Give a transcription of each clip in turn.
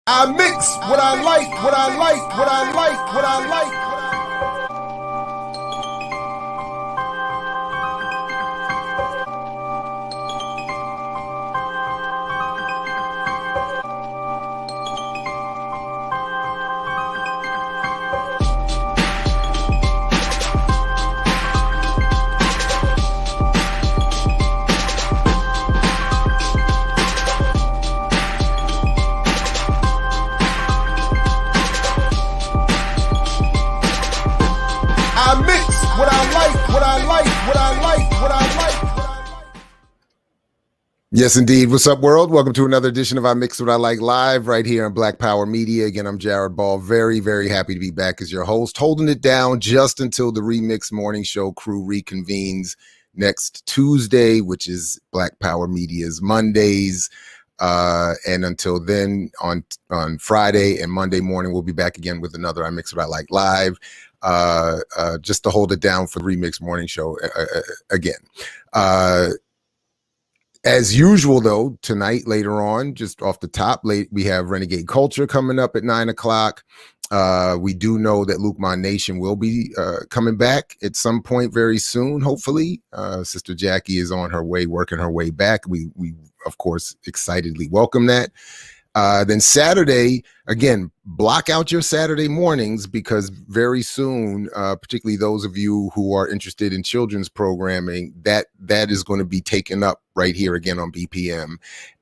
I mix what I like, what I like, what I like, what I like. Yes, indeed. What's up, world? Welcome to another edition of I Mix What I Like live right here on Black Power Media. Again, I'm Jared Ball. Very, very happy to be back as your host, holding it down just until the Remix Morning Show crew reconvenes next Tuesday, which is Black Power Media's Mondays. And until then, on Friday and Monday morning, we'll be back again with another I Mix What I Like live, just to hold it down for the Remix Morning Show again. As usual, though, tonight, later on, just off the top, we have Renegade Culture coming up at 9 o'clock. We do know that Luke Mon Nation will be coming back at some point very soon, hopefully. Sister Jackie is on her way, working her way back. We of course, excitedly welcome that. Then Saturday, again, block out your Saturday mornings because very soon, particularly those of you who are interested in children's programming, that is going to be taken up right here again on BPM.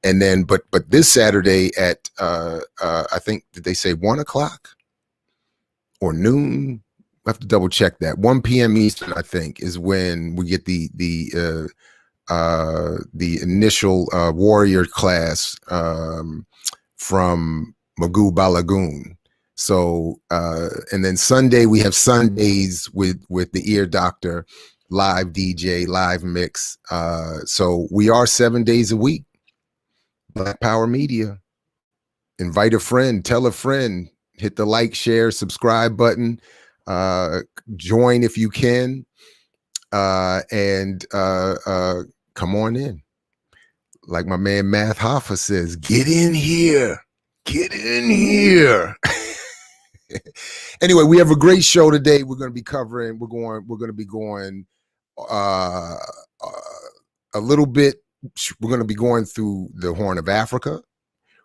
And then, but this Saturday at, I think, did they say 1 o'clock or noon? I have to double check that. 1 p.m. Eastern, I think, is when we get the initial warrior class from Magoo Balagoon. So and then Sunday we have Sundays with the Ear Doctor, live DJ, live mix. So we are 7 days a week. Black Power Media. Invite a friend, tell a friend, hit the like, share, subscribe button, join if you can, and come on in. Like my man Math Hoffa says, get in here. Get in here. Anyway, we have a great show today. We're going to be covering, we're going to be going a little bit. We're going to be going through the Horn of Africa.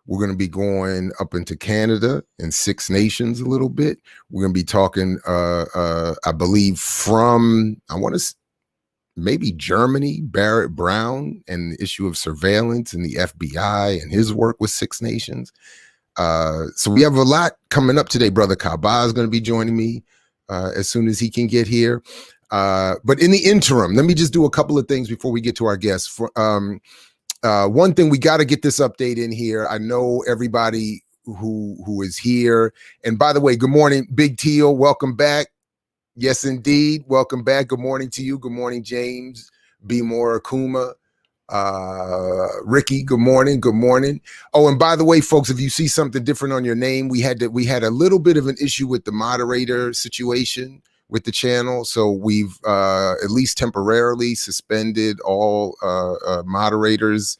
We're going to be going up into Canada and Six Nations a little bit. We're going to be talking, I believe, from, I want to maybe Germany, Barrett Brown, and the issue of surveillance and the FBI and his work with Six Nations. So we have a lot coming up today. Brother Kaba is going to be joining me as soon as he can get here. But in the interim, let me just do a couple of things before we get to our guests. One thing, we got to get this update in here. I know everybody who is here. And by the way, good morning, Big Teal. Welcome back. Yes, indeed. Welcome back. Good morning to you. Good morning, James. B. More Akuma. Ricky, good morning. Good morning. Oh, and by the way, folks, if you see something different on your name, we had a little bit of an issue with the moderator situation with the channel. So we've at least temporarily suspended all moderators,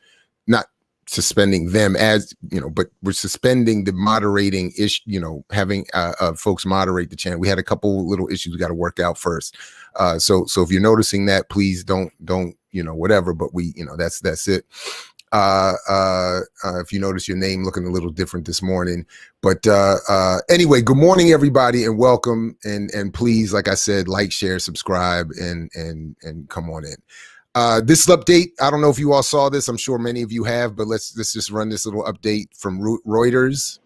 not suspending them as, but we're suspending the moderating having folks moderate the channel. We had a couple little issues we got to work out first. So if you're noticing that, please don't, whatever, but that's it. If you notice your name looking a little different this morning, but anyway, good morning, everybody, and welcome. And please, like I said, like, share, subscribe, and come on in. This update, I don't know if you all saw this. I'm sure many of you have, but let's just run this little update from Reuters.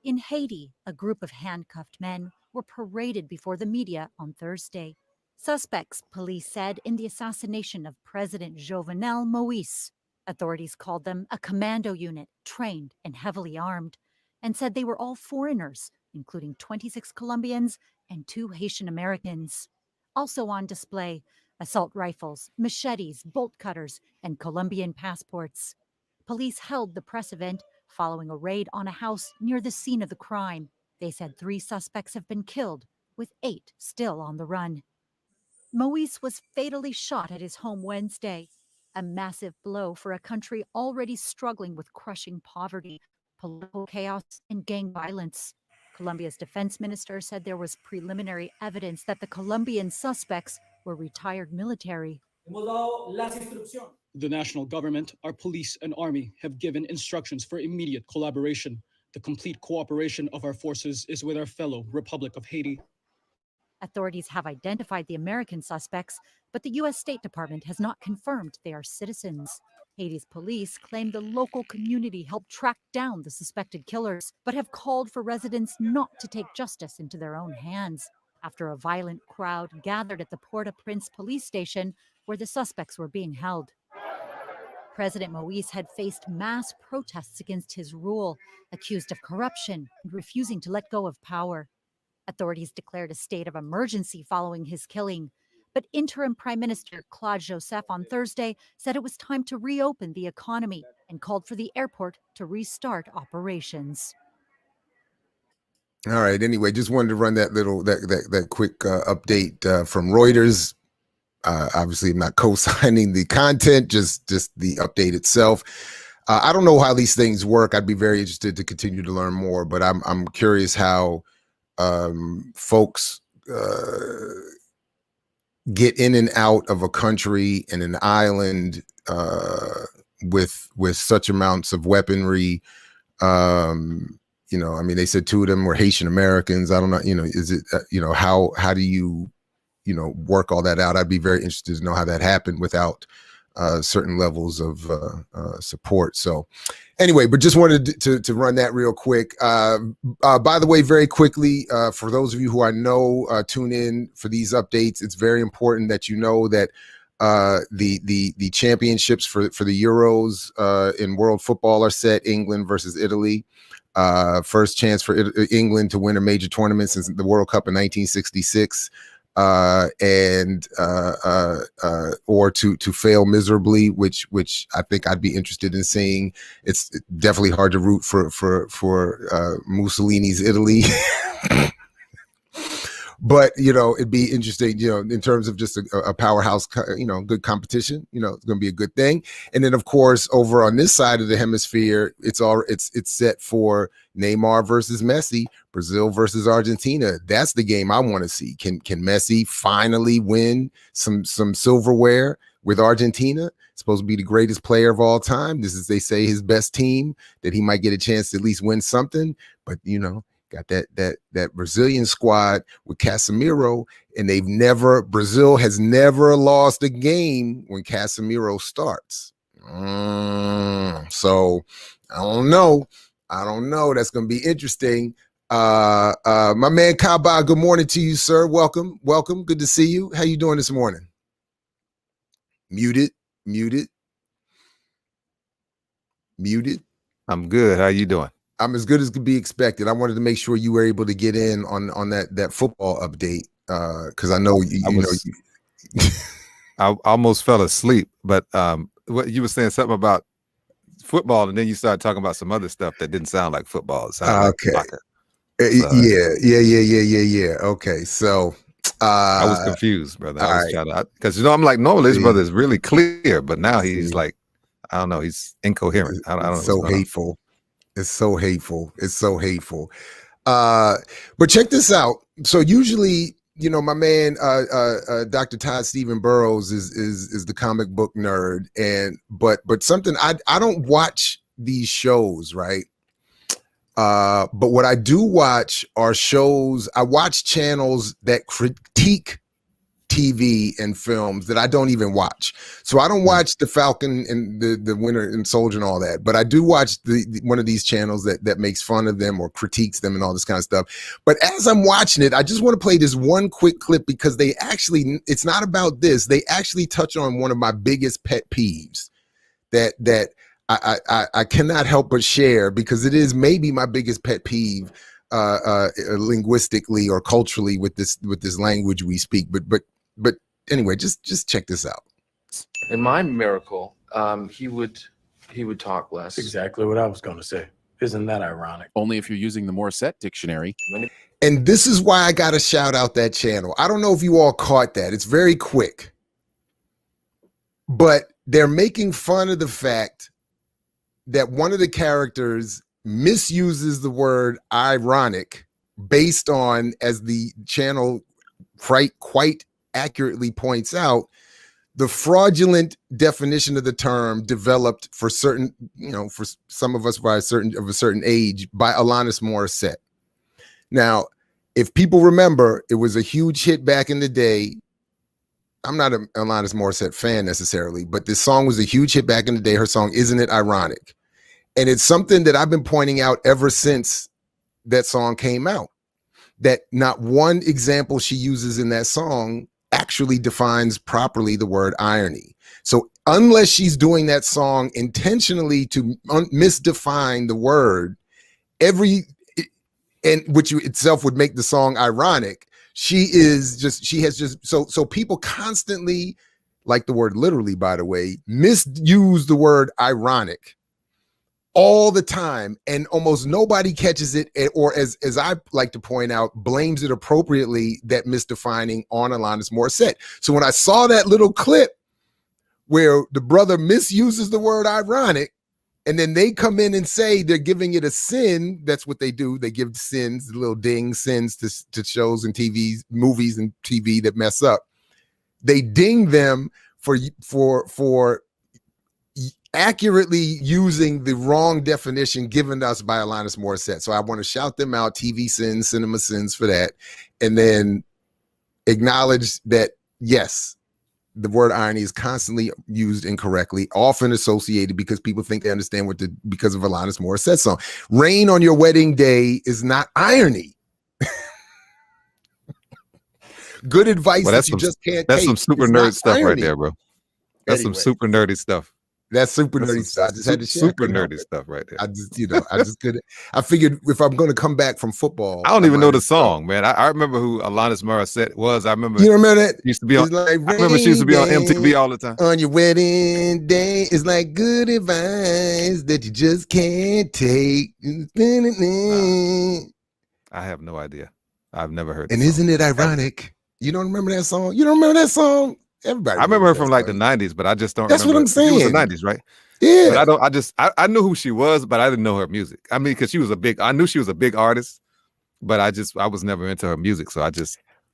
In Haiti, a group of handcuffed men were paraded before the media on Thursday. Suspects, police said, in the assassination of President Jovenel Moïse. Authorities called them a commando unit, trained and heavily armed, and said they were all foreigners, including 26 Colombians and 2 Haitian Americans. Also on display, assault rifles, machetes, bolt cutters, and Colombian passports. Police held the press event following a raid on a house near the scene of the crime. They said 3 suspects have been killed, with 8 still on the run. Moïse was fatally shot at his home Wednesday, a massive blow for a country already struggling with crushing poverty, political chaos, and gang violence. Colombia's defense minister said there was preliminary evidence that the Colombian suspects were retired military. The national government, our police and army have given instructions for immediate collaboration. The complete cooperation of our forces is with our fellow Republic of Haiti. Authorities have identified the American suspects, but the U.S. State Department has not confirmed they are citizens. Haiti's police claim the local community helped track down the suspected killers, but have called for residents not to take justice into their own hands after a violent crowd gathered at the Port-au-Prince police station where the suspects were being held. President Moise had faced mass protests against his rule, accused of corruption and refusing to let go of power. Authorities declared a state of emergency following his killing. But interim Prime Minister Claude Joseph on Thursday said it was time to reopen the economy and called for the airport to restart operations. All right. Anyway, just wanted to run that quick update from Reuters. Obviously, I'm not co-signing the content, just the update itself. I don't know how these things work. I'd be very interested to continue to learn more, but I'm curious how folks get in and out of a country and an island with such amounts of weaponry. You know, I mean, they said two of them were Haitian Americans. I don't know, you know, is it, you know, how do you, you know, work all that out? I'd be very interested to know how that happened without certain levels of support. So anyway, but just wanted to run that real quick. By the way, very quickly, for those of you who I know tune in for these updates, it's very important that you know that the championships for the Euros in world football are set. England versus Italy. First chance for England to win a major tournament since the World Cup in 1966. Or to fail miserably, which I think I'd be interested in seeing. It's definitely hard to root for Mussolini's Italy. But, you know, it'd be interesting, you know, in terms of just a powerhouse, you know, good competition, you know, it's going to be a good thing. And then, of course, over on this side of the hemisphere, it's set for Neymar versus Messi, Brazil versus Argentina. That's the game I want to see. Can Messi finally win some silverware with Argentina? Supposed to be the greatest player of all time. This is, they say, his best team, that he might get a chance to at least win something. But, you know, got that Brazilian squad with Casemiro, and Brazil has never lost a game when Casemiro starts. So I don't know. That's going to be interesting. My man Kaba, good morning to you, sir. Welcome. Good to see you. How you doing this morning? Muted. I'm good. How you doing? I'm as good as could be expected. I wanted to make sure you were able to get in on that football update, because I know I almost fell asleep, but what you were saying something about football, and then you started talking about some other stuff that didn't sound like football. It sounded like soccer. Yeah. Okay, so I was confused, brother. I was right. trying to, because you know, I'm like, normally this brother is really clear, but now he's like, I don't know, he's incoherent. I don't know. So hateful. It's so hateful. But check this out. So usually, you know, my man, Dr. Todd Stephen Burrows is the comic book nerd, but something I don't watch these shows, right? But what I do watch are shows. I watch channels that critique TV and films that I don't even watch. So I don't watch the Falcon and the Winter and Soldier and all that, but I do watch one of these channels that makes fun of them or critiques them and all this kind of stuff. But as I'm watching it, I just want to play this one quick clip because it's not about this. They actually touch on one of my biggest pet peeves that I cannot help but share, because it is maybe my biggest pet peeve linguistically or culturally with this language we speak. But anyway, just check this out. In my miracle, he would talk less. Exactly what I was going to say. Isn't that ironic? Only if you're using the Morissette dictionary. And this is why I got to shout out that channel. I don't know if you all caught that. It's very quick. But they're making fun of the fact that one of the characters misuses the word ironic based on, as the channel quite accurately points out, the fraudulent definition of the term developed for certain, for some of us of a certain age by Alanis Morissette. Now, if people remember, it was a huge hit back in the day. I'm not an Alanis Morissette fan necessarily, but this song was a huge hit back in the day. Her song, Isn't It Ironic? And it's something that I've been pointing out ever since that song came out, that not one example she uses in that song actually defines properly the word irony. So unless she's doing that song intentionally to misdefine the word, which itself would make the song ironic, so people constantly, like the word literally, by the way, misuse the word ironic all the time, and almost nobody catches it, or as I like to point out, blames it appropriately, that misdefining, on Alanis Morissette. So when I saw that little clip where the brother misuses the word ironic, and then they come in and say they're giving it a sin, that's what they do. They give sins, little sins to shows and movies and TV that mess up. They ding them for accurately using the wrong definition given us by Alanis Morissette. So I want to shout them out, TV sins, cinema sins, for that, and then acknowledge that, yes, the word irony is constantly used incorrectly, often associated because people think they understand because of Alanis Morissette's song. Rain on your wedding day is not irony. Good advice that you just can't take. That's some super nerd stuff right there, bro. That's some super nerdy stuff. That's super nerdy stuff. I just had to share super nerdy stuff right there. I just couldn't. I figured if I'm going to come back from football, I don't even know the song, man. I remember who Alanis Morissette was. I remember. You remember that? Used to be on. Like, I remember she used to be on MTV all the time. On your wedding day, it's like good advice that you just can't take. I have no idea. I've never heard. And isn't it ironic? You don't remember that song? You don't remember that song? Everybody. I remember her from like the 90s, but I just don't. That's remember. What I'm saying. It was the 90s, right? Yeah. But I knew who she was, but I didn't know her music. I mean, because I knew she was a big artist, but I was never into her music, so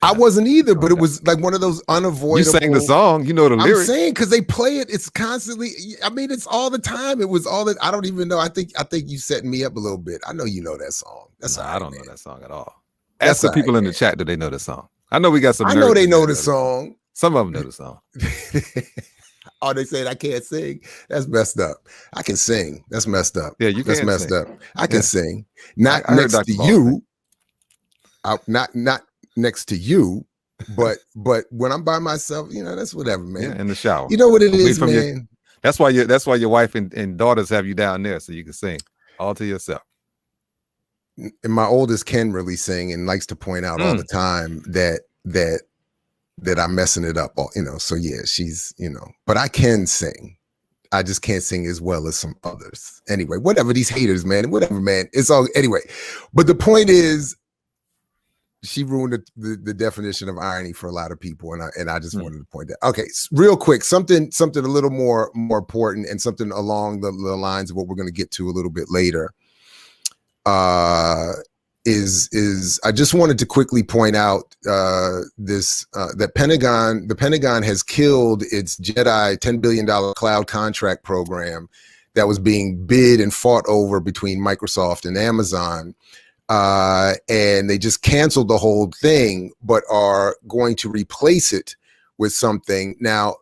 I wasn't either, but it was like one of those unavoidable. You sang the song, you know the lyrics. I'm saying because they play it. It's constantly. I mean, it's all the time. It was all that. I don't even know. I think you setting me up a little bit. I know you know that song. I don't know that song at all. Ask the people in the chat, do they know the song? I know we got some. I know they know the song. Some of them know the song. Oh, they said I can't sing. That's messed up. I can sing. That's messed up. Yeah, you can. That's messed up. I can sing. Not I next to you. Not next to you, but when I'm by myself, that's whatever, man. Yeah, in the shower. You know what it is, man. That's why your wife and daughters have you down there so you can sing all to yourself. And my oldest can really sing and likes to point out all the time that I'm messing it up, so yeah, she's, but I can sing. I just can't sing as well as some others. Anyway, whatever, these haters, man, whatever, man. It's all, anyway. But the point is, she ruined the definition of irony for a lot of people. And I just wanted to point that. Okay. Real quick, something a little more important, and something along the lines of what we're going to get to a little bit later. Is I just wanted to quickly point out that the Pentagon has killed its Jedi $10 billion cloud contract program that was being bid and fought over between Microsoft and Amazon, and they just canceled the whole thing, but are going to replace it with something. Now,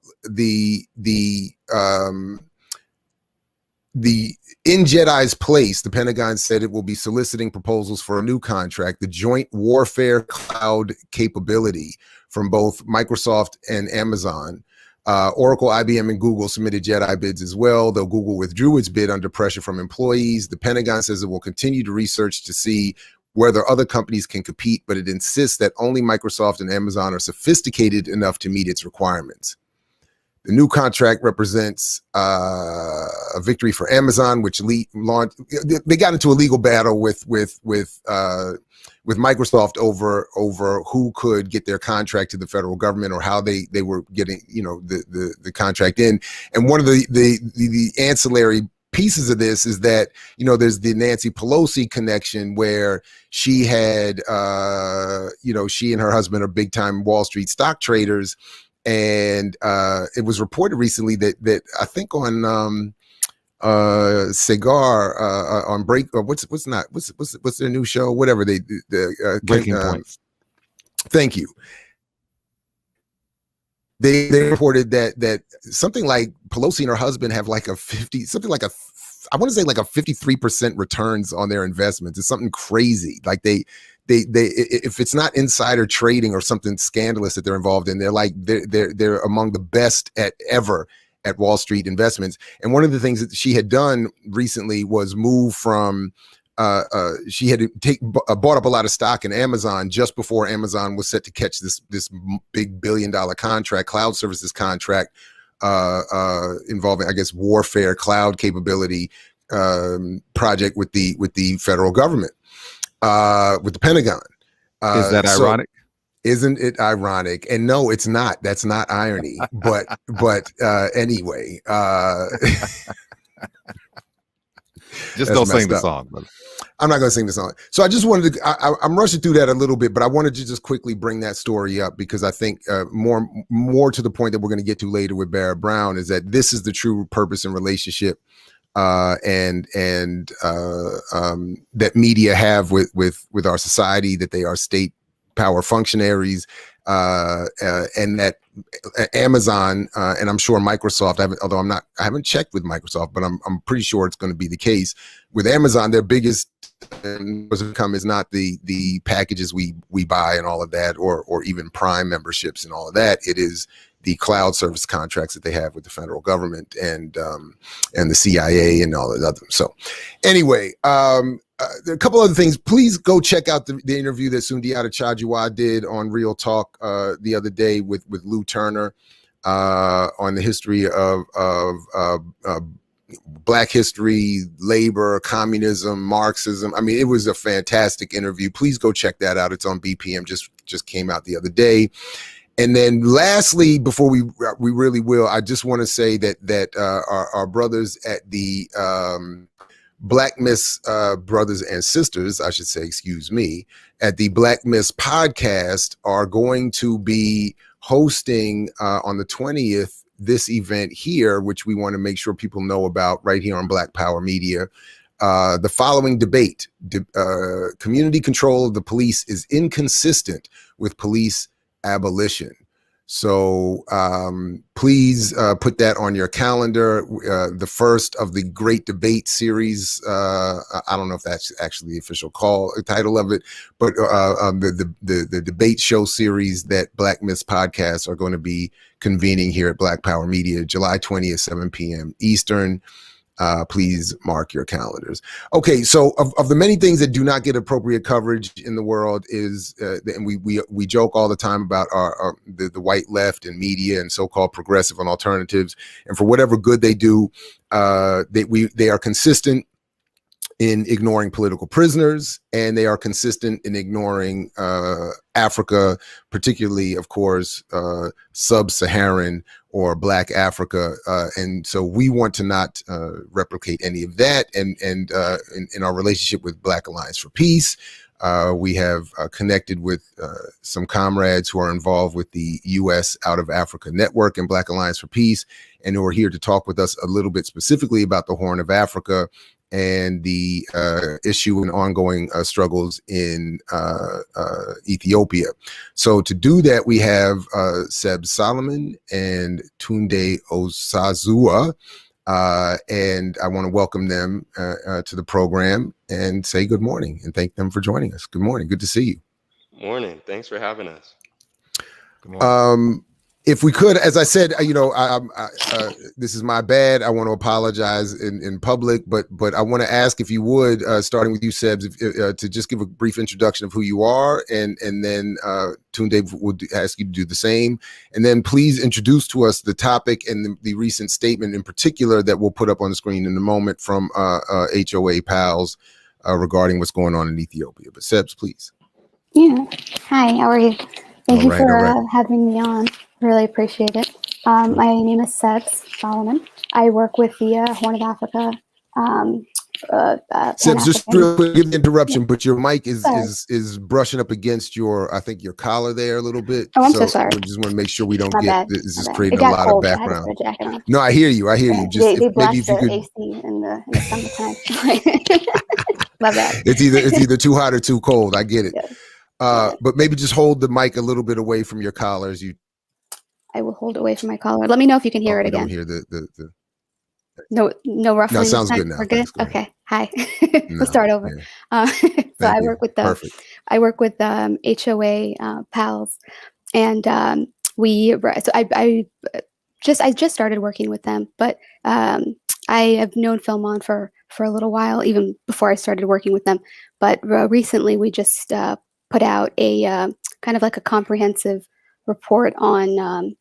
in Jedi's place, the Pentagon said it will be soliciting proposals for a new contract, the Joint Warfare Cloud capability from both Microsoft and Amazon. Oracle, IBM, and Google submitted Jedi bids as well, though Google withdrew its bid under pressure from employees. The Pentagon says it will continue to research to see whether other companies can compete, but it insists that only Microsoft and Amazon are sophisticated enough to meet its requirements. The new contract represents a victory for Amazon, which launched. They got into a legal battle with Microsoft over who could get their contract to the federal government, or how they were getting the contract in. And one of the ancillary pieces of this is that, you know, there's the Nancy Pelosi connection where she had, you know, she and her husband are big time Wall Street stock traders. And it was reported recently that I think on Cigar on Break, or what's their new show, whatever Breaking Points. Thank you. They reported that something like Pelosi and her husband have like I want to say like a 53% returns on their investments. It's something crazy. Like they if it's not insider trading or something scandalous that they're involved in, they're among the best ever at Wall Street investments. And one of the things that she had done recently was move from she had bought up a lot of stock in Amazon just before Amazon was set to catch this big $1 billion contract, cloud services contract, involving, I guess, warfare cloud capability project with the federal government, with the Pentagon. Is that ironic? Isn't it ironic? And no, it's not. That's not irony. But anyway, just don't sing the song. Brother. I'm not going to sing the song. So I just wanted to, I'm rushing through that a little bit, but I wanted to just quickly bring that story up because I think more to the point that we're going to get to later with Barrett Brown is that this is the true purpose and relationship that media have with our society, that they are state power functionaries, and that Amazon and I'm sure Microsoft, I haven't checked with Microsoft, but I'm pretty sure it's going to be the case with Amazon. Their biggest income is not the packages we buy and all of that, or even Prime memberships and all of that. It is the cloud service contracts that they have with the federal government and the CIA and all of that. So anyway, there are a couple other things. Please go check out the interview that Sundiata Chajuwa did on Real Talk the other day with Lou Turner on the history of Black history, labor, communism, Marxism. I mean, it was a fantastic interview. Please go check that out. It's on BPM. Just came out the other day. And then lastly, before we really will, I just want to say that our brothers at the Black Miss brothers and sisters, I should say, excuse me, at the Black Miss podcast are going to be hosting on the 20th this event here, which we want to make sure people know about right here on Black Power Media. The following debate: community control of the police is inconsistent with police abolition. So please put that on your calendar. The first of the Great Debate series. I don't know if that's actually the official title of it, but the debate show series that Black Myths podcasts are going to be convening here at Black Power Media, July 20th, 7 p.m. Eastern. Please mark your calendars. Okay, so of the many things that do not get appropriate coverage in the world is, and we joke all the time about the white left and media and so-called progressive and alternatives, and for whatever good they do, they are consistent in ignoring political prisoners, and they are consistent in ignoring Africa, particularly, of course, sub-Saharan or Black Africa, and so we want to not replicate any of that. And in our relationship with Black Alliance for Peace, we have connected with some comrades who are involved with the U.S. Out of Africa Network and Black Alliance for Peace, and who are here to talk with us a little bit specifically about the Horn of Africa and the issue and ongoing struggles in Ethiopia. So to do that, we have Seth Solomon and Tunde Osazua, and I want to welcome them to the program and say good morning and thank them for joining us. Good morning. Good to see you. Morning. Thanks for having us. Good morning. If we could, as I said, this is my bad. I want to apologize in public, but I want to ask if you would, starting with you, Sebs, to just give a brief introduction of who you are, and then Tunde will ask you to do the same, and then please introduce to us the topic and the recent statement in particular that we'll put up on the screen in a moment from HOA pals regarding what's going on in Ethiopia. But Sebs, please. Yeah. Hi. How are you? Thank you All for right. having me on. Really appreciate it. My name is Seth Solomon. I work with the Horn of Africa Seb, just real quick, give the interruption, but your mic is Sorry. is brushing up against your, I think, your collar there a little bit. Oh, I'm so sorry. We just want to make sure we don't My get bad. this is My bad. creating It a got lot cold, of so I had to background. put a jacket on. No, I hear you. I hear Yeah, you. Just they maybe blast if you the could. AC in the summertime. My bad. It's either too hot or too cold. I get it. Yeah. But maybe just hold the mic a little bit away from your collar as you. I will hold away from my collar. Let me know if you can hear it again. Don't hear the. No ruffling. No, it sounds this time? good now. We're good. Thanks, go ahead. Okay. Hi. No, Let's start over. yeah. So Thank I you. work with the Perfect. HOA pals, and we. So I just started working with them, but I have known Philmon for a little while, even before I started working with them. But recently, we just put out a kind of like a comprehensive report on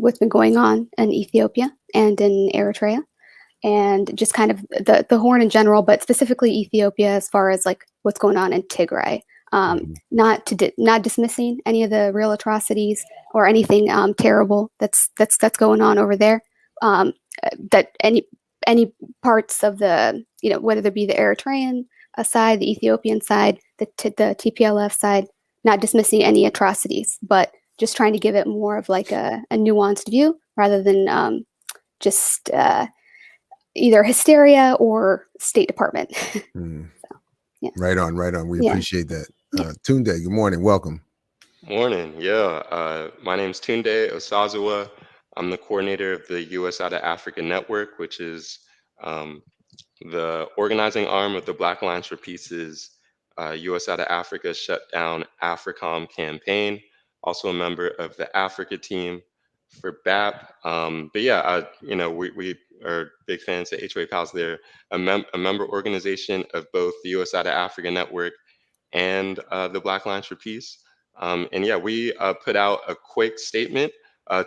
what's been going on in Ethiopia and in Eritrea, and just kind of the Horn in general, but specifically Ethiopia as far as like what's going on in Tigray. Not dismissing any of the real atrocities or anything terrible that's going on over there. That any parts of the, whether it be the Eritrean side, the Ethiopian side, the TPLF side, not dismissing any atrocities, but just trying to give it more of like a nuanced view rather than just either hysteria or State Department. So, yeah. Right on. We appreciate that. Tunde, good morning. Welcome. Morning. Yeah. My name's Tunde Osazuwa. I'm the coordinator of the U.S. Out of Africa Network, which is the organizing arm of the Black Alliance for Peace's U.S. Out of Africa Shutdown AFRICOM campaign. Also a member of the Africa team for BAP. But yeah, we are big fans of HOA Pals. They're a member organization of both the U.S. Out of Africa Network and the Black Alliance for Peace. And yeah, we put out a quick statement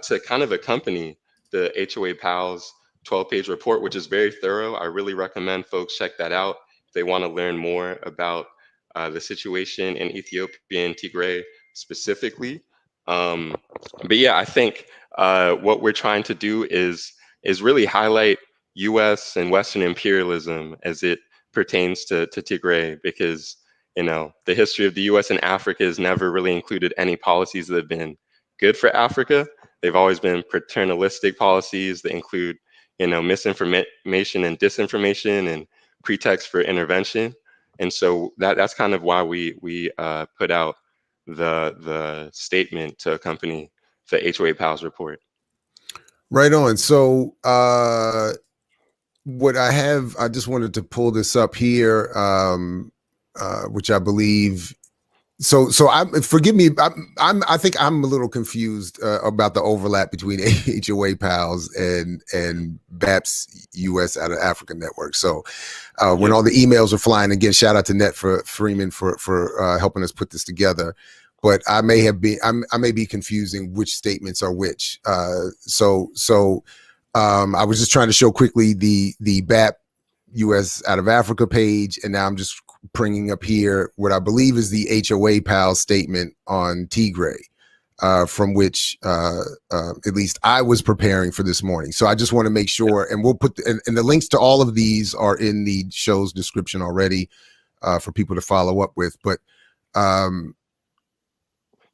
to kind of accompany the HOA Pals 12-page report, which is very thorough. I really recommend folks check that out if they want to learn more about the situation in Ethiopia and Tigray specifically. But yeah, I think what we're trying to do is really highlight U.S. and Western imperialism as it pertains to Tigray, because the history of the U.S. and Africa has never really included any policies that have been good for Africa. They've always been paternalistic policies that include misinformation and disinformation and pretext for intervention. And so that's kind of why we put out the statement to accompany the HOA Pals report. Right on. So what I just wanted to pull this up here, which I believe. So forgive me. I think I'm a little confused about the overlap between HOA Pals and BAP's U.S. Out of Africa Network. So when all the emails are flying, again, shout out to Net for Freeman for helping us put this together. But I may be confusing which statements are which. So I was just trying to show quickly the BAP U.S. Out of Africa page, and now I'm just bringing up here what I believe is the HOA Pals statement on Tigray, from which at least I was preparing for this morning. So I just want to make sure, and we'll put and the links to all of these are in the show's description already for people to follow up with. But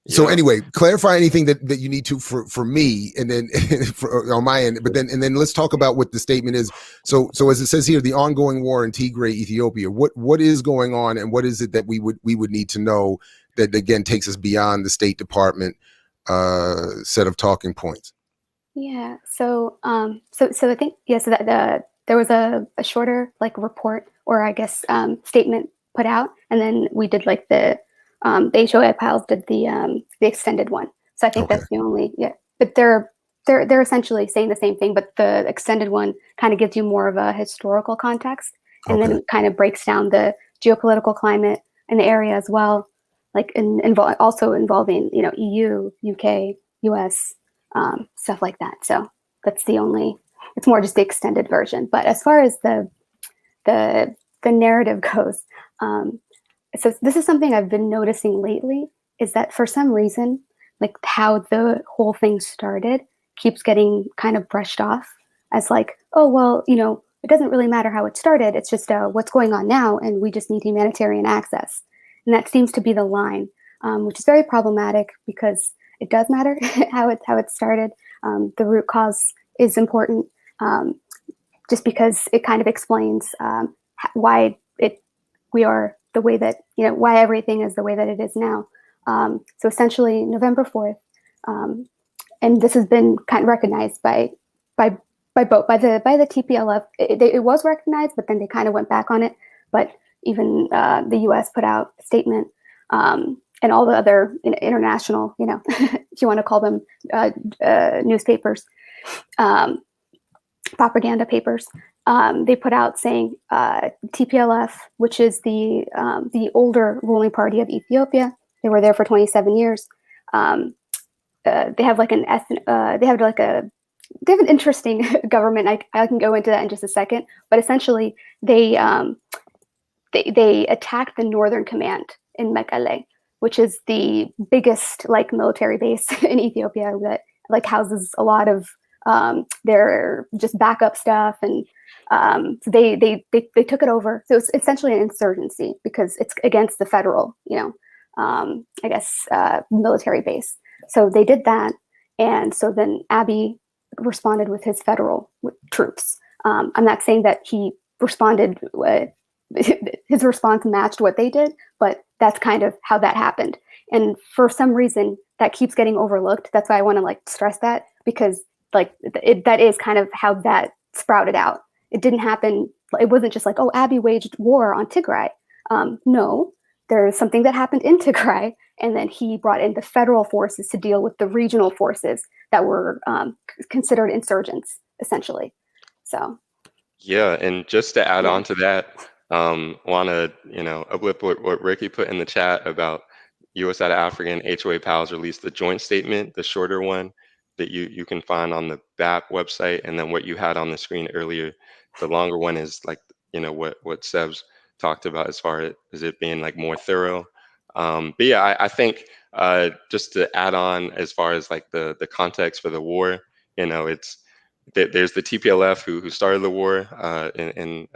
so anyway, clarify anything that you need to for me, and then on my end. But then let's talk about what the statement is. So as it says here, the ongoing war in Tigray, Ethiopia. What is going on, and what is it that we would need to know that again takes us beyond the State Department set of talking points? Yeah. So I think so that there was a shorter like report, or I guess statement put out, and then we did like the HOA Pals did the extended one. So I think that's the only, but they're essentially saying the same thing, but the extended one kind of gives you more of a historical context, and then it kind of breaks down the geopolitical climate in the area as well, like also involving EU, UK, US, stuff like that. So that's it's more just the extended version. But as far as the narrative goes, so this is something I've been noticing lately, is that for some reason, like how the whole thing started keeps getting kind of brushed off as like, oh, well, it doesn't really matter how it started. It's just what's going on now, and we just need humanitarian access. And that seems to be the line, which is very problematic because it does matter how it started. The root cause is important, just because it kind of explains why we are the way that, why everything is the way that it is now. So essentially, November 4th, and this has been kind of recognized by the TPLF. It was recognized, but then they kind of went back on it. But even the U.S. put out a statement, and all the other international, if you want to call them newspapers, propaganda papers, they put out saying TPLF, which is the older ruling party of Ethiopia. They were there for 27 years. They have an interesting government. I can go into that in just a second. But essentially, they attacked the Northern Command in Mekelle, which is the biggest military base in Ethiopia that houses a lot of their just backup stuff, and they took it over. So it's essentially an insurgency because it's against the federal, military base. So they did that, and so then Abiy responded with his federal troops. I'm not saying that he responded with his response matched what they did, but that's kind of how that happened. And for some reason, that keeps getting overlooked. That's why I want to stress that, because that is kind of how that sprouted out. It didn't happen. It wasn't just oh, Abiy waged war on Tigray. No, there's something that happened in Tigray, and then he brought in the federal forces to deal with the regional forces that were considered insurgents, essentially. So. Yeah, and just to add on to that, want to uplift what Ricky put in the chat about U.S. out of Africa and HOA PALS released the joint statement, the shorter one that you can find on the BAP website, and then what you had on the screen earlier, the longer one is what Seb's talked about as far as it being more thorough. But yeah, I think just to add on as far as the context for the war, it's there's the TPLF who started the war in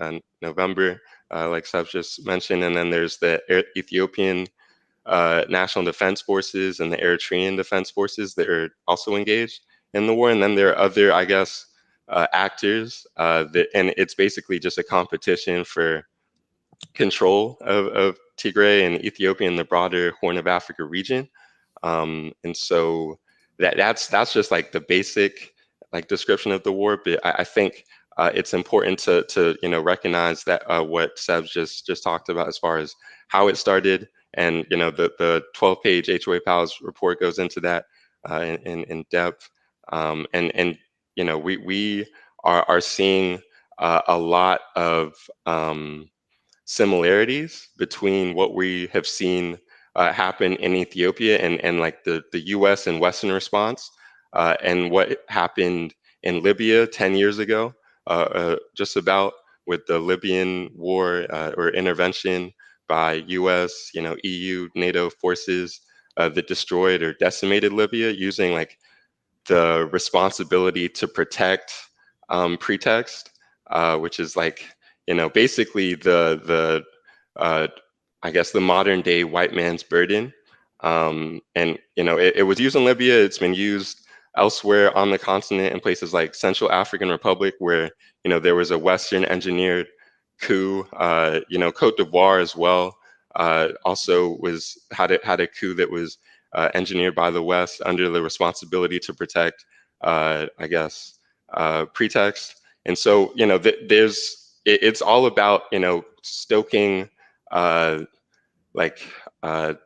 November, like Seb just mentioned, and then there's the Ethiopian National Defense Forces and the Eritrean Defense Forces that are also engaged in the war, and then there are other, I guess, actors and it's basically just a competition for control of Tigray and Ethiopia and the broader Horn of Africa region. And so that's just the basic description of the war. But I think it's important to recognize that what Seb just talked about as far as how it started, and the 12-page HOA PALS report goes into that in depth. And we are seeing a lot of similarities between what we have seen happen in Ethiopia and the U.S. and Western response and what happened in Libya 10 years ago, just about, with the Libyan war or intervention by U.S., EU, NATO forces that destroyed or decimated Libya using the responsibility to protect pretext, which is basically the I guess the modern day white man's burden. And it was used in Libya. It's been used elsewhere on the continent in places like Central African Republic, where there was a Western engineered coup. Cote d'Ivoire as well also had a coup that was engineered by the West under the responsibility to protect, I guess, pretext. And so it's all about stoking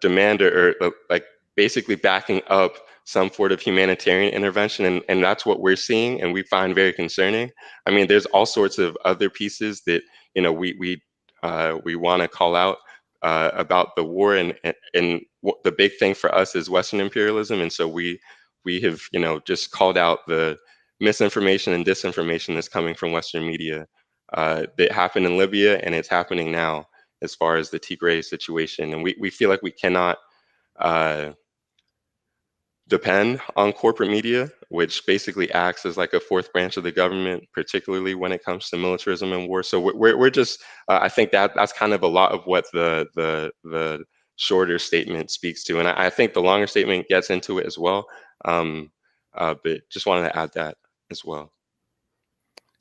demand or basically backing up some sort of humanitarian intervention, and that's what we're seeing, and we find very concerning. I mean, there's all sorts of other pieces that we want to call out about the war, and the big thing for us is Western imperialism, and so we have just called out the misinformation and disinformation that's coming from Western media that happened in Libya, and it's happening now as far as the Tigray situation, and we feel like we cannot depend on corporate media, which basically acts as like a fourth branch of the government, particularly when it comes to militarism and war. So we're just, I think that's kind of a lot of what the shorter statement speaks to, and I think the longer statement gets into it as well. But just wanted to add that as well.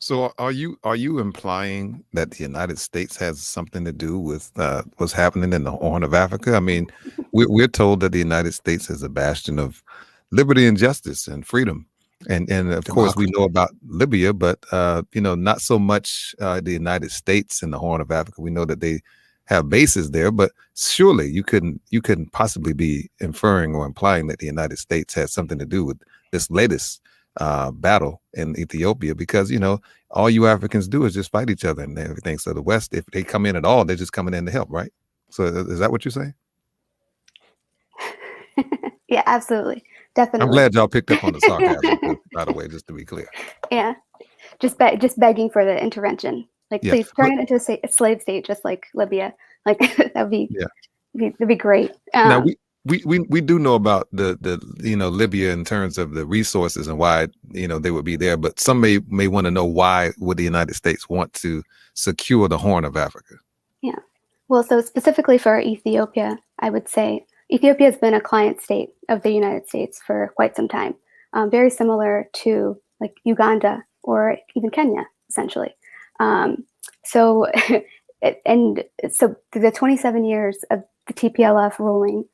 So are you implying that the United States has something to do with what's happening in the Horn of Africa? I mean, we're told that the United States is a bastion of liberty and justice and freedom, and of course we know about Libya, but you know, not so much the United States in the Horn of Africa. We know that they have bases there, but surely you couldn't possibly be inferring or implying that the United States has something to do with this latest battle in Ethiopia, because, you know, all you Africans do is just fight each other and everything. So the West, if they come in at all, they're just coming in to help, right? So is that what you're saying? Yeah, absolutely. Definitely. I'm glad y'all picked up on the sarcasm, by the way, just to be clear. Yeah. Just begging for the intervention. Like, yeah. Please turn it into a slave state, just like Libya. Like, that'd be great. Now we do know about the you know, Libya in terms of the resources and why, you know, they would be there, but some may want to know why would the United States want to secure the Horn of Africa? Yeah. Well, so specifically for Ethiopia, I would say Ethiopia has been a client state of the United States for quite some time, very similar to like Uganda or even Kenya, essentially. So the 27 years of the TPLF ruling,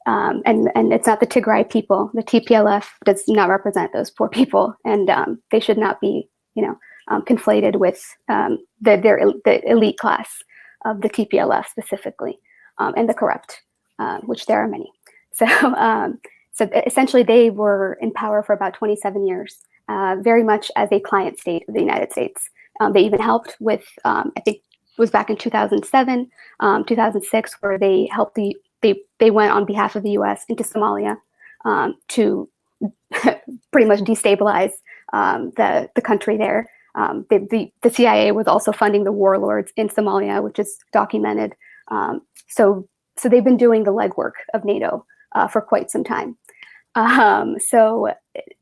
and it's not the Tigray people. The TPLF does not represent those poor people, and they should not be, you know, conflated with the elite class of the TPLF specifically, and the corrupt, which there are many. So essentially, they were in power for about 27 years, very much as a client state of the United States. They even helped with, I think, it was back in 2007, 2006, where they helped they went on behalf of the U.S. into Somalia to pretty much destabilize the country there. The CIA was also funding the warlords in Somalia, which is documented. So they've been doing the legwork of NATO for quite some time. So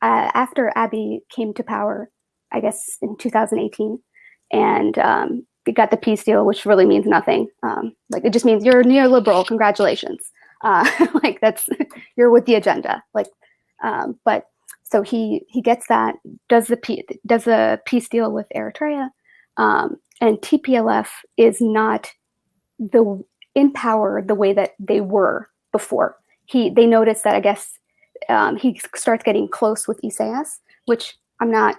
after Abiy came to power, I guess in 2018, and they got the peace deal, which really means nothing. Like, it just means you're neoliberal. Congratulations. Like, that's, you're with the agenda. Like, but so he gets that, does the peace deal with Eritrea, and TPLF is not in power the way that they were before. They noticed that, I guess, he starts getting close with Isaias, which I'm not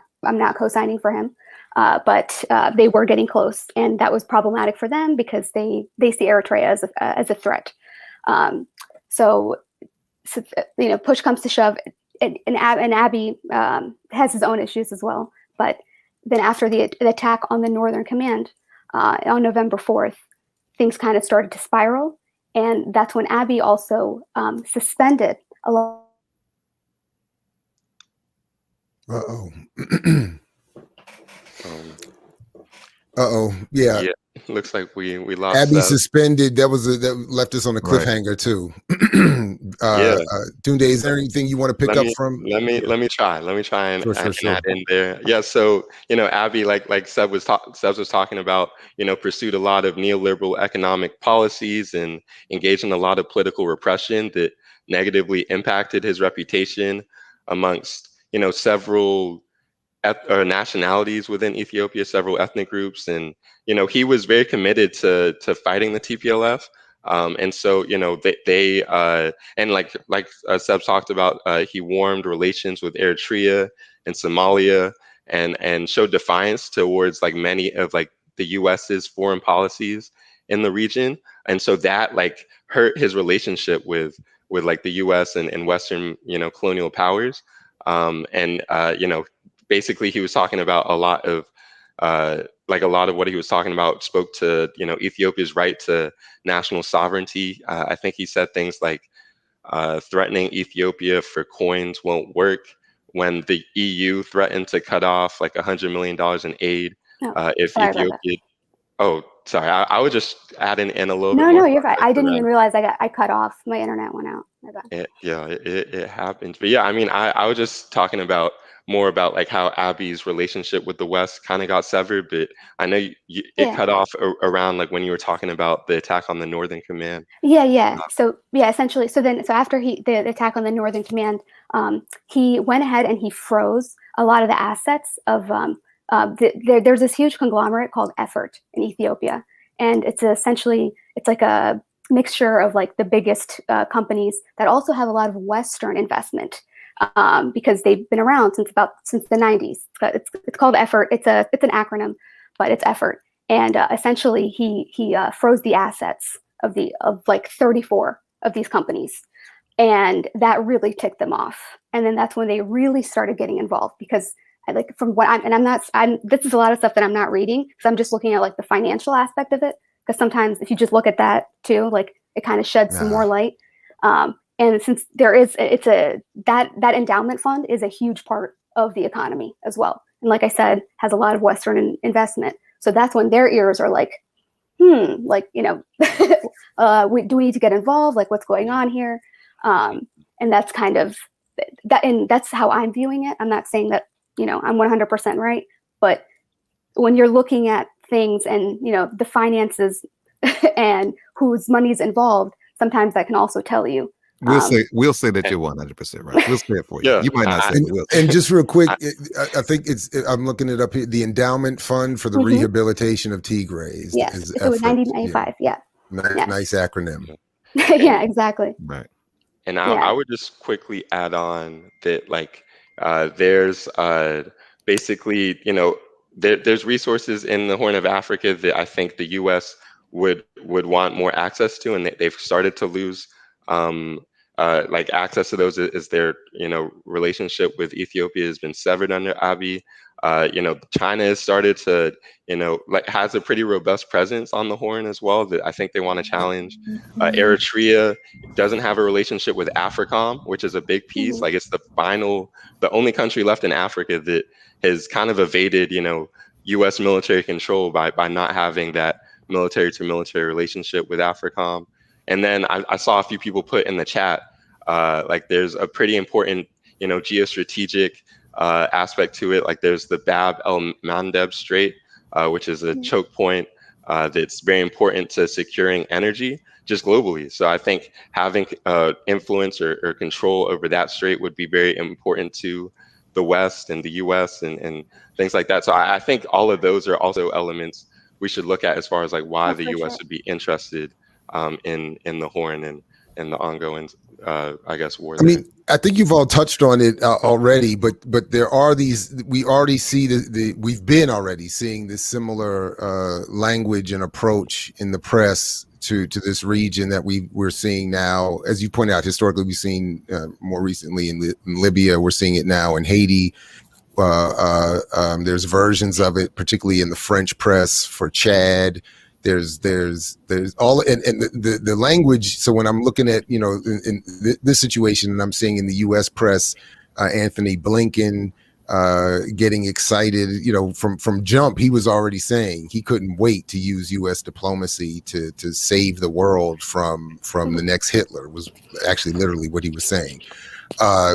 co-signing for him. But they were getting close, and that was problematic for them because they see Eritrea as a threat. So you know, push comes to shove, and Abiy has his own issues as well. But then after the attack on the Northern Command on November 4th, things kind of started to spiral, and that's when Abiy also suspended a lot. Yeah. Looks like we lost Abby that. suspended. That left us on a cliffhanger too. Tunde, is there anything you want to pick up from? Let me try and add in there. Yeah. So, you know, Abiy, like Seb was talking about, you know, pursued a lot of neoliberal economic policies and engaged in a lot of political repression that negatively impacted his reputation amongst, you know, several nationalities within Ethiopia, several ethnic groups, and, you know, he was very committed to fighting the TPLF. And so, you know, they and like Seb talked about, he warmed relations with Eritrea and Somalia, and showed defiance towards like many of like the US's foreign policies in the region. And so that like hurt his relationship with like the US and Western, you know, colonial powers. You know, basically he was talking about a lot of what he was talking about spoke to, you know, Ethiopia's right to national sovereignty. I think he said things like threatening Ethiopia for coins won't work, when the EU threatened to cut off like $100 million in aid if Ethiopia. Oh, sorry, I would just add in a little bit No, more no, you're fine. I context to didn't that. even realize I cut off. My internet went out. My bad. It happens. But yeah, I mean, I was just talking about more about like how Abby's relationship with the West kind of got severed, but I know it Yeah. cut off around like when you were talking about the attack on the Northern Command. Yeah. So yeah, essentially. So after the attack on the Northern Command, he went ahead and he froze a lot of the assets of. There's this huge conglomerate called Effort in Ethiopia, and it's like a mixture of like the biggest companies that also have a lot of Western investment. Because they've been around since the 90s. It's called Effort. It's an acronym, but it's Effort. And essentially, he froze the assets of like 34 of these companies, and that really ticked them off. And then that's when they really started getting involved, because from what this is a lot of stuff that I'm not reading, because I'm just looking at like the financial aspect of it. Because sometimes if you just look at that too, like it kind of sheds some more light. And since that endowment fund is a huge part of the economy as well. And like I said, has a lot of Western investment. So that's when their ears are like, like, do we need to get involved? Like, what's going on here? And that's kind of that. And that's how I'm viewing it. I'm not saying that, I'm 100% right. But when you're looking at things and, the finances and whose money's involved, sometimes that can also tell you. We'll say that you're 100% right. We'll say it for you. Yeah, You might not say it. And just real quick, I think I'm looking it up here. The endowment fund for the rehabilitation of Tigray is it was 1995. Yeah. Nice acronym. Yeah, exactly. Right. And I would just quickly add on that, like, there's basically, there's resources in the Horn of Africa that I think the U.S. would want more access to, and they've started to lose like access to those as their relationship with Ethiopia has been severed under Abiy. China has started to like has a pretty robust presence on the Horn as well that I think they want to challenge. Eritrea doesn't have a relationship with AFRICOM, which is a big piece. Like it's the only country left in Africa that has kind of evaded U.S. military control by not having that military to military relationship with AFRICOM. And then I saw a few people put in the chat, like there's a pretty important, geostrategic aspect to it. Like there's the Bab el Mandeb Strait, which is a choke point that's very important to securing energy just globally. So I think having influence or control over that strait would be very important to the West and the US and things like that. So I think all of those are also elements we should look at as far as like why the US would be interested in the Horn and the ongoing, I guess, war. I mean, I think you've all touched on it already, but there are we already see we've been already seeing this similar language and approach in the press to this region that we're seeing now. As you point out, historically, we've seen more recently in Libya, we're seeing it now in Haiti. There's versions of it, particularly in the French press for Chad. There's all and the language. So when I'm looking at in this situation, and I'm seeing in the U.S. press, Anthony Blinken getting excited. From jump, he was already saying he couldn't wait to use U.S. diplomacy to save the world from the next Hitler. Was actually literally what he was saying,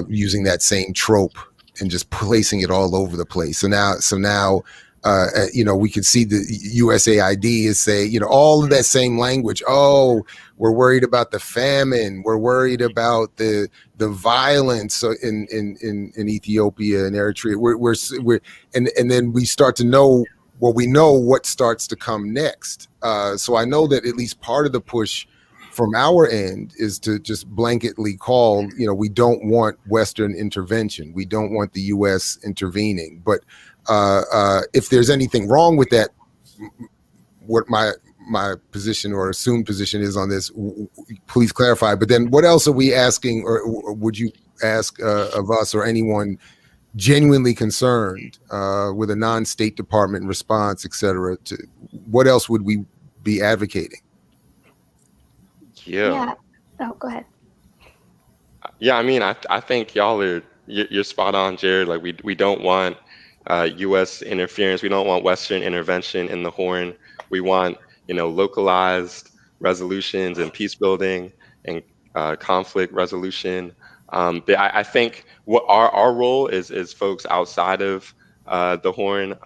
using that same trope and just placing it all over the place. So now. We can see the USAID is saying, all of that same language. Oh, we're worried about the famine. We're worried about the violence in Ethiopia and Eritrea. We're and then we start to know. Well, we know what starts to come next. So I know that at least part of the push from our end is to just blanketly call. We don't want Western intervention. We don't want the U.S. intervening, but. If there's anything wrong with that, what my position or assumed position is on this, please clarify. But then what else are we asking, or would you ask of us or anyone genuinely concerned with a non-State Department response, et cetera? What else would we be advocating? Yeah. Oh, go ahead. Yeah, I mean, I think you're spot on, Jared. Like we don't want U.S. interference. We don't want Western intervention in the Horn. We want, localized resolutions and peace building and conflict resolution. But I think what our role is folks outside of the Horn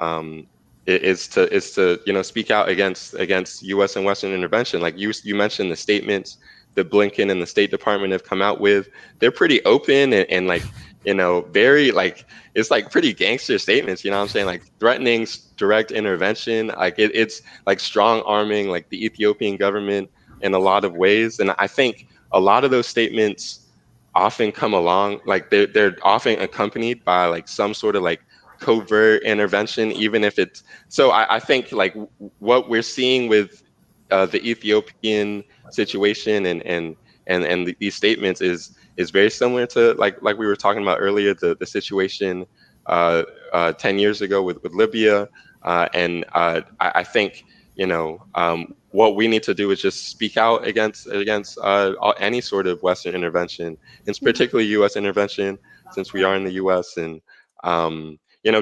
is to speak out against U.S. and Western intervention. Like you mentioned, the statements that Blinken and the State Department have come out with, they're pretty open and like very like it's like pretty gangster statements. You know what I'm saying? Like threatening direct intervention. Like it's like strong arming like the Ethiopian government in a lot of ways. And I think a lot of those statements often come along like they're often accompanied by like some sort of like covert intervention, even if it's so I think like what we're seeing with the Ethiopian situation and these statements is very similar to like we were talking about earlier, the situation 10 years ago with Libya, and I think what we need to do is just speak out against any sort of Western intervention, and particularly U.S. intervention, since we are in the U.S. and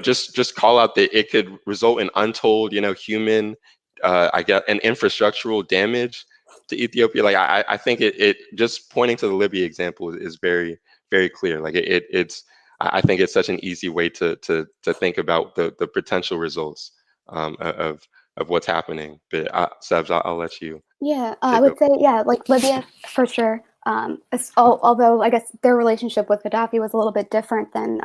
just call out that it could result in untold human I guess and infrastructural damage to Ethiopia. Like I think it just pointing to the Libya example is very, very clear. Like I think it's such an easy way to think about the potential results of what's happening. But Sebs, I'll let you. Yeah, I would say, yeah, like Libya for sure. Although I guess their relationship with Gaddafi was a little bit different than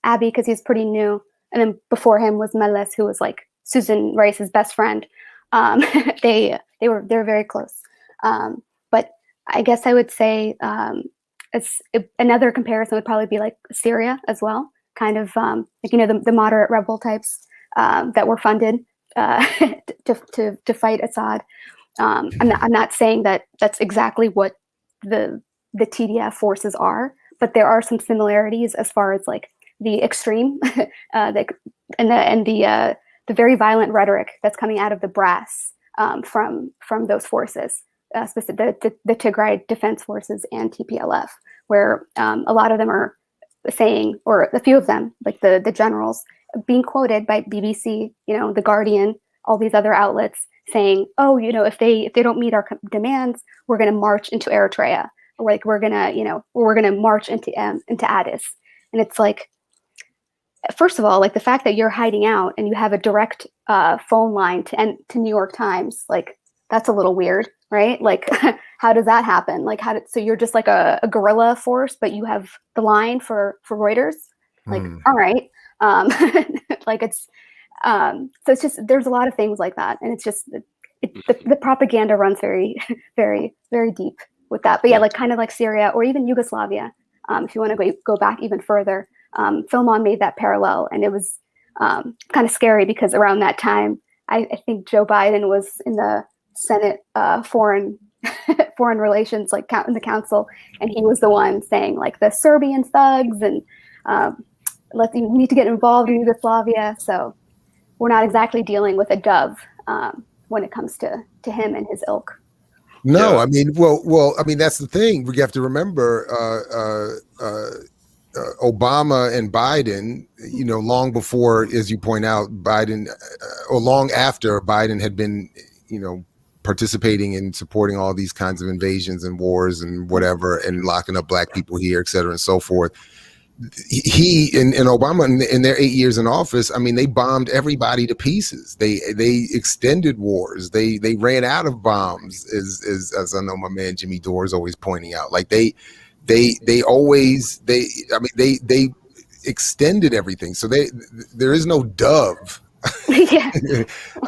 Abiy, because he's pretty new, and then before him was Meles, who was like Susan Rice's best friend. They're very close. But I guess I would say another comparison would probably be like Syria as well, kind of like the moderate rebel types that were funded to fight Assad. I'm not saying that that's exactly what the TDF forces are, but there are some similarities as far as like the extreme and the very violent rhetoric that's coming out of the brass from those forces, specifically the Tigray Defense Forces and TPLF, where a lot of them are saying, or a few of them, like the generals, being quoted by BBC, The Guardian, all these other outlets, saying, oh, if they don't meet our demands, we're going to march into Eritrea, or like we're gonna march into Addis. And it's like, first of all, like the fact that you're hiding out and you have a direct phone line to New York Times, like that's a little weird, right? Like, how does that happen? Like, so you're just like a guerrilla force, but you have the line for Reuters? Like, all right, like it's so it's just, there's a lot of things like that, and it's just the propaganda runs very, very, very deep with that. But yeah, like kind of like Syria or even Yugoslavia, if you want to go back even further. Filmon made that parallel, and it was kind of scary because around that time, I think Joe Biden was in the Senate foreign relations, like in the council, and he was the one saying like the Serbian thugs and you need to get involved in Yugoslavia. So we're not exactly dealing with a dove when it comes to him and his ilk. No, Yeah. I mean, well, I mean, that's the thing. We have to remember Obama and Biden, long before, as you point out, Biden, or long after Biden had been, participating in supporting all these kinds of invasions and wars and whatever, and locking up black people here, et cetera, and so forth. He and Obama in their 8 years in office, I mean, they bombed everybody to pieces. They extended wars. They ran out of bombs, as I know my man Jimmy Dore is always pointing out. Like they extended everything. So there is no dove. Yeah,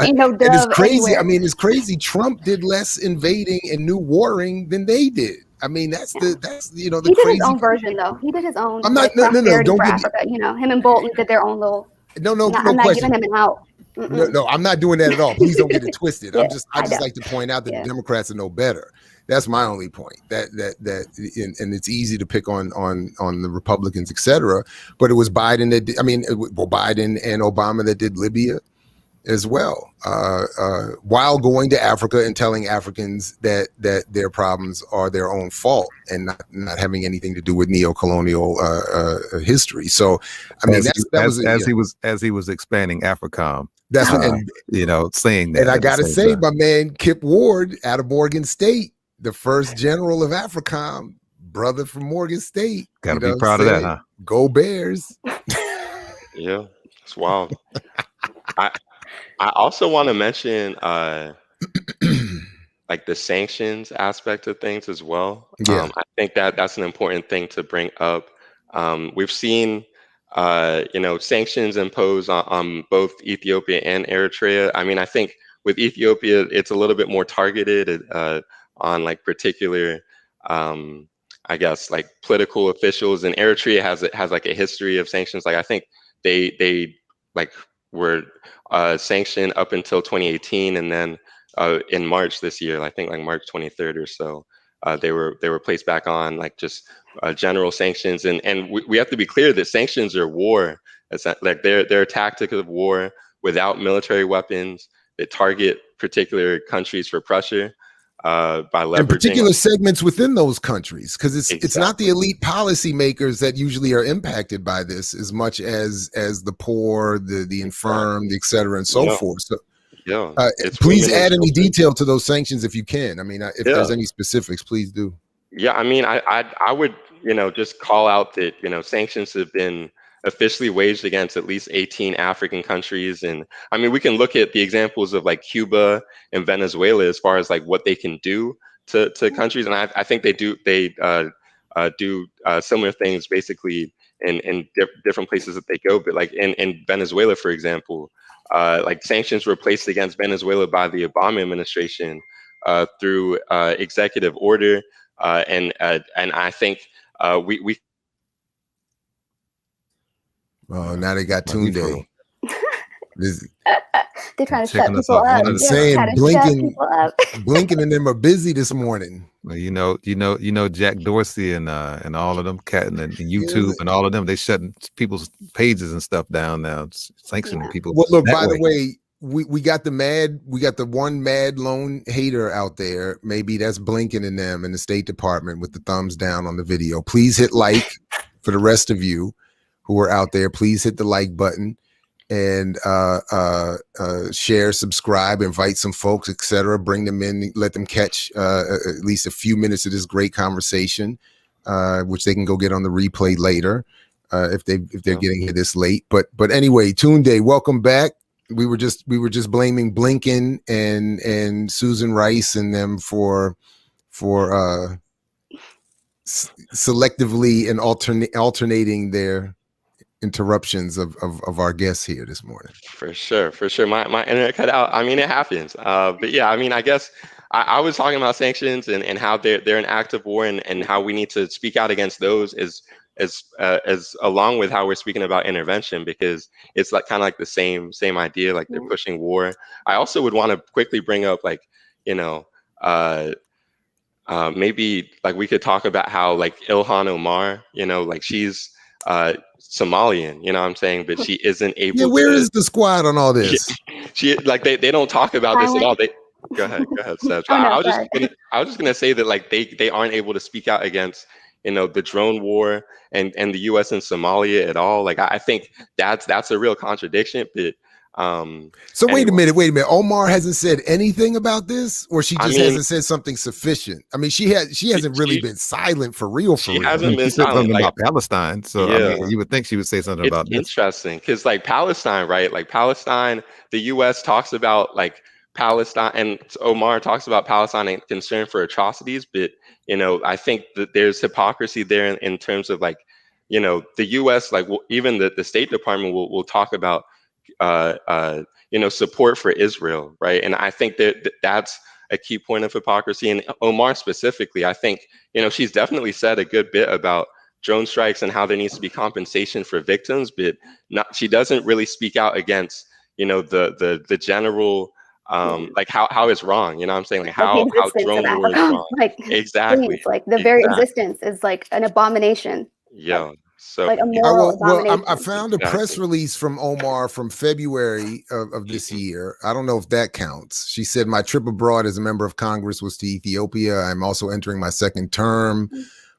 ain't no dove. And it's crazy. Anywhere. I mean, it's crazy. Trump did less invading and new warring than they did. I mean, that's the he did crazy his own version, though. He did his own. I'm not, like, no, don't for get Africa. Him and Bolton did their own little. no I'm not question. giving him an out. No, I'm not doing that at all. Please don't get it twisted. Yeah, I just know. like to point out that Yeah. the Democrats are no better. That's my only point. That and it's easy to pick on the Republicans, et cetera. But it was Biden Biden and Obama that did Libya. as well, while going to Africa and telling Africans that their problems are their own fault and not having anything to do with neo-colonial history. So, I mean, as he was expanding AFRICOM. That's what, and saying that. And I gotta say, my man Kip Ward out of Morgan State, the first general of AFRICOM, brother from Morgan State. Gotta be proud of that, huh? Go Bears. Yeah, it's wild. I also want to mention like the sanctions aspect of things as well. Yeah. I think that's an important thing to bring up. We've seen sanctions imposed on both Ethiopia and Eritrea. I mean, I think with Ethiopia, it's a little bit more targeted on like particular, I guess, like political officials. And Eritrea has like a history of sanctions. Like I think they like were sanctioned up until 2018, and then in March this year, I think like March 23rd or so, they were placed back on like just general sanctions. And we have to be clear that sanctions are war. It's like they're a tactic of war without military weapons that target particular countries for pressure by leveraging and particular segments within those countries, because it's not the elite policymakers that usually are impacted by this as much as the poor, the infirm, et cetera, and so forth. So please add any detail to those sanctions if you can. I mean, if there's any specifics, please do. Yeah, I mean, I would just call out that sanctions have been officially waged against at least 18 African countries. And I mean, we can look at the examples of like Cuba and Venezuela as far as like what they can do to countries. And I think they do similar things basically in different places that they go. But like in Venezuela, for example, like sanctions were placed against Venezuela by the Obama administration through executive order. And I think we Oh, now they got Tunde. They're trying to shut people up. I'm saying Blinken and them are busy this morning. Well, Jack Dorsey and all of them, and YouTube and all of them, they shutting people's pages and stuff down now, sanctioning people. Well, look, by the way, we got the one mad lone hater out there. Maybe that's Blinken and them in the State Department with the thumbs down on the video. Please hit like. For the rest of you who are out there, please hit the like button and share, subscribe, invite some folks, etc. Bring them in, let them catch at least a few minutes of this great conversation, which they can go get on the replay later if they're getting here this late. But anyway, Tunde, welcome back. We were just blaming Blinken and Susan Rice and them for selectively and alternating their interruptions of our guests here this morning. For sure. My internet cut out. I mean, it happens. But yeah, I mean, I guess I was talking about sanctions and how they're an act of war and how we need to speak out against those as along with how we're speaking about intervention, because it's like kind of like the same idea, like they're pushing war. I also would want to quickly bring up like, maybe like we could talk about how like Ilhan Omar, like she's Somalian, you know what I'm saying, but she isn't able to. Where is the squad on all this? She like they don't talk about this at all. Go ahead, Seth. I was just gonna say that like they aren't able to speak out against the drone war and the US and Somalia at all. Like I think that's a real contradiction. But so wait a minute. Omar hasn't said anything about this, or she just hasn't said something sufficient. I mean, she hasn't really been silent for real. She hasn't been silent about Palestine. So I mean, you would think she would say something about this. Interesting, because like Palestine, right? Like Palestine, the US talks about like Palestine, and Omar talks about Palestine and concern for atrocities. But I think that there's hypocrisy there in terms of like, the US, like even the State Department will talk about support for Israel, right? And I think that's a key point of hypocrisy. And Omar specifically, I think, she's definitely said a good bit about drone strikes and how there needs to be compensation for victims, but she doesn't really speak out against, the general, like how it's wrong. You know what I'm saying? Like how drone war is wrong. Like, exactly. Please, like the very existence is like an abomination. Yeah. So like a I, moral well, I domination. found a press exactly. release from Omar from February of this year. I don't know if that counts. She said, my trip abroad as a member of Congress was to Ethiopia. I'm also entering my second term,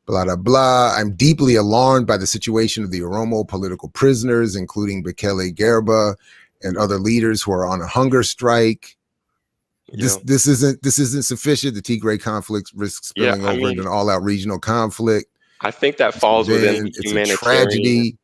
blah, blah, blah. I'm deeply alarmed by the situation of the Oromo political prisoners, including Bekele Gerba and other leaders who are on a hunger strike. Yeah. This isn't sufficient. The Tigray conflict risks Yeah, spilling I over into mean, an all-out regional conflict. I think that falls within the It's a humanitarian. tragedy.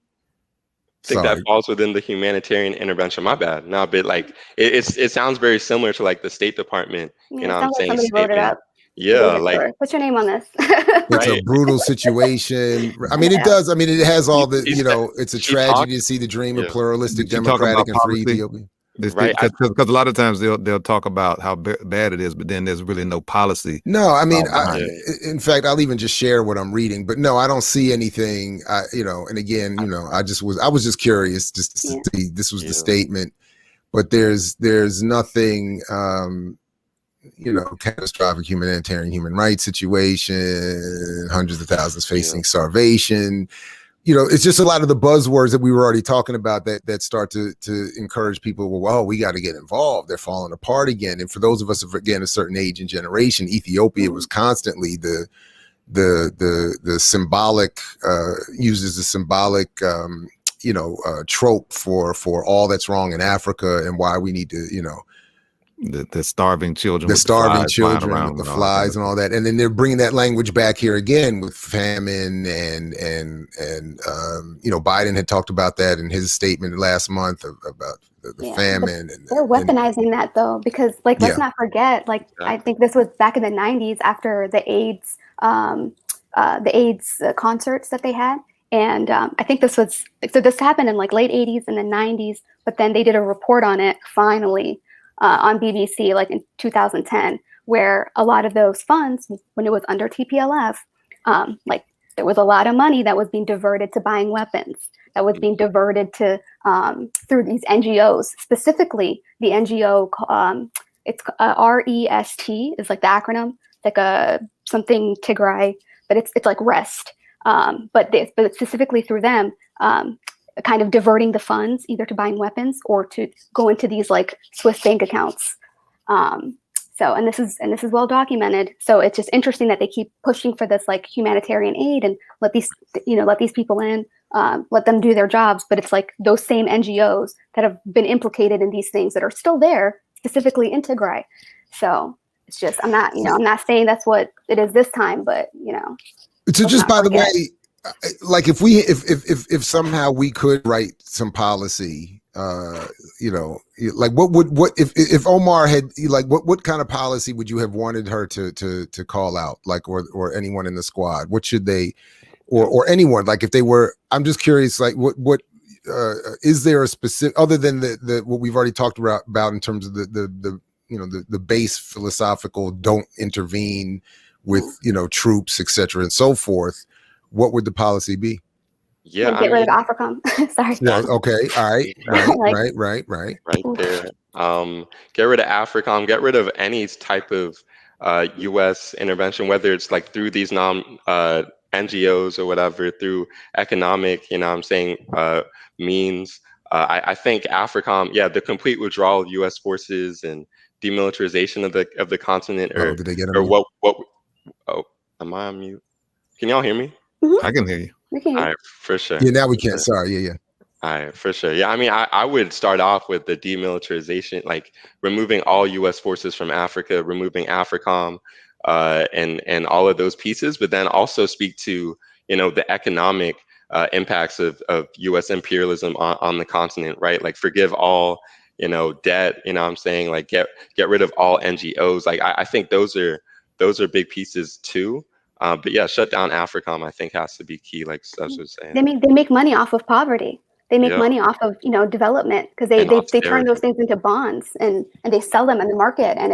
I think that Sorry. falls within the humanitarian intervention. My bad. No, but like it sounds very similar to like the State Department, Yeah, you know it what I'm sounds like saying, somebody wrote it statement. up. Yeah, like Put your name on this. It's a right. brutal situation. I mean, it Yeah. does. I mean, it has all the, She said it's a she talked. tragedy to see the dream of Yeah, pluralistic, Did she talk democratic, about and free policy? Ethiopia. right. Because a lot of times they'll talk about how bad it is, but then there's really no policy No, I mean, behind Yeah. it. in fact, I'll even just share what I'm reading. But no, I don't see anything. And again, I was just curious, just to Yeah. see this was the Yeah. statement. But there's nothing, catastrophic human rights situation, hundreds of thousands facing starvation. It's just a lot of the buzzwords that we were already talking about that start to encourage people. Well, we got to get involved. They're falling apart again. And for those of us of again a certain age and generation, Ethiopia was constantly the symbolic uses the symbolic trope for all that's wrong in Africa and why we need to The starving children, the with starving the flies flying children around with the and all that kind flies of and all that, and then they're bringing that language back here again with famine and Biden had talked about that in his statement last month about the famine. And they're weaponizing that though, because let's not forget, I think this was back in the 90s after the AIDS concerts that they had. And I think this happened in late 80s and the 90s, but then they did a report on it finally on BBC in 2010, where a lot of those funds, when it was under TPLF, there was a lot of money that was being diverted to buying weapons, that was being diverted to through these NGOs, specifically the NGO, it's REST is the acronym, something Tigray, but it's like REST. But specifically through them, kind of diverting the funds either to buying weapons or to go into these Swiss bank accounts. And this is well documented. So it's just interesting that they keep pushing for this humanitarian aid and let these people in, let them do their jobs. But it's those same NGOs that have been implicated in these things that are still there, specifically in Tigray. So it's just I'm not saying that's what it is this time, but So just by the way, if somehow we could write some policy, if Omar had what kind of policy would you have wanted her to call out, or anyone in the squad? What should they, or anyone, if they were? I'm just curious, what is there a specific, other than the what we've already talked about in terms of the base philosophical don't intervene with troops, etc. and so forth. What would the policy be? Yeah, get rid of Africom. Sorry. Yeah. Okay. All right. Right. Right there. Get rid of Africom. Get rid of any type of U.S. intervention, whether it's through these NGOs or whatever, through economic, means. I think Africom, the complete withdrawal of U.S. forces and demilitarization of the continent, did they get or what? Oh, am I on mute? Can y'all hear me? I can hear you. All right, for sure. Yeah, now we can. Sorry. Yeah. All right, for sure. Yeah, I mean, I would start off with the demilitarization, removing all U.S. forces from Africa, removing Africom, and all of those pieces, but then also speak to, the economic impacts of U.S. imperialism on the continent, right? Forgive all, debt, I'm saying, get rid of all NGOs. I think those are big pieces too. But yeah, shut down Africom, I think, has to be key, like Seth was saying. They make money off of poverty. They make money off of development, because they turn those things into bonds and they sell them in the market, and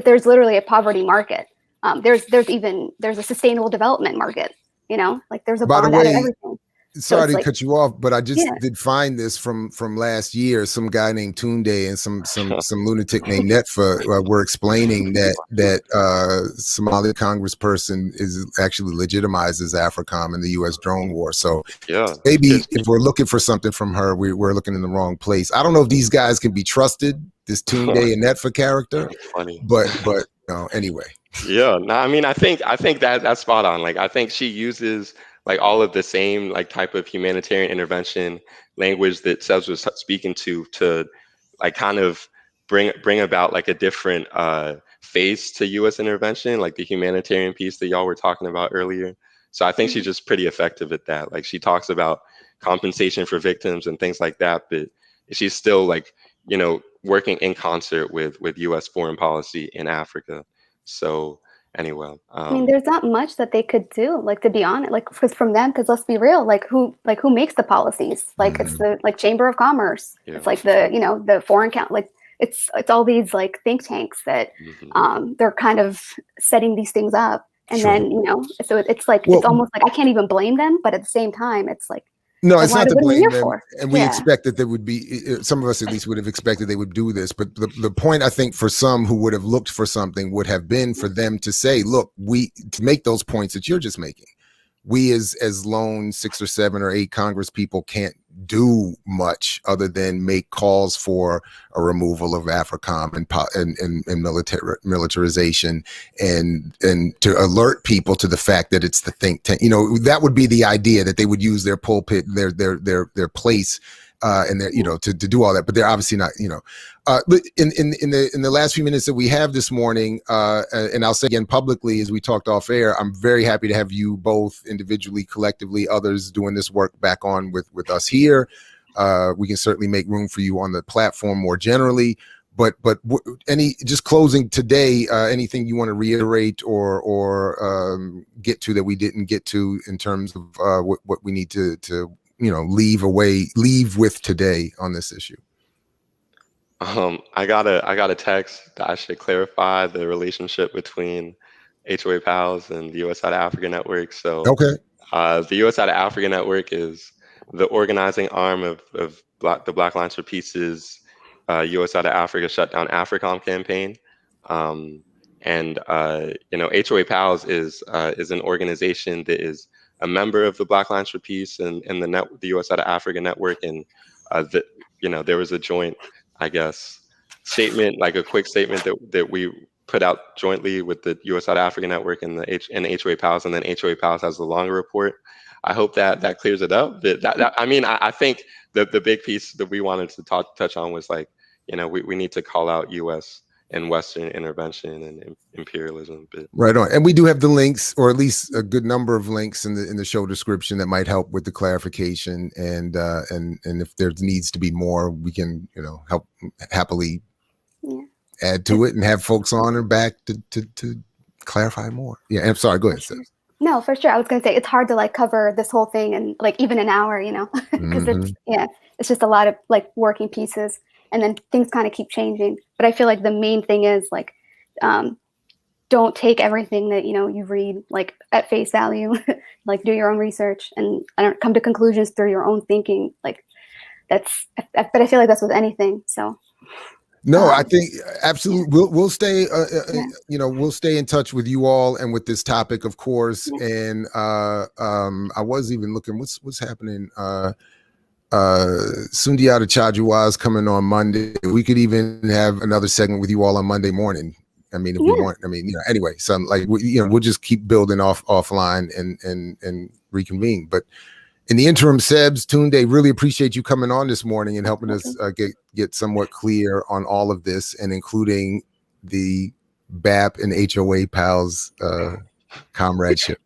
there's literally a poverty market. There's a sustainable development market. There's a bond out of everything. sorry it's to like, cut you off, but I just yeah. did find this from last year. Some guy named Tunde and some lunatic named Netfa were explaining that Somali congressperson is actually legitimized as AFRICOM in the U.S. drone war. So Yeah, maybe if we're looking for something from her, we're looking in the wrong place. I don't know if these guys can be trusted, this Tunde and Netfa character, funny. but anyway. Yeah, no, I mean, I think that that's spot on. Like, I think she uses like all of the same like type of humanitarian intervention language that Sebs was speaking to like kind of bring about like a different face to U.S. intervention, like the humanitarian piece that y'all were talking about earlier. So I think she's just pretty effective at that. Like, she talks about compensation for victims and things like that, but she's still like, you know, working in concert with U.S. foreign policy in Africa. So anyway, I mean, there's not much that they could do, like, to be honest, like, from them, because let's be real, like who makes the policies? Like, it's the Chamber of Commerce. Yeah. It's like the foreign like it's all these like think tanks that they're kind of setting these things up, and then so it's like, it's almost like I can't even blame them, but at the same time, it's like, no, it's not to blame them. For? And we expect that there would be, some of us at least would have expected they would do this. But the point, I think, for some who would have looked for something would have been for them to say, look, to make those points that you're just making. We as lone 6 or 7 or 8 Congress people can't do much other than make calls for a removal of AFRICOM and militarization and to alert people to the fact that it's the think tank. That would be the idea, that they would use their pulpit, their place and their, to do all that, but they're obviously not, in the last few minutes that we have this morning, and I'll say again publicly, as we talked off air, I'm very happy to have you both individually, collectively, others doing this work back on with us here. We can certainly make room for you on the platform more generally, but just closing today, anything you want to reiterate or get to that we didn't get to in terms of what we need to leave with today on this issue? I got a text that I should clarify the relationship between HOA PALS and the U.S. Out of Africa Network. So, okay, the U.S. Out of Africa Network is the organizing arm of the Black Lines for Peace's U.S. Out of Africa Shutdown AFRICOM campaign. HOA PALS is an organization that is a member of the Black Lines for Peace and the U.S. Out of Africa Network, and there was a joint, I guess, statement, like a quick statement that we put out jointly with the U.S. Out of Africa Network and HOA PALS, and then HOA PALS has the longer report. I hope that clears it up. I think the big piece that we wanted to touch on was like, we need to call out U.S. and Western intervention and imperialism. But right on. And we do have the links, or at least a good number of links in the show description that might help with the clarification. And if there needs to be more, we can, help happily add to it and have folks on and back to clarify more. Yeah. I'm sorry. Go ahead, Seth. No, for sure. I was going to say, it's hard to like cover this whole thing in like even an hour, because it's just a lot of like working pieces. And then things kind of keep changing. But I feel like the main thing is like, don't take everything that, you read like at face value, like do your own research and come to conclusions through your own thinking. Like but I feel like that's with anything. So. No, I think absolutely. We'll stay, we'll stay in touch with you all and with this topic, of course. And I was even looking, what's happening? Sundiata Chajua is coming on Monday. We could even have another segment with you all on Monday morning. I mean, if we want, anyway, so like, we'll just keep building offline and reconvene. But in the interim, Sebs, Tunde, really appreciate you coming on this morning and helping us get somewhat clear on all of this, and including the BAP and HOA PALS comradeship.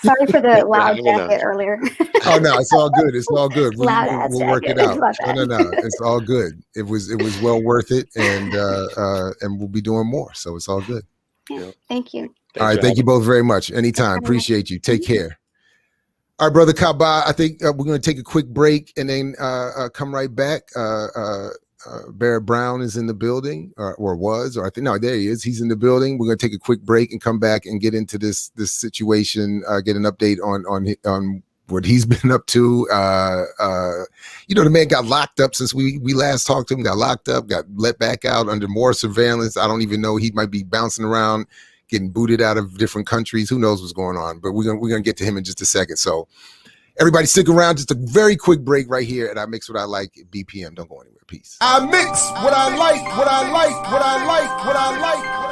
Sorry for the loud jacket earlier. Oh no, it's all good. It's all good. We'll work it out. No, it's all good. It was well worth it, and we'll be doing more. So it's all good. Yeah, thank you. All right, thank you both very much. Anytime. Appreciate you. Take care. All right, Brother Kaba, I think we're going to take a quick break and then come right back. Barrett Brown is in the building, or I think, no, there he is. He's in the building. We're going to take a quick break and come back and get into this situation, get an update on what he's been up to. You know, the man got locked up since we last talked to him, got locked up, got let back out under more surveillance. I don't even know, he might be bouncing around, getting booted out of different countries. Who knows what's going on? But we're gonna get to him in just a second. So everybody stick around, just a very quick break right here, and I mix what I like. BPM, don't go anywhere. Peace. I mix what I like, what I like, what I like, what I like.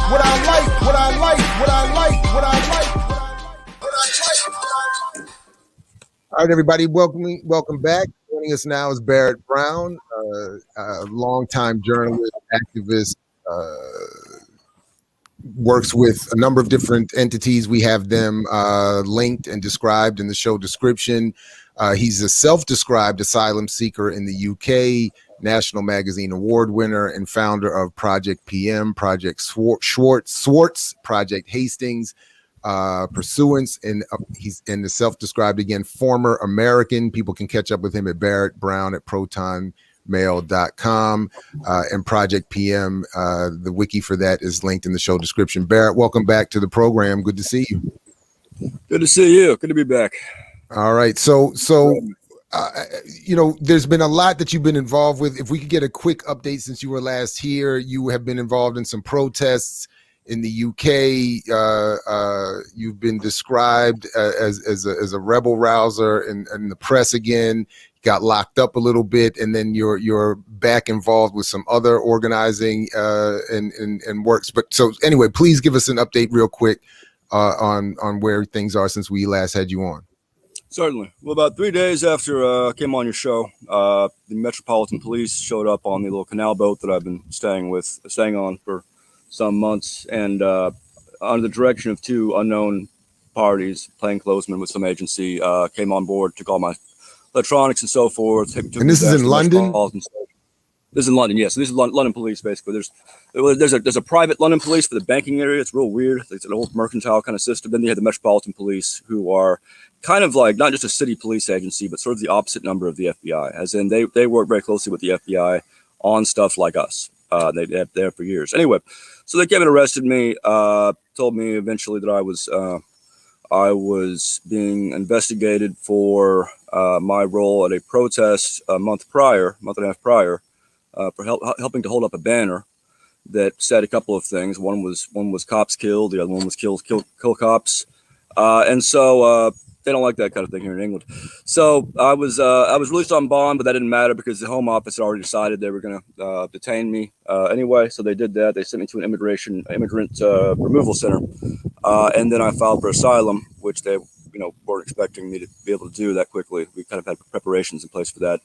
What I like, what I like, what I like, what I like, what I like. All right, everybody, welcome back. Joining us now is Barrett Brown, a longtime journalist, activist, works with a number of different entities. We have them linked and described in the show description. He's a self-described asylum seeker in the UK, National Magazine Award winner, and founder of Project PM, Project Swartz, Project Hastings, Pursuance, and he's in the self-described, again, former American. People can catch up with him at Barrett Brown at protonmail.com, and Project PM. The wiki for that is linked in the show description. Barrett, welcome back to the program. Good to see you. Good to see you. Good to be back. All right. So you know, there's been a lot that you've been involved with. If we could get a quick update since you were last here, you have been involved in some protests in the UK. You've been described as a rebel rouser in the press again. Got locked up a little bit, and then you're back involved with some other organizing and works. But so anyway, please give us an update real quick on where things are since we last had you on. Certainly. Well, about 3 days after I came on your show, the Metropolitan Police showed up on the little canal boat that I've been staying on for some months, and under the direction of two unknown parties, plainclothesmen with some agency, came on board, took all my electronics and so forth. And this is in London? This is in London, yes. This is London police, basically. There's a private London police for the banking area. It's real weird. It's an old mercantile kind of system. Then they have the Metropolitan Police, who are kind of like not just a city police agency, but sort of the opposite number of the FBI. As in, they work very closely with the FBI on stuff like us. They have for years. Anyway, so they came and arrested me. Told me eventually that I was being investigated for my role at a protest a month and a half prior. For helping to hold up a banner that said a couple of things. One was cops killed. The other one was kill cops. And so they don't like that kind of thing here in England. So I was released on bond, but that didn't matter because the Home Office had already decided they were going to detain me anyway. So they did that. They sent me to an immigrant removal center, and then I filed for asylum, which they weren't expecting me to be able to do that quickly. We kind of had preparations in place for that.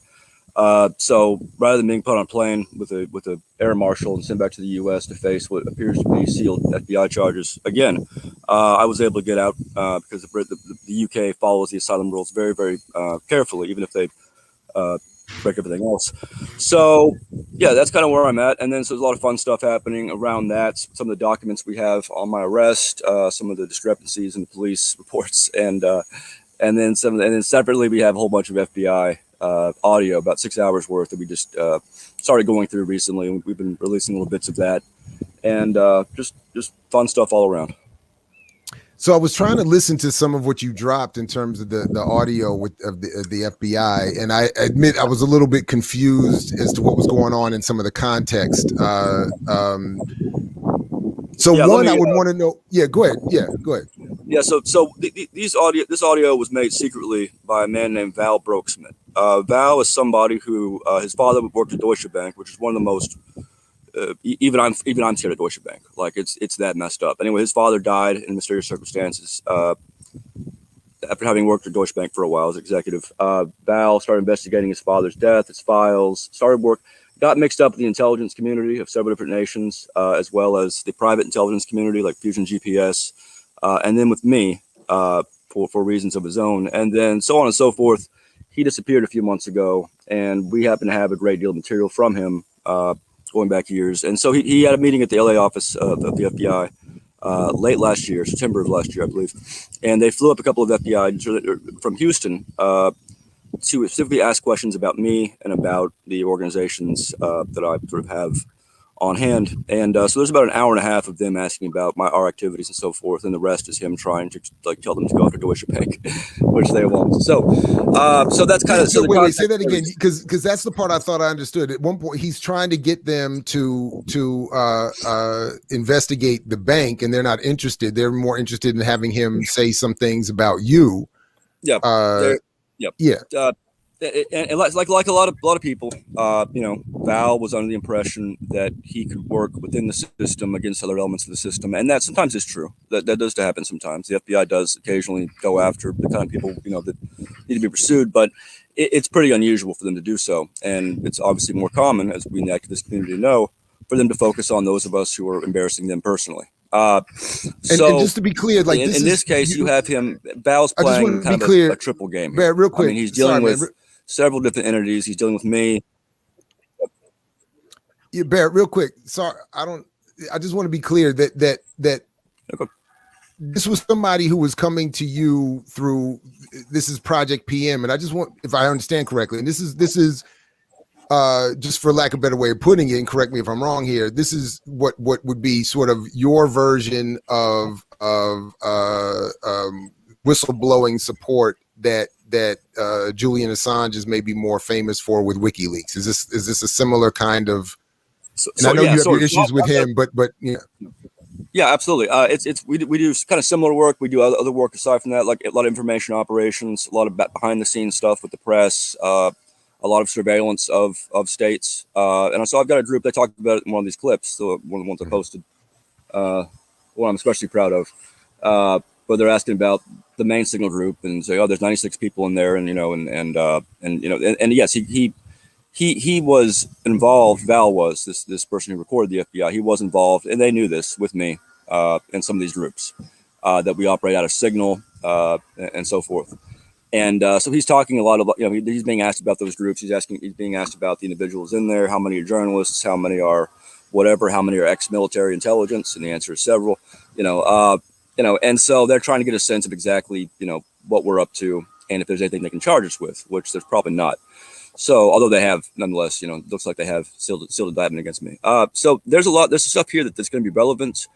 So rather than being put on a plane with a air marshal and sent back to the U.S. to face what appears to be sealed FBI charges again, I was able to get out because the UK follows the asylum rules very, very carefully, even if they break everything else. So yeah, that's kind of where I'm at. And then so there's a lot of fun stuff happening around that. Some of the documents we have on my arrest, some of the discrepancies in the police reports, and then separately we have a whole bunch of FBI audio, about 6 hours worth, that we just started going through recently. We've been releasing little bits of that, and just fun stuff all around. So I was trying to listen to some of what you dropped in terms of the audio of the FBI, and I admit I was a little bit confused as to what was going on in some of the context. So yeah, I would want to know. Yeah, go ahead. Yeah, so this audio was made secretly by a man named Val Brokesmith. Val is somebody who his father worked at Deutsche Bank, which is one of the most even I'm scared of Deutsche Bank. Like it's that messed up. Anyway, his father died in mysterious circumstances after having worked at Deutsche Bank for a while as executive. Val started investigating his father's death, his files, got mixed up with the intelligence community of several different nations, as well as the private intelligence community like Fusion GPS, and then with me, for reasons of his own, and then so on and so forth. He disappeared a few months ago, and we happen to have a great deal of material from him going back years. And so he had a meeting at the LA office of the FBI late last year, September of last year, I believe. And they flew up a couple of FBI from Houston to specifically ask questions about me and about the organizations that I sort of have on hand. And so there's about an hour and a half of them asking about our activities and so forth. And the rest is him trying to tell them to go after Deutsche Bank, which they won't. So that's kind of, wait, say that again. Cause that's the part I thought I understood. At one point he's trying to get them to investigate the bank, and they're not interested. They're more interested in having him say some things about you. Yep. Yep. Yeah. And like a lot of people, Val was under the impression that he could work within the system against other elements of the system, and that sometimes is true. That does happen sometimes. The FBI does occasionally go after the kind of people that need to be pursued, but it's pretty unusual for them to do so, and it's obviously more common, as we in the activist community know, for them to focus on those of us who are embarrassing them personally. And just to be clear, like in this case, you have him. Val's playing kind of a triple game. Barrett, real quick. I mean, he's dealing with several different entities. He's dealing with me. Yeah, Barrett, real quick. Sorry, I just want to be clear that Okay. This was somebody who was coming to you through. This is Project PM, and I just want, if I understand correctly, and this is just for lack of a better way of putting it, and correct me if I'm wrong here. This is what would be sort of your version of whistleblowing support that Julian Assange is maybe more famous for with WikiLeaks. Is this a similar kind of? And I know you have your issues with him, but yeah. Yeah, absolutely. We do kind of similar work. We do other work aside from that, like a lot of information operations, a lot of behind the scenes stuff with the press, a lot of surveillance of states. And so I've got a group that talked about it in one of these clips, so one of the ones I posted, one I'm especially proud of. But they're asking about the main signal group and say, oh, there's 96 people in there, and yes, he was involved. Val was this person who recorded the FBI. He was involved, and they knew this with me in some of these groups that we operate out of Signal and so forth. And so he's talking a lot about, he's being asked about those groups. He's being asked about the individuals in there. How many are journalists? How many are whatever? How many are ex-military intelligence? And the answer is several. And so they're trying to get a sense of exactly, what we're up to, and if there's anything they can charge us with, which there's probably not. So, although they have, nonetheless, looks like they have sealed indictment against me. So there's stuff here that's going to be relevant.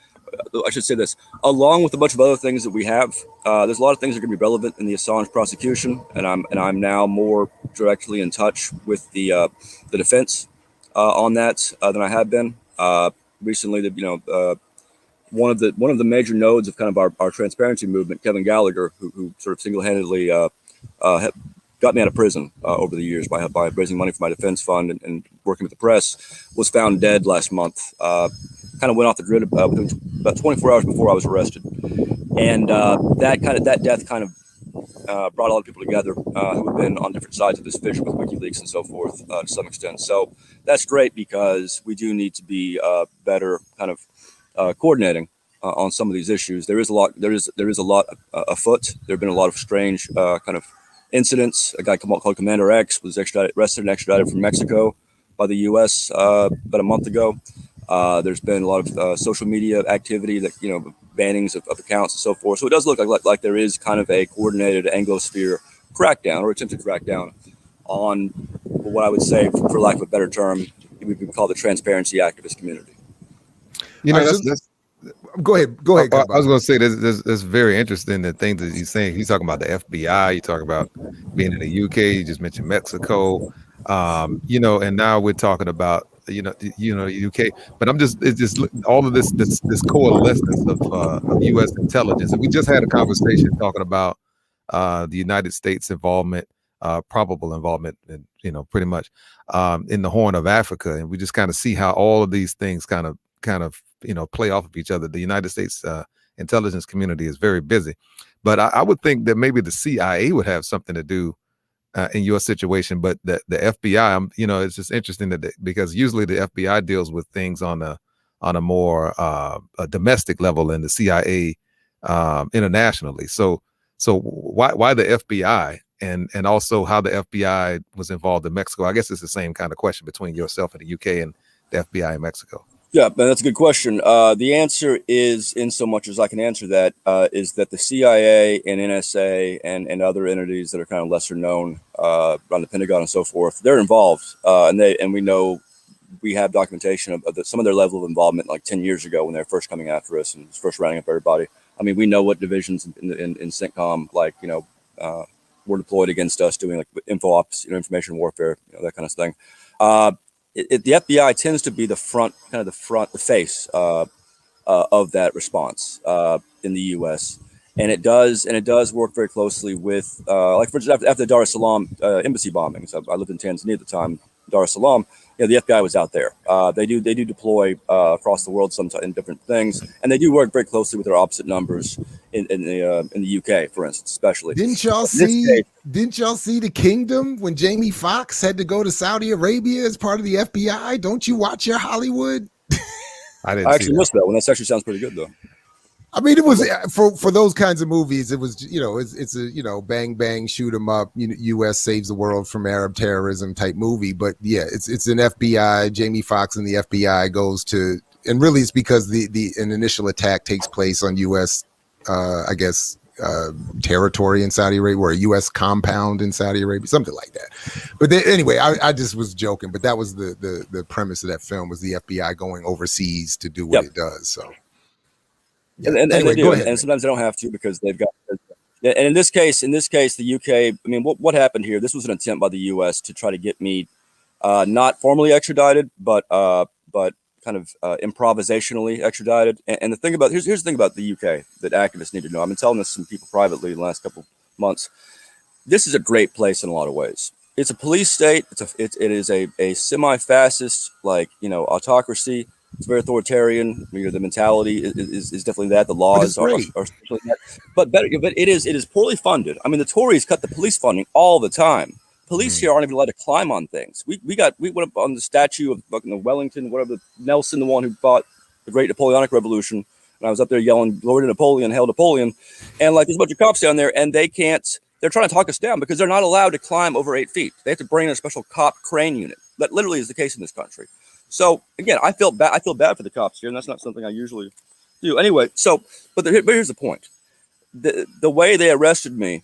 I should say this, along with a bunch of other things that we have. There's a lot of things that are going to be relevant in the Assange prosecution, and I'm now more directly in touch with the defense on that than I have been recently. One of the major nodes of kind of our transparency movement, Kevin Gallagher, who sort of single-handedly got me out of prison over the years by raising money for my defense fund and working with the press, was found dead last month. Kind of went off the grid about 24 hours before I was arrested, and that death kind of brought a lot of people together who have been on different sides of this fissure with WikiLeaks and so forth to some extent. So that's great, because we do need to be better kind of coordinating on some of these issues. There is a lot afoot. There have been a lot of strange kind of incidents. A guy called Commander X was arrested and extradited from Mexico by the U.S. About a month ago. There's been a lot of social media activity, that bannings of accounts and so forth. So it does look like there is kind of a coordinated Anglosphere crackdown, or attempted crackdown, on what I would say, for lack of a better term, we could call the transparency activist community. Go ahead. I was going to say that's very interesting, the things that he's saying. He's talking about the FBI. You talk about being in the UK. You just mentioned Mexico. And now we're talking about UK. But it's just all of this coalescence of U.S. intelligence. And we just had a conversation talking about the United States involvement, probable involvement, and pretty much in the Horn of Africa. And we just kind of see how all of these things kind of play off of each other. The United States intelligence community is very busy, but I would think that maybe the CIA would have something to do in your situation. But the FBI, it's just interesting because usually the FBI deals with things on a more a domestic level, and the CIA internationally. So So why the FBI, and also how the FBI was involved in Mexico? I guess it's the same kind of question between yourself and the UK and the FBI in Mexico. Yeah, man, that's a good question. The answer is, in so much as I can answer that, is that the CIA and NSA and other entities that are kind of lesser known around the Pentagon and so forth, they're involved, and we know we have documentation of some of their level of involvement like 10 years ago when they were first coming after us and first rounding up everybody. I mean, we know what divisions in CENTCOM, were deployed against us doing like info ops, information warfare, that kind of thing. The FBI tends to be the face of that response in the U.S. And it does work very closely with, like for example, after the Dar es Salaam embassy bombings. I lived in Tanzania at the time. Dar es Salaam, the FBI was out there. They do deploy across the world sometimes in different things, and they do work very closely with their opposite numbers in the UK, for instance, especially. Didn't y'all see the Kingdom when Jamie Foxx had to go to Saudi Arabia as part of the FBI? Don't you watch your Hollywood? I actually missed that one. That actually sounds pretty good, though. I mean, it was for those kinds of movies. It was, it's a bang bang shoot 'em up. U.S. saves the world from Arab terrorism type movie. But yeah, it's an FBI. Jamie Foxx and the FBI goes to, and really it's because an initial attack takes place on U.S. Territory in Saudi Arabia, or a U.S. compound in Saudi Arabia, something like that. But anyway, I just was joking. But that was the premise of that film, was the FBI going overseas to do what it does. So. Yeah. And anyway, they do, and sometimes they don't have to because they've got. And in this case, the UK. I mean, what happened here? This was an attempt by the US to try to get me, not formally extradited, but kind of improvisationally extradited. And the thing about here's the thing about the UK that activists need to know. I've been telling this to some people privately in the last couple of months. This is a great place in a lot of ways. It's a police state. It is a semi-fascist autocracy. It's very authoritarian. The mentality is definitely that. The laws are especially that. But it is poorly funded. I mean, the Tories cut the police funding all the time. Police here aren't even allowed to climb on things. We went up on the statue of Wellington, whatever, Nelson, the one who fought the Great Napoleonic Revolution. And I was up there yelling, "Glory to Napoleon, hail Napoleon!" And there's a bunch of cops down there, and they can't. They're trying to talk us down because they're not allowed to climb over 8 feet. They have to bring in a special cop crane unit. That literally is the case in this country. So again, I feel bad for the cops here, and that's not something I usually do. Anyway, but here's the point: the way they arrested me,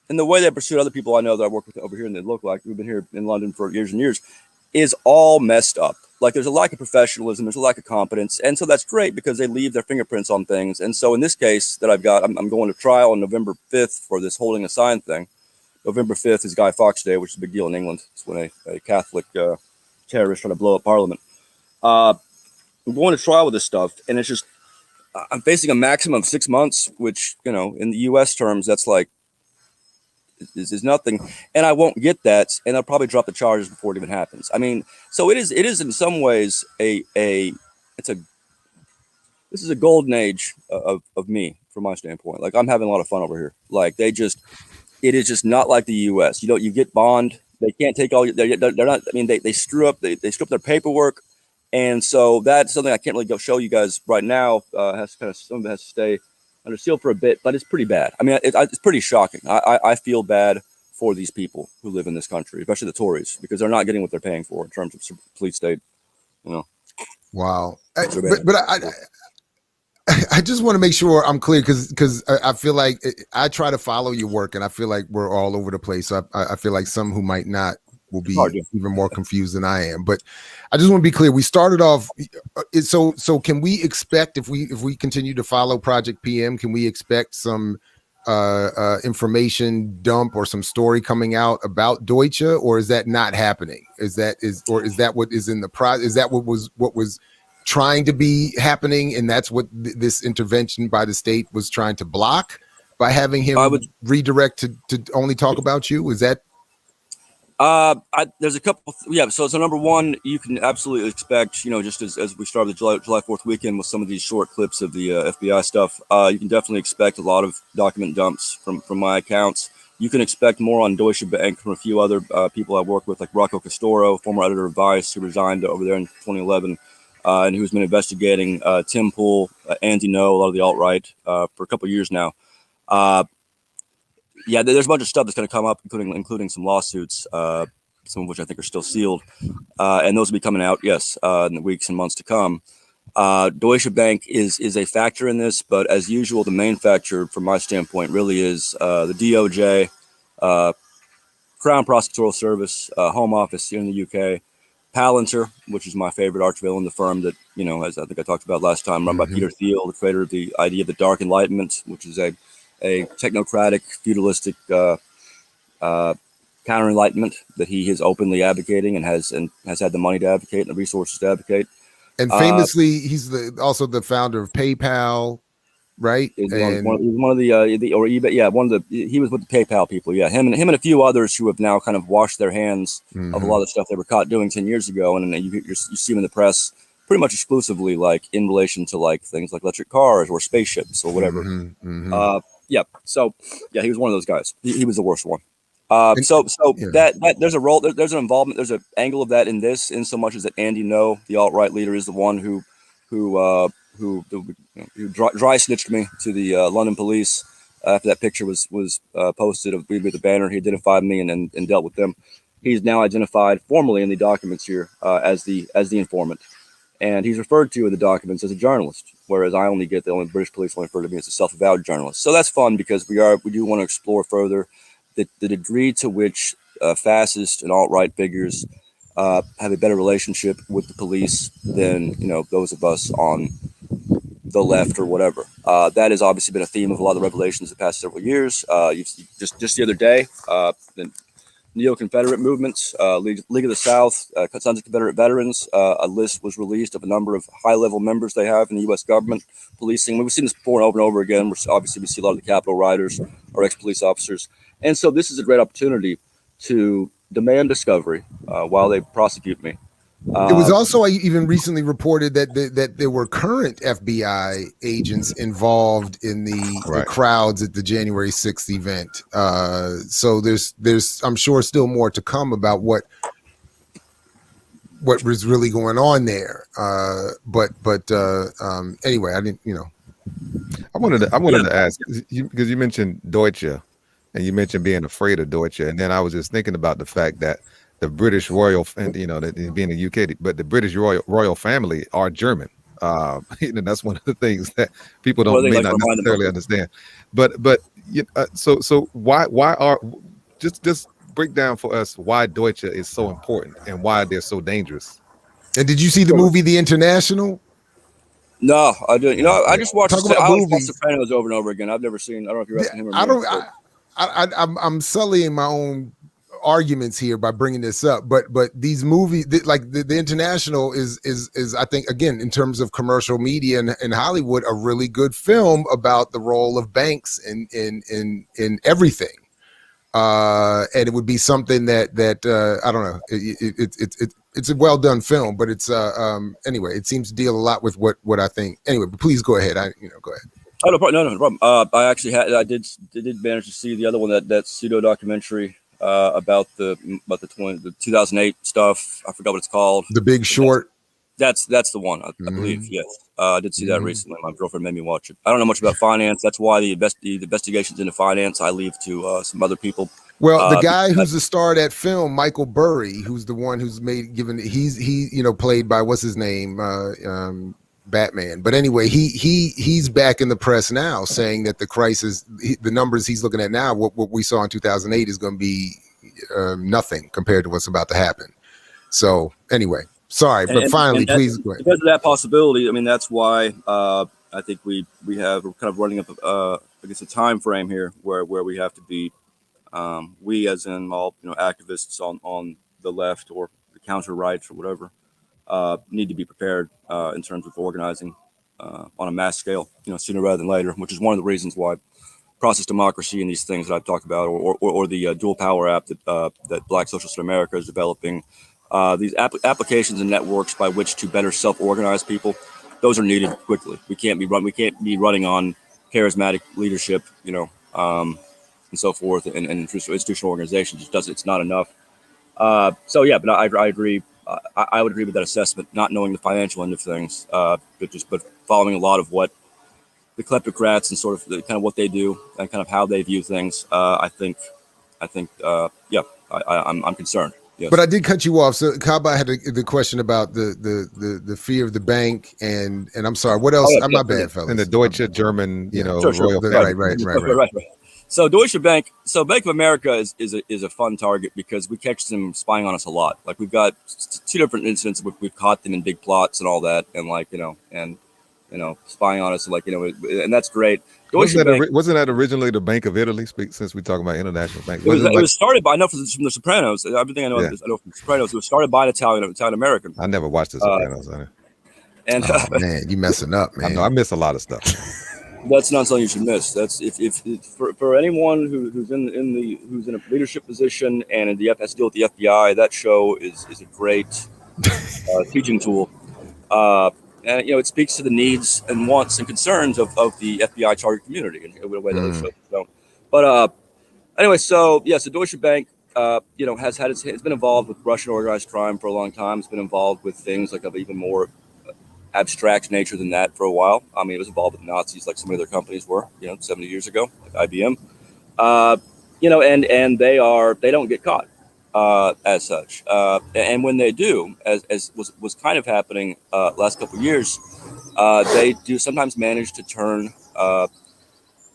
and the way they pursued other people I know that I work with over here in the local, we've been here in London for years and years, is all messed up. There's a lack of professionalism, there's a lack of competence, and so that's great because they leave their fingerprints on things. And so in this case that I've got, I'm going to trial on November 5th for this holding a sign thing. November 5th is Guy Fawkes Day, which is a big deal in England. It's when a Catholic terrorist trying to blow up Parliament. I'm going to trial with this stuff, and it's just I'm facing a maximum of 6 months, which in the U.S. terms that's is nothing, and I won't get that, and I'll probably drop the charges before it even happens. I mean, so it is in some ways this is a golden age of me from my standpoint. I'm having a lot of fun over here. It is just not like the U.S. You get bond. They can't take all. They're not. I mean, they screw up. They screw up their paperwork. And so that's something I can't really go show you guys right now. Some of it has to stay under seal for a bit, but it's pretty bad. I mean, it's pretty shocking. I feel bad for these people who live in this country, especially the Tories, because they're not getting what they're paying for in terms of police state. Wow. But I just want to make sure I'm clear because I feel like I try to follow your work, and I feel like we're all over the place. I feel like some who might not will be even more confused than I am. But I just want to be clear. We started off. So can we expect if we continue to follow Project PM, can we expect some information dump or some story coming out about Deutsche, or is that not happening? Is that what is in the process? Is that what was trying to be happening, and that's what this intervention by the state was trying to block by having him redirect to only talk about you? Is that? There's a couple. So number one, you can absolutely expect, just as we started the July 4th weekend with some of these short clips of the FBI stuff, you can definitely expect a lot of document dumps from my accounts. You can expect more on Deutsche Bank from a few other people I work with, like Rocco Castoro, former editor of Vice, who resigned over there in 2011, and who's been investigating Tim Pool, Andy No, a lot of the alt-right for a couple of years now. yeah, there's a bunch of stuff that's going to come up, including some lawsuits, some of which I think are still sealed, and those will be coming out, yes, in the weeks and months to come. Deutsche Bank is a factor in this, but as usual, the main factor from my standpoint really is the DOJ, Crown Prosecutorial Service, Home Office here in the UK, Palantir, which is my favorite archvillain, the firm that, as I think I talked about last time, run by Peter Thiel, the creator of the idea of the Dark Enlightenment, which is a technocratic, feudalistic counter-enlightenment that he is openly advocating and has had the money to advocate and the resources to advocate. And famously, he's also the founder of PayPal, right? He's one of the or eBay, yeah, he was with the PayPal people, yeah. Him and a few others who have now kind of washed their hands of a lot of the stuff they were caught doing 10 years ago, and then you see them in the press pretty much exclusively, like in relation to like things like electric cars or spaceships or whatever. Yeah. So yeah, he was one of those guys. He was the worst one. That there's a role, there's an involvement, there's an angle of that in this, in so much as that Andy Ngo, the alt-right leader, is the one who dry snitched me to the London police after that picture was posted of me with the banner. He identified me and dealt with them. He's now identified formally in the documents here as the informant, and he's referred to in the documents as a journalist, whereas the British police only refer to me as a self-avowed journalist. So that's fun because we do want to explore further the degree to which fascist and alt-right figures have a better relationship with the police than those of us on the left or whatever. That has obviously been a theme of a lot of the revelations the past several years. Just the other day, the neo-Confederate movements, League of the South, Sons of Confederate Veterans, a list was released of a number of high-level members they have in the U.S. government policing. We've seen this before and over and over again. Obviously, we see a lot of the Capitol rioters or ex-police officers. And so this is a great opportunity to demand discovery while they prosecute me. It was also even recently reported that there were current FBI agents involved in the crowds at the January 6th event. So there's I'm sure still more to come about what was really going on there. But anyway, I didn't. I wanted to ask because you mentioned Deutsche, and you mentioned being afraid of Deutsche, and then I was just thinking about the fact that the British royal, and that being the UK, but the British royal family are German. That's one of the things that people may not necessarily understand. But so why are just break down for us why Deutsche is so important and why they're so dangerous. And did you see the movie The International? No, I didn't. I just watched. Talk about I always movies. watch Sopranos over and over again. I've never seen. I don't know if you're asking him or me. I'm sullying my own arguments here by bringing this up, but these movies, like the International, is I think, again, in terms of commercial media in Hollywood, a really good film about the role of banks in everything. And it would be something that I don't know. It's a well done film, but it's anyway. It seems to deal a lot with what I think. Anyway, but please go ahead. Go ahead. Oh, no problem. I actually I did manage to see the other one, that pseudo documentary about the 2008 stuff. I forgot what it's called. The Big Short. That's the one, I believe. Yes, I did see that recently. My girlfriend made me watch it. I don't know much about finance. That's why the investigations into finance I leave to some other people. Well, the guy who's the star of that film, Michael Burry, who's the one who's he played by what's his name, Batman. But anyway, he's back in the press now, saying that the crisis, the numbers he's looking at now, what we saw in 2008 is going to be nothing compared to what's about to happen. So anyway. Sorry, but finally, please go ahead. Because of that possibility, I mean, that's we're kind of running up against a time frame here where we have to be, we as in all activists on the left or the counter right or whatever, need to be prepared in terms of organizing on a mass scale, sooner rather than later, which is one of the reasons why process democracy and these things that I've talked about, or the dual power app that Black Socialists in America is developing. These applications and networks by which to better self-organize people, those are needed quickly. We can't be running on charismatic leadership, and so forth, and institutional organizations. It's not enough. So yeah, but I agree. I would agree with that assessment. Not knowing the financial end of things, but following a lot of what kleptocrats and sort of the, kind of what they do and kind of how they view things, I think, yeah, I'm concerned. Yes. But I did cut you off. So Kaba had the question about the fear of the bank, and I'm sorry. What else? Oh, yeah, I'm yeah, not bad, fellas. And the Deutsche German, you know, Sure. royal family. Right. So Deutsche Bank, so Bank of America is a fun target because we catch them spying on us a lot. Like we've got 2 different incidents where we've caught them in big plots and all that, and like spying on us, like and that's great. Wasn't that originally the Bank of Italy? Since we talk about international banks, it was started by, I know from The Sopranos. Everything I know, I know from The Sopranos. It was started by an Italian American. I never watched The Sopranos. And oh man, you messing up, man. I know I miss a lot of stuff. That's not something you should miss. That's if for anyone who's in a leadership position and has to deal with the FBI, that show is a great teaching tool. And it speaks to the needs and wants and concerns of the FBI target community in a way that other shows don't. But anyway, so Deutsche Bank, it's been involved with Russian organized crime for a long time. It's been involved with things like of even more abstract nature than that for a while. I mean, it was involved with Nazis like some of their companies were, 70 years ago, like IBM. And they don't get caught as such. And when they do, as was kind of happening last couple of years, they do sometimes manage to turn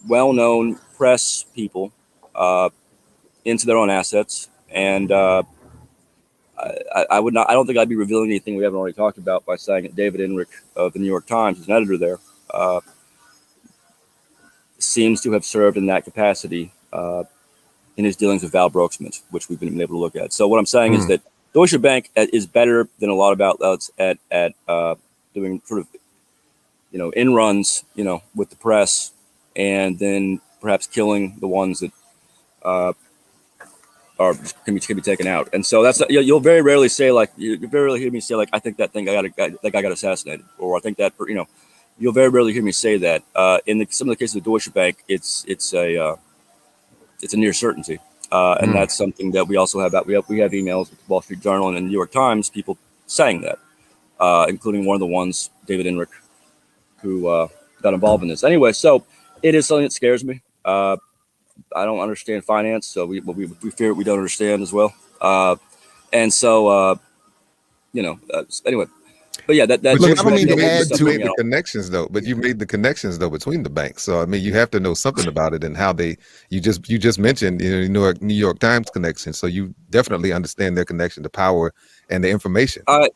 well-known press people into their own assets. And I don't think I'd be revealing anything we haven't already talked about by saying that David Enrich of the New York Times, is an editor there, seems to have served in that capacity in his dealings with Val Brooksmith, which we've been able to look at. So what I'm saying is that Deutsche Bank is better than a lot of outlets at doing sort of, in runs, with the press, and then perhaps killing the ones that can be taken out. And so that's, you'll very rarely say you very rarely hear me say I think that guy got assassinated, or I think that, you'll very rarely hear me say that. In some of the cases of Deutsche Bank, it's a near certainty. And that's something that we also have. We have emails with the Wall Street Journal and the New York Times, people saying that, including one of the ones, David Enrich, who got involved in this. Anyway, so it is something that scares me. I don't understand finance, so we fear we don't understand as well. And so, anyway. But yeah, that. Look, I don't mean to add to the connections though. But you made the connections though between the banks. So I mean, you have to know something about it and how they. You just mentioned New York Times connection. So you definitely understand their connection to power and the information. I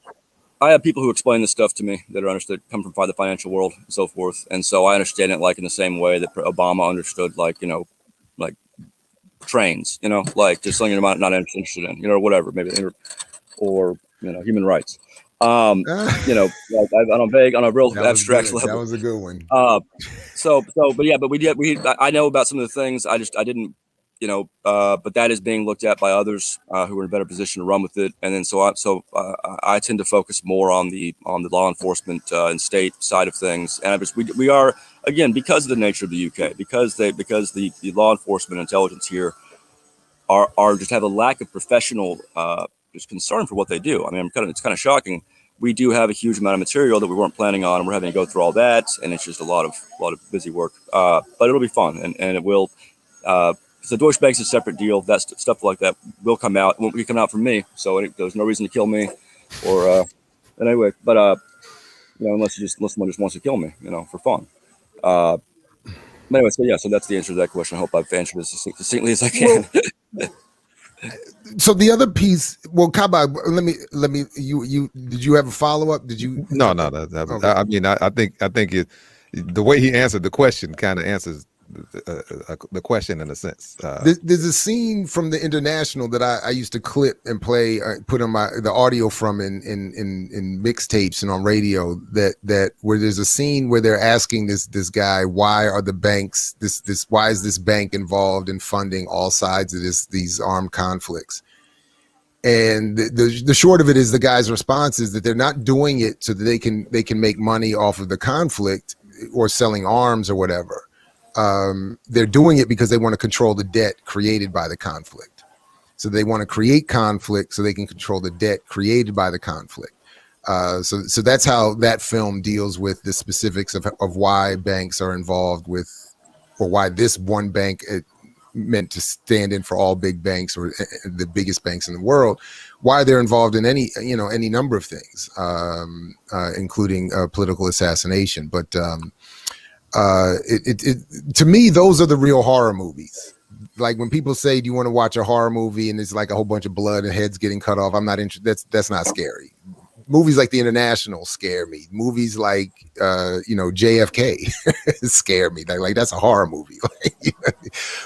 have people who explain this stuff to me that are understood, come from the financial world and so forth, and so I understand it in the same way that Obama understood trains, just something you're not interested in, or whatever, maybe, or human rights. On a real abstract level. That was a good one. I know about some of the things. I didn't, but that is being looked at by others who are in a better position to run with it. And then I tend to focus more on the law enforcement and state side of things. And we are, again, because of the nature of the UK, because the law enforcement intelligence here are just have a lack of professional just concern for what they do. I mean, it's kind of shocking. We do have a huge amount of material that we weren't planning on, and we're having to go through all that, and it's just a lot of busy work. But it'll be fun, and it will. So Deutsche Bank's a separate deal. That stuff like that will come out. It won't be coming out from me, so there's no reason to kill me, or anyway. But unless someone just wants to kill me, for fun. But anyway, so that's the answer to that question. I hope I've answered as succinctly as I can. So the other piece, well, Kaba, let me. You did you have a follow up? Did you? No. Okay. I mean, I think the way he answered the question kind of answers the question in a sense. There's a scene from the International that I used to clip and play, put on the audio from in mixtapes and on radio. That where there's a scene where they're asking this guy, why are the banks why is this bank involved in funding all sides of these armed conflicts? And the short of it is the guy's response is that they're not doing it so that they can make money off of the conflict or selling arms or whatever. They're doing it because they want to control the debt created by the conflict. So they want to create conflict so they can control the debt created by the conflict. So that's how that film deals with the specifics of why banks are involved with, or why this one bank meant to stand in for all big banks, or the biggest banks in the world, why they're involved in any number of things, including political assassination. But to me, those are the real horror movies. Like when people say, do you want to watch a horror movie and it's like a whole bunch of blood and heads getting cut off, I'm not interested. That's not scary. Movies like The International scare me. Movies like JFK scare me. Like that's a horror movie.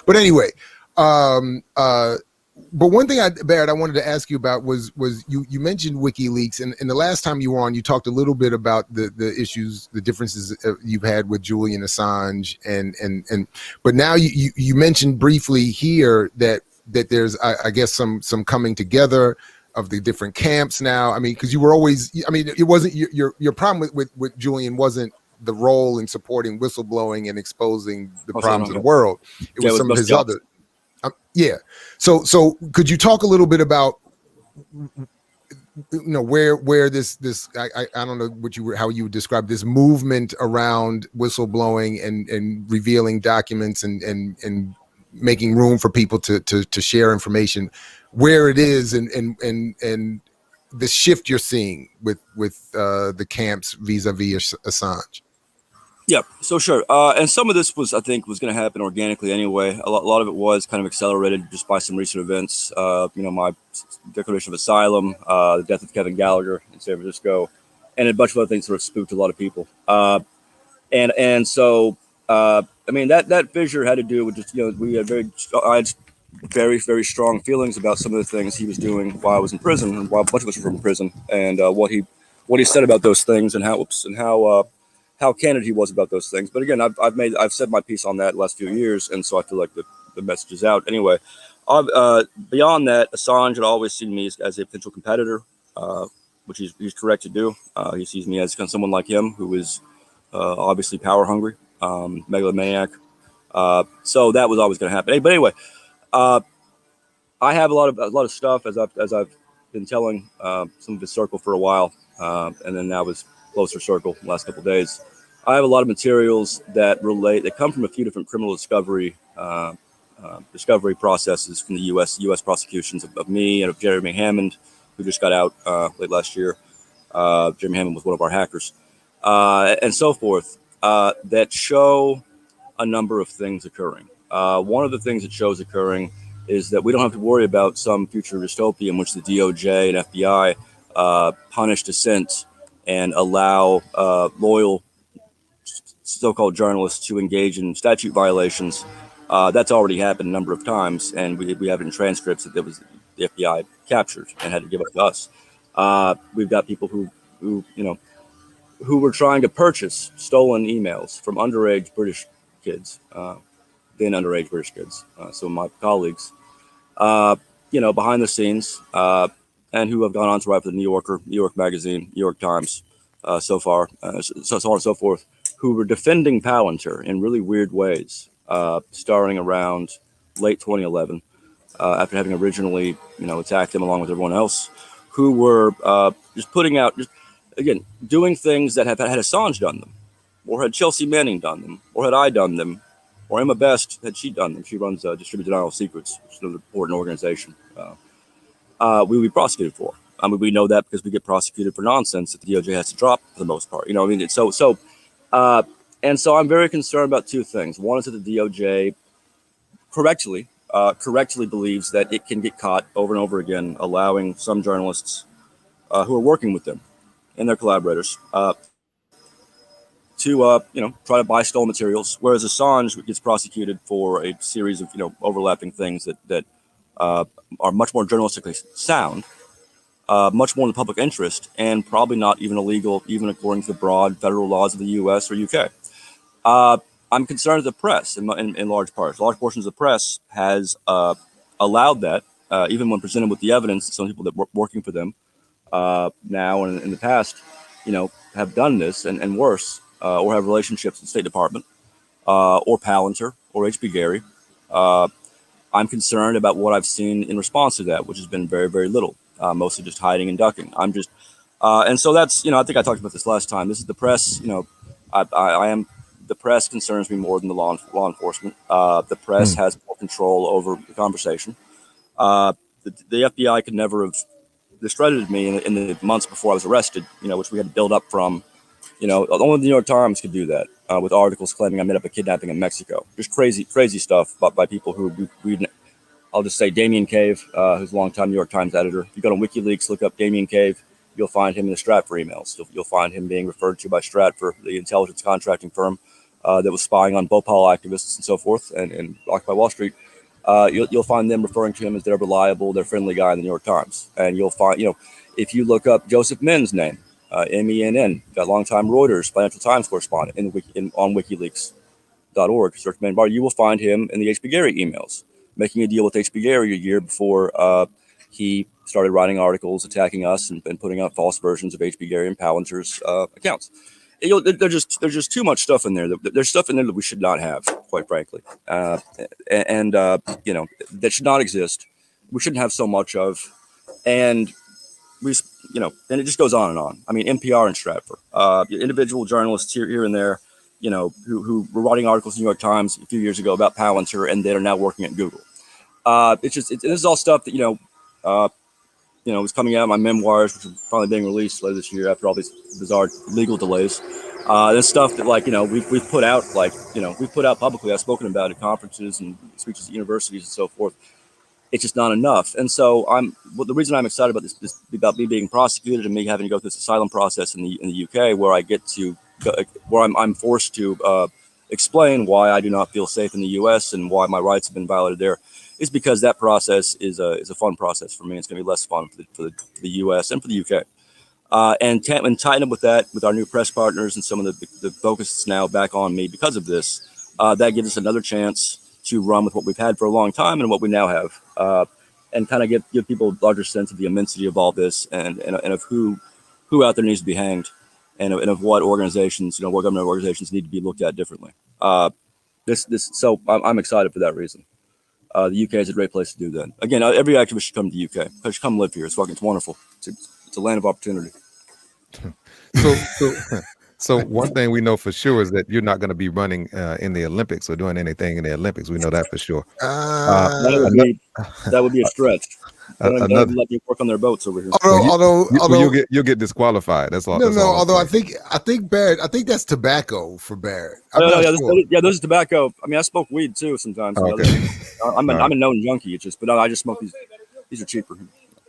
But anyway, but one thing, Barrett, I wanted to ask you about was you mentioned WikiLeaks, and the last time you were on, you talked a little bit about the issues, the differences you've had with Julian Assange, and but now you mentioned briefly here that there's I guess some coming together of the different camps now. I mean, because you were always, I mean, it wasn't your problem with Julian wasn't the role in supporting whistleblowing and exposing the problems of the world. It was some of his other. Yeah. So could you talk a little bit about, where this I don't know how you would describe this movement around whistleblowing and revealing documents and making room for people to share information, where it is and the shift you're seeing with the camps vis-a-vis Assange. Yeah, so sure. And some of this I think was going to happen organically anyway. A lot of it was kind of accelerated just by some recent events. My declaration of asylum, the death of Kevin Gallagher in San Francisco, and a bunch of other things sort of spooked a lot of people. And so, I mean, that fissure had to do with just, we had I had very, very strong feelings about some of the things he was doing while I was in prison, and while a bunch of us were in prison, and what he said about those things, and how candid he was about those things. But again, I've said my piece on that the last few years, and so I feel like the message is out anyway. Beyond that, Assange had always seen me as a potential competitor, which he's correct to do. He sees me as kind of someone like him who is obviously power hungry, megalomaniac. So that was always going to happen. But anyway, I have a lot of stuff as I've been telling some of his circle for a while, and then now his closer circle the last couple of days. I have a lot of materials that come from a few different criminal discovery processes from the U.S. prosecutions of me and of Jeremy Hammond, who just got out late last year. Jeremy Hammond was one of our hackers, and so forth, that show a number of things occurring. One of the things it shows occurring is that we don't have to worry about some future dystopia in which the DOJ and FBI punish dissent and allow loyal so-called journalists to engage in statute violations. That's already happened a number of times, and we have it in transcripts that the FBI captured and had to give up to us. We've got people who were trying to purchase stolen emails from underage British kids, then underage British kids. So my colleagues, behind the scenes, and who have gone on to write for the New Yorker, New York Magazine, New York Times, so far, so on and so forth, who were defending Palantir in really weird ways, starting around late 2011, after having originally, attacked him along with everyone else, who were just putting out, again, doing things that had Assange done them, or had Chelsea Manning done them, or had I done them, or Emma Best, had she done them. She runs Distributed Denial of Secrets, which is an important organization. We would be prosecuted for. I mean, we know that because we get prosecuted for nonsense that the DOJ has to drop for the most part. And so I'm very concerned about two things. One is that the DOJ correctly believes that it can get caught over and over again, allowing some journalists who are working with them and their collaborators to try to buy stolen materials, whereas Assange gets prosecuted for a series of overlapping things that are much more journalistically sound, much more in the public interest, and probably not even illegal, even according to the broad federal laws of the U.S. or U.K. I'm concerned that the press, in large portions of the press, has allowed that, even when presented with the evidence that some people that were working for them now and in the past, have done this and worse, or have relationships with the State Department, or Palantir, or H.B. Gary. I'm concerned about what I've seen in response to that, which has been very, very little, mostly just hiding and ducking. And so that's, I think I talked about this last time. This is the press. I am, the press concerns me more than the law enforcement. The press has more control over the conversation. The FBI could never have discredited me in the months before I was arrested, which we had to build up from. Only the New York Times could do that with articles claiming I made up a kidnapping in Mexico. Just crazy stuff by people who I'll just say Damien Cave, who's a longtime New York Times editor. If you go to WikiLeaks, look up Damien Cave, you'll find him in the Stratfor emails. You'll find him being referred to by Stratfor, the intelligence contracting firm that was spying on Bhopal activists and so forth, and Occupy Wall Street. You'll find them referring to him as their reliable, their friendly guy in the New York Times. And you'll find, if you look up Joseph Minn's name, MENN, got longtime Reuters Financial Times correspondent on WikiLeaks.org, search main bar, you will find him in the H.B. Gary emails, making a deal with H.B. Gary a year before he started writing articles attacking us and putting out false versions of H.B. Gary and Palantir's accounts. There's just too much stuff in there. There's stuff in there that we should not have, quite frankly, and that should not exist. We shouldn't have so much of, and and it just goes on and on. I mean, NPR and Stratfor, individual journalists here and there, who were writing articles in the New York Times a few years ago about Palantir, and that are now working at Google. This is all stuff that was coming out of my memoirs, which are finally being released later this year after all these bizarre legal delays. This stuff that we've put out, we've put out publicly. I've spoken about at conferences and speeches at universities and so forth. It's just not enough. And so the reason I'm excited about this about me being prosecuted and me having to go through this asylum process in the UK, where I get to where I'm forced to explain why I do not feel safe in the US and why my rights have been violated there, is because that process is a fun process for me. It's going to be less fun for the US and for the UK. And tighten up with that, with our new press partners and some of the focus is now back on me because of this, that gives us another chance to run with what we've had for a long time and what we now have, and kind of give people a larger sense of the immensity of all this and of who out there needs to be hanged, and of what organizations, what government organizations need to be looked at differently. So I'm excited for that reason. The UK is a great place to do that. Again, every activist should come to the UK. Should come live here. It's wonderful. It's a land of opportunity. So one thing we know for sure is that you're not going to be running in the Olympics or doing anything in the Olympics. We know that for sure. That would be a stretch. Let me work on their boats over here. Although you'll get disqualified. That's all. No. Although I think Barrett, I think that's tobacco for Barrett. This is tobacco. I mean, I smoke weed too sometimes. Okay. I'm a known junkie. I just smoke these. These are cheaper.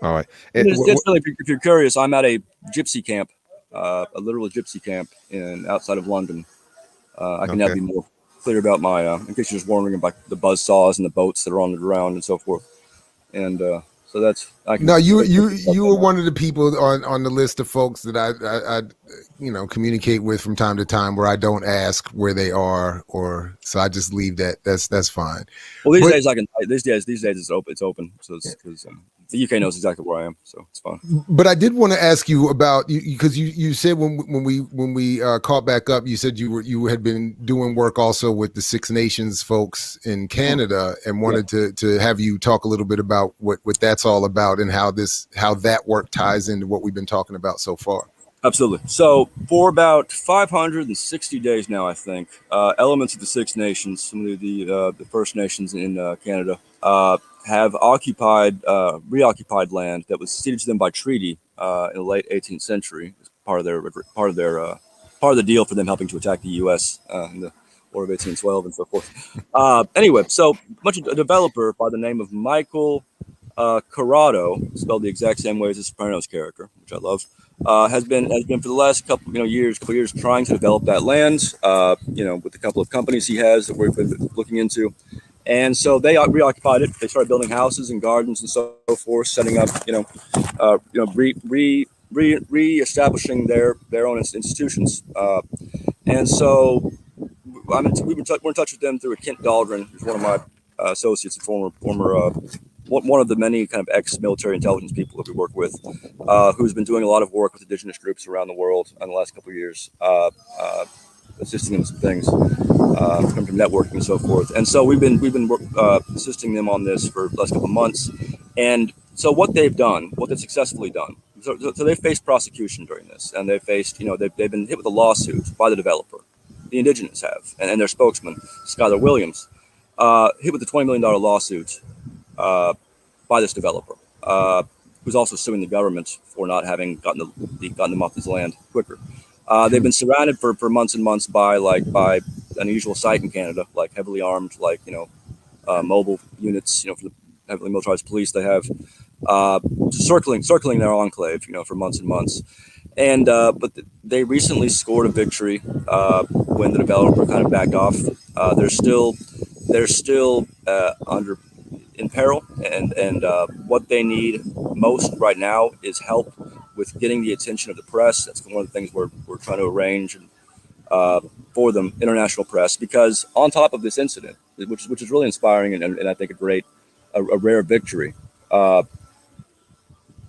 All right. It's really, if you're curious, I'm at a gypsy camp, a literal gypsy camp outside of London. I can now be more clear about my, in case you're just wondering about the buzz saws and the boats that are on the ground and so forth. And so that's. You were one of the people on the list of folks that I communicate with from time to time, where I don't ask where they are, so I just leave that. That's fine. Well, these days I can. These days it's open. It's open. So it's because the UK knows exactly where I am, so it's fine. But I did want to ask you about because you said when we caught back up, you said you had been doing work also with the Six Nations folks in Canada, and wanted to have you talk a little bit about what that's all about and how that work ties into what we've been talking about so far. Absolutely. So for about 560 days now, I think, elements of the Six Nations, some of the First Nations in Canada, have reoccupied land that was ceded to them by treaty in the late 18th century as part of the deal for them helping to attack the U.S. In the War of 1812 and so forth. Anyway, so a developer by the name of Michael Corrado, spelled the exact same way as the Sopranos character, which I love, has been for the last couple years trying to develop that land, with a couple of companies he has that we've been looking into. And so they reoccupied it. They started building houses and gardens and so forth, setting up, re-establishing their own institutions. And so we're in touch with them through Kent Dahlgren, who's one of my associates, and former one of the many kind of ex-military intelligence people that we work with, who's been doing a lot of work with indigenous groups around the world in the last couple of years, assisting them with some things, come from networking and so forth. And so we've been assisting them on this for the last couple of months. And so what they've successfully done so they faced prosecution during this, and they faced, they've been hit with a lawsuit by the developer. The indigenous have, and their spokesman, Skylar Williams, hit with a $20 million lawsuit by this developer, who's also suing the government for not having gotten them off his land quicker. They've been surrounded for months and months by an unusual sight in Canada, like heavily armed, mobile units, for the heavily militarized police they have, circling their enclave, for months and months. And but they recently scored a victory when the developer kind of backed off. They're still in peril, and what they need most right now is help with getting the attention of the press. That's one of the things we're trying to arrange for them, international press, because on top of this incident, which is really inspiring and I think a rare victory.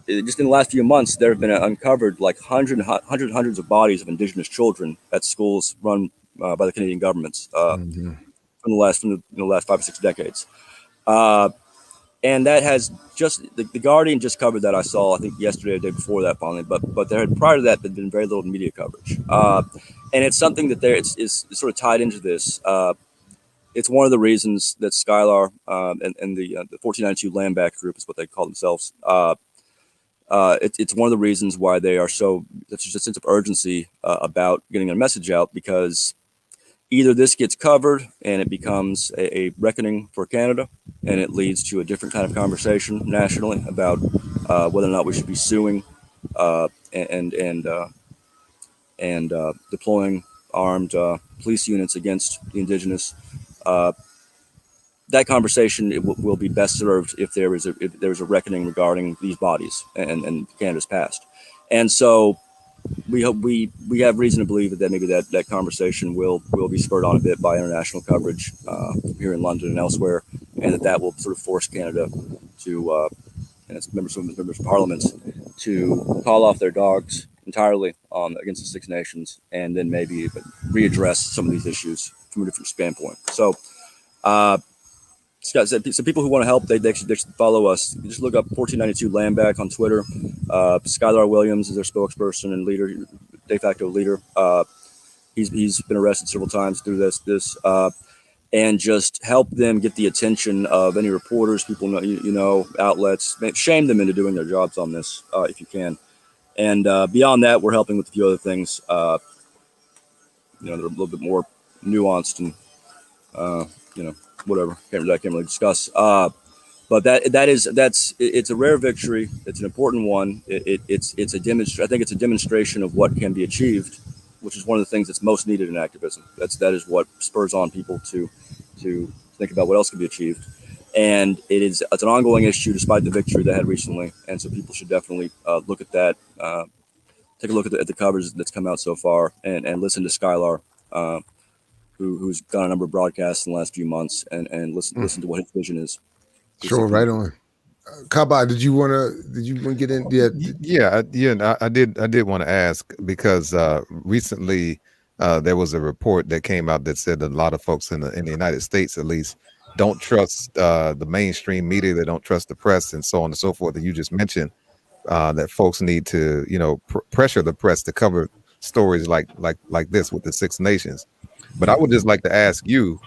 Just in the last few months, there have been uncovered hundreds of bodies of indigenous children at schools run by the Canadian governments from the last 5 or 6 decades. And that has just the Guardian just covered that. I saw, I think yesterday or the day before that, finally. But there had prior to that been very little media coverage, and it's something that it's sort of tied into this. It's one of the reasons that Skylar and the 1492 Land Back Group is what they call themselves. It's one of the reasons why there's just a sense of urgency about getting their message out, because either this gets covered and it becomes a reckoning for Canada, and it leads to a different kind of conversation nationally about whether or not we should be suing and deploying armed police units against the indigenous. That conversation will be best served if there is a reckoning regarding these bodies and Canada's past. And so we have reason to believe that maybe that conversation will be spurred on a bit by international coverage here in London and elsewhere, and that will sort of force Canada to and its members of Parliament to call off their dogs entirely against the Six Nations, and then maybe readdress some of these issues from a different standpoint. So Scott said, so people who want to help, they should follow us. You just look up 1492 Land Back on Twitter. Skylar Williams is their spokesperson and leader, de facto leader. He's been arrested several times through this, and just help them get the attention of any reporters, people outlets. Shame them into doing their jobs on this if you can. And beyond that, we're helping with a few other things. They're a little bit more nuanced and whatever. I can't really discuss. But it's a rare victory. It's an important one. It's a I think it's a demonstration of what can be achieved, which is one of the things that's most needed in activism. That is what spurs on people to think about what else can be achieved. And it's an ongoing issue despite the victory they had recently. And so people should definitely look at that, take a look at the coverage that's come out so far, and listen to Skylar, who's done a number of broadcasts in the last few months, and listen to what his vision is. Sure, right on. Kaba, did you want to get in? Yeah. I did want to ask, because recently there was a report that came out that said that a lot of folks in the United States, at least, don't trust the mainstream media. They don't trust the press, and so on and so forth. And you just mentioned that folks need to, pressure the press to cover stories like this with the Six Nations. But I would just like to ask you,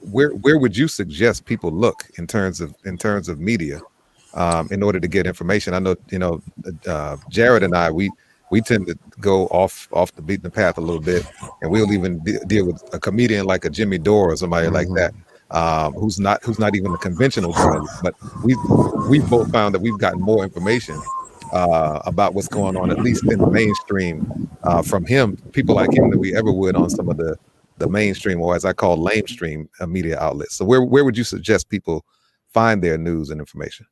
where would you suggest people look in terms of media in order to get information? I know Jared and I, we tend to go off the beaten path a little bit, and we'll even deal with a comedian like a Jimmy Dore or somebody like that, who's not even a conventional journalist. But we've both found that we've gotten more information about what's going on, at least in the mainstream, from people like him, than we ever would on some of the mainstream, or as I call lamestream, media outlets. So where would you suggest people find their news and information?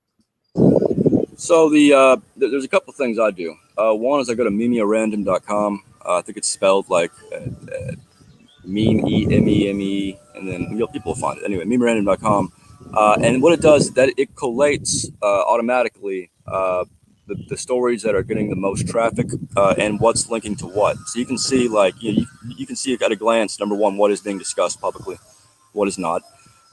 So there's a couple of things I do. One is I go to memearandom.com. I think it's spelled like meme, E-M-E-M-E, and then people will find it. Anyway, memearandom.com. And what it does is that it collates automatically the stories that are getting the most traffic and what's linking to what. So you can see, you can see at a glance, number one, what is being discussed publicly, what is not.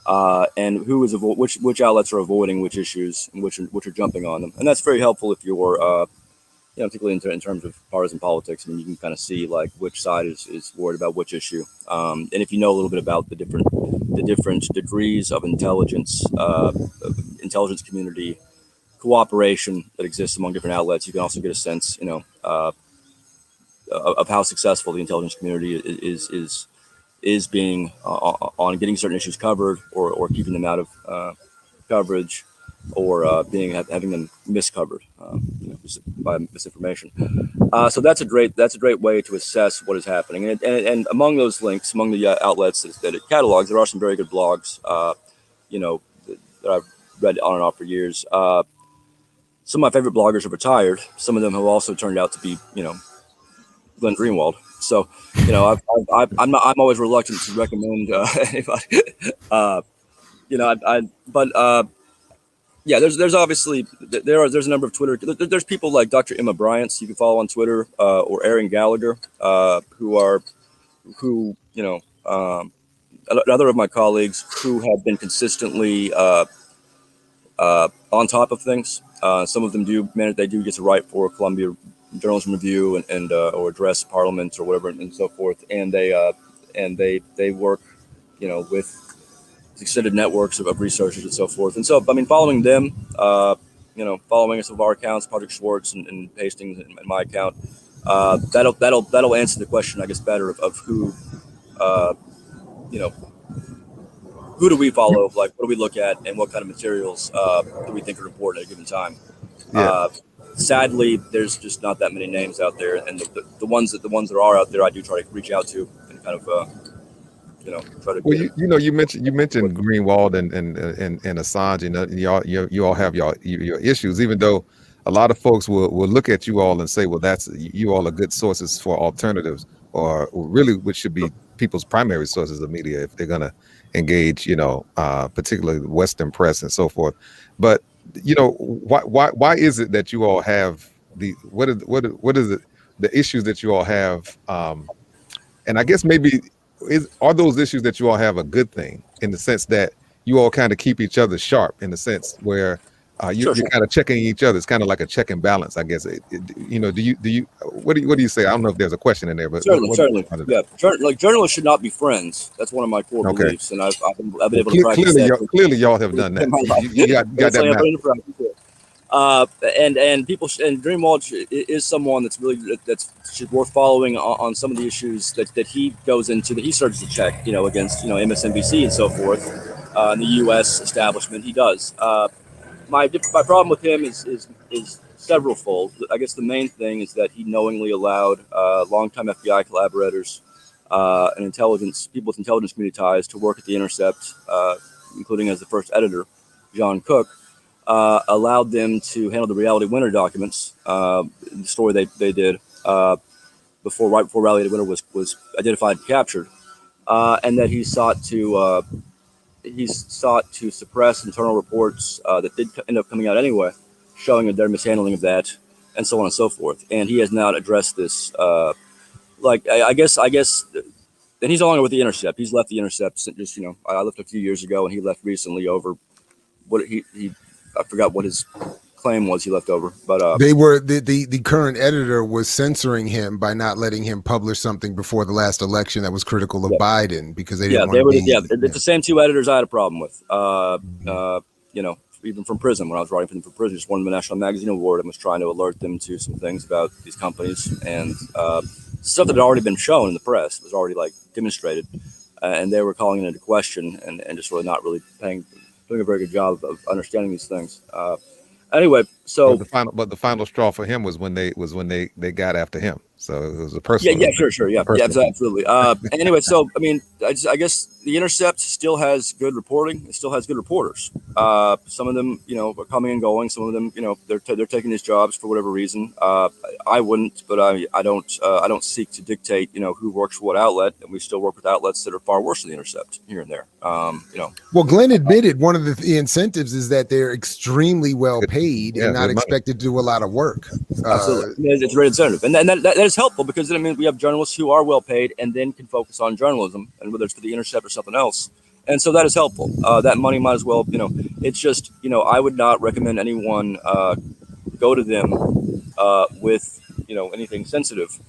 and who is which outlets are avoiding which issues and which are jumping on them, and that's very helpful if you're particularly in terms of partisan politics. I mean, you can kind of see like which side is worried about which issue, and if you know a little bit about the different degrees of intelligence community cooperation that exists among different outlets, you can also get a sense, of how successful the intelligence community is being on getting certain issues covered or keeping them out of coverage, or having them miscovered by misinformation. So that's a great way to assess what is happening. And among those links, among the outlets that it catalogs, there are some very good blogs, that I've read on and off for years. Some of my favorite bloggers are retired. Some of them have also turned out to be, Glenn Greenwald. So, I'm always reluctant to recommend anybody. There's obviously there's a number of Twitter. There's people like Dr. Emma Bryant you can follow on Twitter, or Aaron Gallagher, another of my colleagues who have been consistently on top of things. Some of them do get to write for Columbia Journalism Review and or address Parliament or whatever and so forth, and they work with extended networks of researchers and so forth. And so, I mean, following them, following some of our accounts, Project Schwartz and Hastings and my account, that'll answer the question, I guess, better of who, who do we follow? Like, what do we look at, and what kind of materials do we think are important at a given time? Yeah. Sadly, there's just not that many names out there, and the ones that are out there, I do try to reach out to and kind of. Try to. Well, you mentioned Greenwald and Assange. You all have your issues, even though a lot of folks will look at you all and say, well, that's you all are good sources for alternatives, or really which should be people's primary sources of media if they're going to engage, particularly the Western press and so forth. But why is it that you all have what is it, the issues that you all have? And I guess maybe. Are those issues that you all have a good thing in the sense that you all kind of keep each other sharp in the sense where you're kind of checking each other? It's kind of like a check and balance, I guess. Do you what do you say? I don't know if there's a question in there, but certainly. Yeah, like journalists should not be friends. That's one of my core beliefs, and I've been able to practice that. Clearly, y'all have done that. You got that. And people and Greenwald is someone that's worth following on some of the issues that he goes into, that he starts to check, against MSNBC and so forth, and the U.S. establishment. He does. My problem with him is severalfold. I guess the main thing is that he knowingly allowed longtime FBI collaborators and people with intelligence community ties to work at The Intercept, including as the first editor, John Cook. Allowed them to handle the Reality Winner documents, the story they did right before Reality Winner was identified and captured, and that he sought to suppress internal reports that did end up coming out anyway, showing their mishandling of that, and so on and so forth. And he has now addressed this. I guess, and he's no longer with The Intercept. He's left The Intercept since I left a few years ago, and he left recently over what I forgot what his claim was he left over, but they were the current editor was censoring him by not letting him publish something before the last election that was critical of Biden because they didn't it's the same two editors I had a problem with. Even from prison, when I was writing for them from prison, just won the National Magazine Award and was trying to alert them to some things about these companies and stuff that had already been shown in the press. It was already demonstrated, and they were calling it into question and just really not really doing a very good job of understanding these things. Anyway, so the final straw for him was when they got after him. So it was a personal. Absolutely. Anyway, so I mean, I guess The Intercept still has good reporting. It still has good reporters. Some of them, are coming and going. Some of them, they're taking these jobs for whatever reason. I wouldn't, but I don't seek to dictate, who works for what outlet. And we still work with outlets that are far worse than The Intercept here and there. Well, Glenn admitted one of the incentives is that they're extremely well paid and not expected to do a lot of work. Absolutely, it's a great incentive, and that is helpful because we have journalists who are well paid and then can focus on journalism, and whether it's for The Intercept or something else, And so that is helpful. That money might as well, it's just, I would not recommend anyone go to them with, anything sensitive,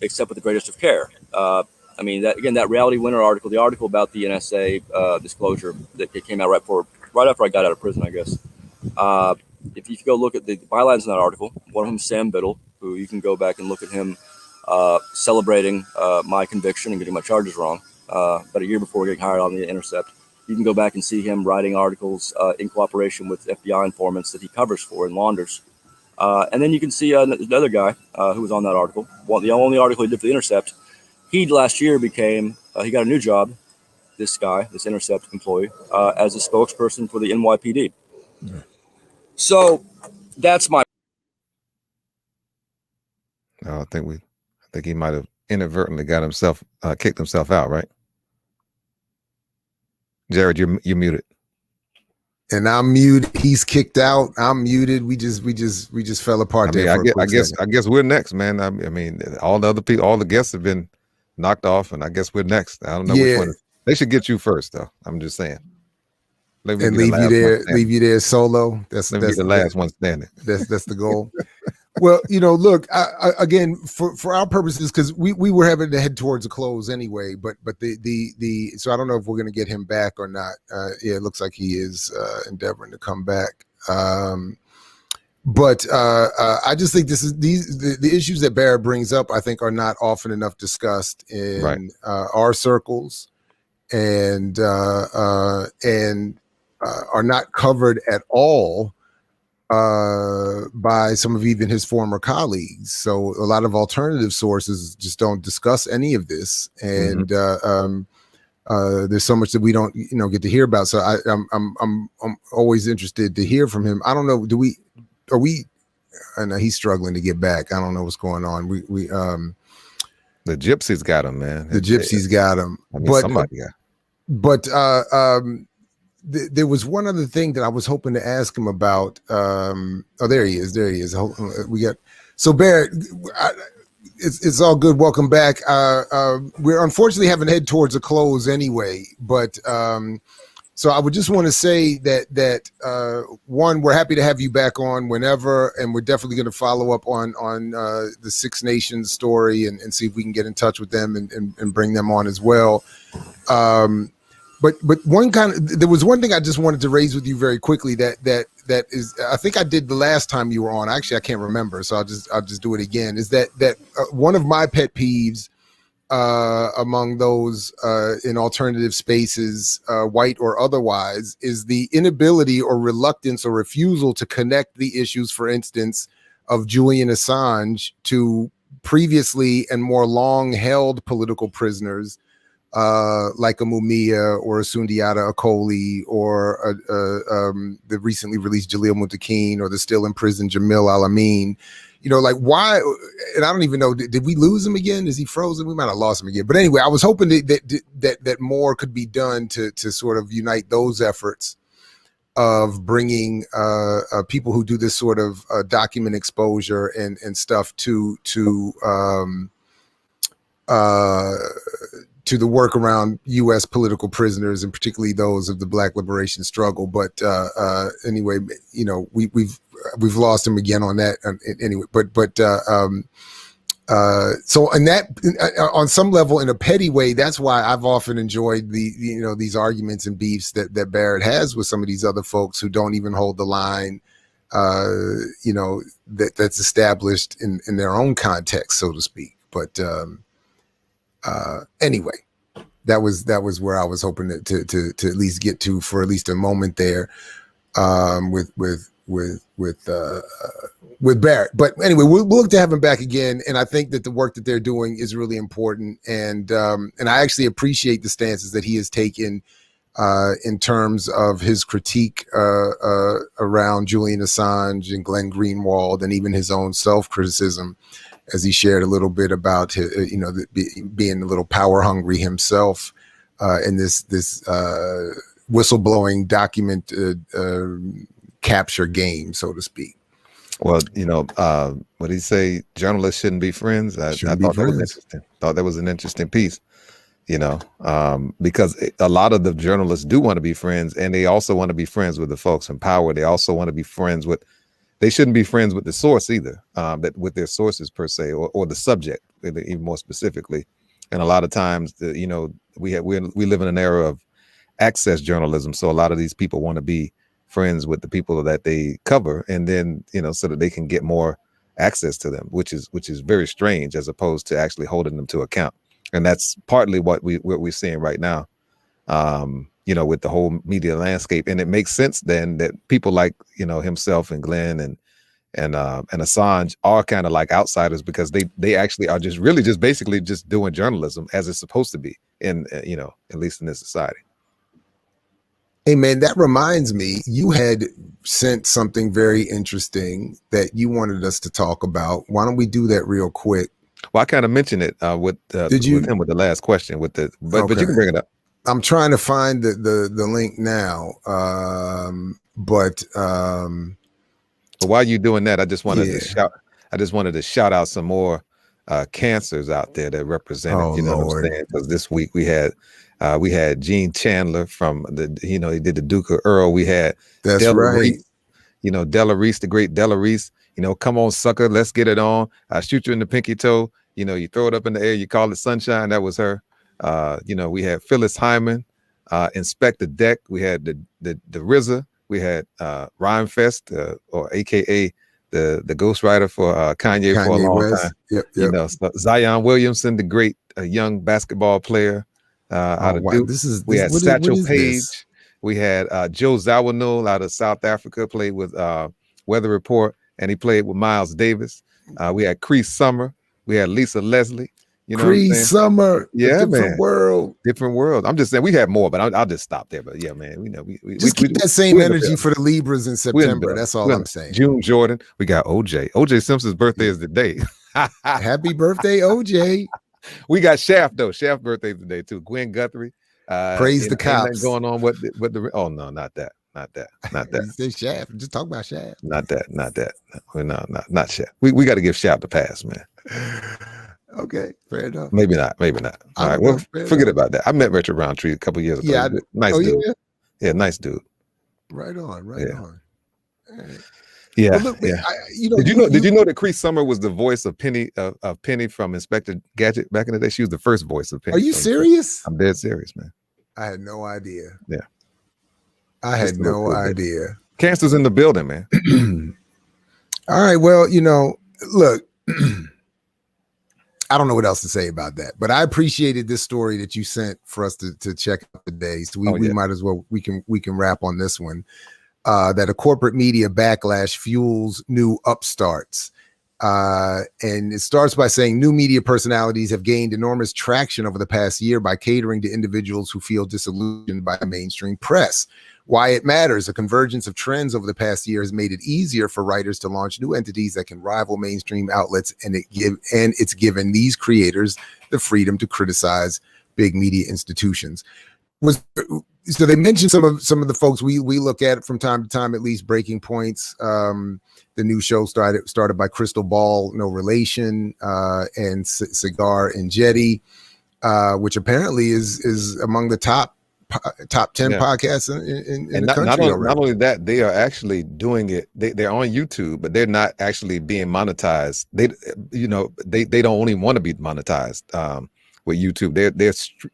except with the greatest of care. I mean, that Reality Winner article, the article about the NSA disclosure that came out right after I got out of prison, I guess. If you go look at the bylines in that article, one of them is Sam Biddle, who you can go back and look at him celebrating my conviction and getting my charges wrong about a year before getting hired on the Intercept. You can go back and see him writing articles in cooperation with FBI informants that he covers for and launders. And then you can see another guy who was on that article. The only article he did for the Intercept. He last year became, he got a new job, this guy, this Intercept employee, as a spokesperson for the NYPD. Yeah. So that's my. No, I think he might have inadvertently got himself, kicked himself out, right? Jared, you're muted. And I'm muted. He's kicked out. I'm muted. We just fell apart. I guess we're next, man. I mean, all the other people, all the guests have been knocked off, and I guess we're next. I don't know which one. They should get you first, though. I'm just saying. And leave you there solo. That's the last one standing. That's the goal. Well, look, again, for our purposes, because we were having to head towards a close anyway, but the so I don't know if we're going to get him back or not. Yeah, it looks like he is endeavoring to come back. But I just think the issues that Barrett brings up, I think, are not often enough discussed in our circles, and are not covered at all by some of even his former colleagues. So a lot of alternative sources just don't discuss any of this, and there's so much that we don't get to hear about. So I'm always interested to hear from him. I don't know, I know he's struggling to get back. I don't know what's going on. We the gypsies got him, man. The gypsies got him. I mean, somebody got him. But there was one other thing that I was hoping to ask him about. There he is. So Barrett, it's all good. Welcome back. We're unfortunately having to head towards a close anyway, but so I would just want to say that one, we're happy to have you back on whenever, and we're definitely going to follow up on the Six Nations story and see if we can get in touch with them and bring them on as well. But there was one thing I just wanted to raise with you very quickly that is, I think I did the last time you were on. Actually, I can't remember, so I'll just do it again. Is that one of my pet peeves among those in alternative spaces, white or otherwise, is the inability or reluctance or refusal to connect the issues, for instance, of Julian Assange to previously and more long-held political prisoners like a Mumia or a Sundiata Akoli or the recently released Jalil Muntaqin or the still imprisoned Jamil Al-Amin. Like why? And I don't even know. Did we lose him again? Is he frozen? We might have lost him again. But anyway, I was hoping that more could be done to sort of unite those efforts of bringing people who do this sort of document exposure and stuff to the work around U.S. political prisoners, and particularly those of the Black liberation struggle. But anyway, we've lost him again on that. Anyway, so in that, on some level, in a petty way, that's why I've often enjoyed these arguments and beefs that Barrett has with some of these other folks who don't even hold the line, that's established in their own context, so to speak. But anyway, that was where I was hoping to at least get to for at least a moment there, with Barrett. But anyway, we'll look to have him back again, and I think that the work that they're doing is really important, and I actually appreciate the stances that he has taken in terms of his critique around Julian Assange and Glenn Greenwald, and even his own self-criticism, as he shared a little bit about being a little power hungry himself in this whistleblowing document capture game, so to speak. Well, what did he say? Journalists shouldn't be friends. I thought that was interesting. Thought that was an interesting piece. because a lot of the journalists do want to be friends, and they also want to be friends with the folks in power. They also want to be friends with, they shouldn't be friends with the source either, that with their sources per se, or the subject, even more specifically. And a lot of times, we live in an era of access journalism. So a lot of these people want to be friends with the people that they cover, and then, so that they can get more access to them, which is very strange, as opposed to actually holding them to account. And that's partly what we're seeing right now, with the whole media landscape. And it makes sense then that people like, himself and Glenn and Assange are kind of like outsiders, because they actually are just basically doing journalism as it's supposed to be in, at least in this society. Hey man, that reminds me, you had sent something very interesting that you wanted us to talk about. Why don't we do that real quick? Well, I kind of mentioned it with him with the last question but you can bring it up. I'm trying to find the link now. But while you're doing that, I just wanted to shout out some more cancers out there that represented, what I'm saying? Because this week we had Gene Chandler from he did the Duke of Earl. We had Della Reese, Della Reese, the great Della Reese. Come on, sucker, let's get it on. I shoot you in the pinky toe. You throw it up in the air, you call it sunshine. That was her. We had Phyllis Hyman, Inspector Deck. We had the RZA. We had Rhymefest, or AKA the ghostwriter for Kanye for a long West. time. Yep. So Zion Williamson, the great young basketball player out of Duke. We had Satchel Paige. We had Joe Zawinul out of South Africa, played with Weather Report, and he played with Miles Davis. We had Cree Summer. We had Lisa Leslie. Cree Summer, different world. I'm just saying we had more, but I'll just stop there. But yeah, man, we keep that same energy for the Libras in September. That's all I'm saying. June Jordan. We got OJ. OJ Simpson's birthday is today. Happy birthday, OJ. We got Shaft though. Shaft birthday today too. Gwen Guthrie. Praise the cops. Going on with the oh no, not that. You say Shaft. Just talk about Shaft. Not that. No, not Shaft. We got to give Shaft a pass, man. Okay, fair enough. Maybe not. All right, well, forget about that. I met Richard Roundtree a couple years ago. Yeah, nice dude. Yeah, nice dude. Right on. On. All right. Yeah, well, look, yeah. Did you know that Cree Summer was the voice of Penny from Inspector Gadget back in the day? She was the first voice of Penny. Are you serious? I'm dead serious, man. I had no idea. Yeah, I had no idea. Cancer's in the building, man. All right. Well, look. I don't know what else to say about that, but I appreciated this story that you sent for us to check out today. So we might as well, we can wrap on this one. That a corporate media backlash fuels new upstarts. And it starts by saying new media personalities have gained enormous traction over the past year by catering to individuals who feel disillusioned by the mainstream press. Why it matters, a convergence of trends over the past year has made it easier for writers to launch new entities that can rival mainstream outlets, and it's given these creators the freedom to criticize big media institutions. So they mentioned some of the folks we look at from time to time, at least Breaking Points. The new show started by Crystal Ball, No Relation, and Cigar and Jetty, which apparently is among the top 10 podcasts in the country. Not only that, they are actually doing it. They're on YouTube, but they're not actually being monetized. They don't only want to be monetized with YouTube.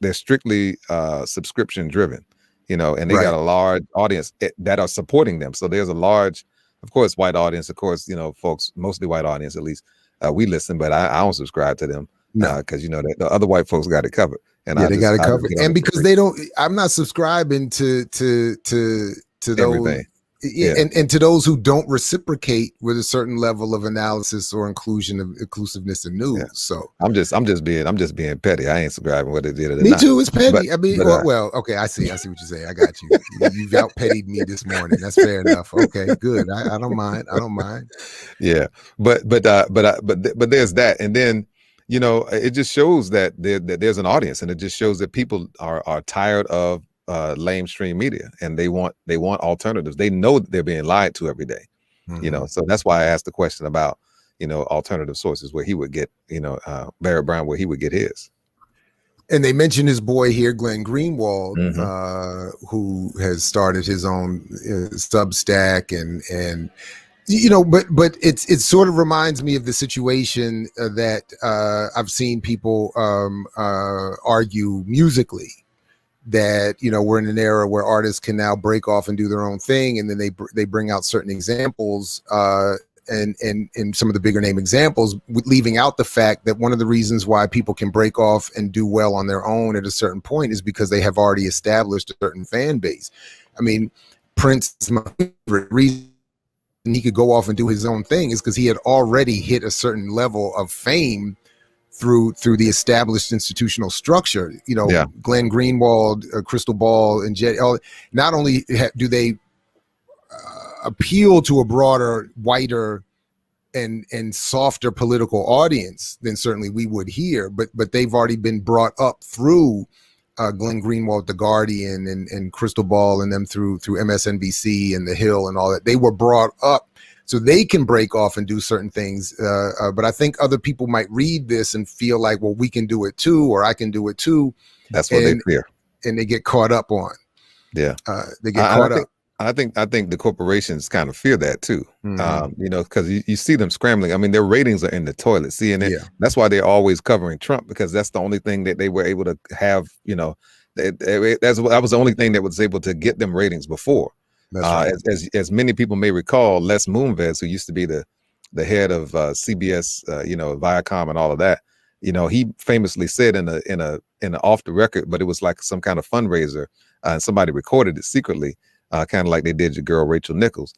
They're strictly subscription driven, and they got a large audience that are supporting them. So there's a large, of course, white audience. Of course, folks, mostly white audience at least. We listen, but I don't subscribe to them because the other white folks got it covered. And they got it covered. And because they don't, I'm not subscribing to those, everything. And to those who don't reciprocate with a certain level of analysis or inclusiveness in news. So I'm just being petty. I ain't subscribing whether they did it or me not. too. It's petty. Okay. I see what you're saying. I got you. You've out pettied me this morning. That's fair enough. Okay, good. I don't mind. Yeah, but there's that, and then. It just shows that there's an audience, and it just shows that people are tired of lamestream media, and they want alternatives. They know that they're being lied to every day, So that's why I asked the question about alternative sources where he would get Barrett Brown, where he would get his. And they mentioned his boy here, Glenn Greenwald, Mm-hmm. who has started his own Substack, and you know, but it sort of reminds me of the situation that I've seen people argue musically, that, you know, we're in an era where artists can now break off and do their own thing, and then they bring out certain examples and some of the bigger name examples, leaving out the fact that one of the reasons why people can break off and do well on their own at a certain point is because they have already established a certain fan base. I mean, Prince is my favorite reason he could go off and do his own thing is because he had already hit a certain level of fame through the established institutional structure. You know, Yeah. Glenn Greenwald, Crystal Ball, and Jet. Not only do they appeal to a broader, whiter, and softer political audience than certainly we would here, but they've already been brought up through Glenn Greenwald, The Guardian, and Crystal Ball, and them through MSNBC and The Hill and all that. They were brought up so they can break off and do certain things. But I think other people might read this and feel like, well, we can do it too, or I can do it too. That's what they fear. And they get caught up on. Yeah. They get caught up. I think the corporations kind of fear that too. Mm-hmm. You know, because you see them scrambling. I mean, their ratings are in the toilet. CNN. Yeah. That's why they're always covering Trump, because that's the only thing that they were able to have. You know, that was the only thing that was able to get them ratings before. Right. As many people may recall, Les Moonves, who used to be the head of CBS, you know, Viacom and all of that. You know, he famously said in a off the record, but it was like some kind of fundraiser, and somebody recorded it secretly. Kind of like they did your girl Rachel Nichols,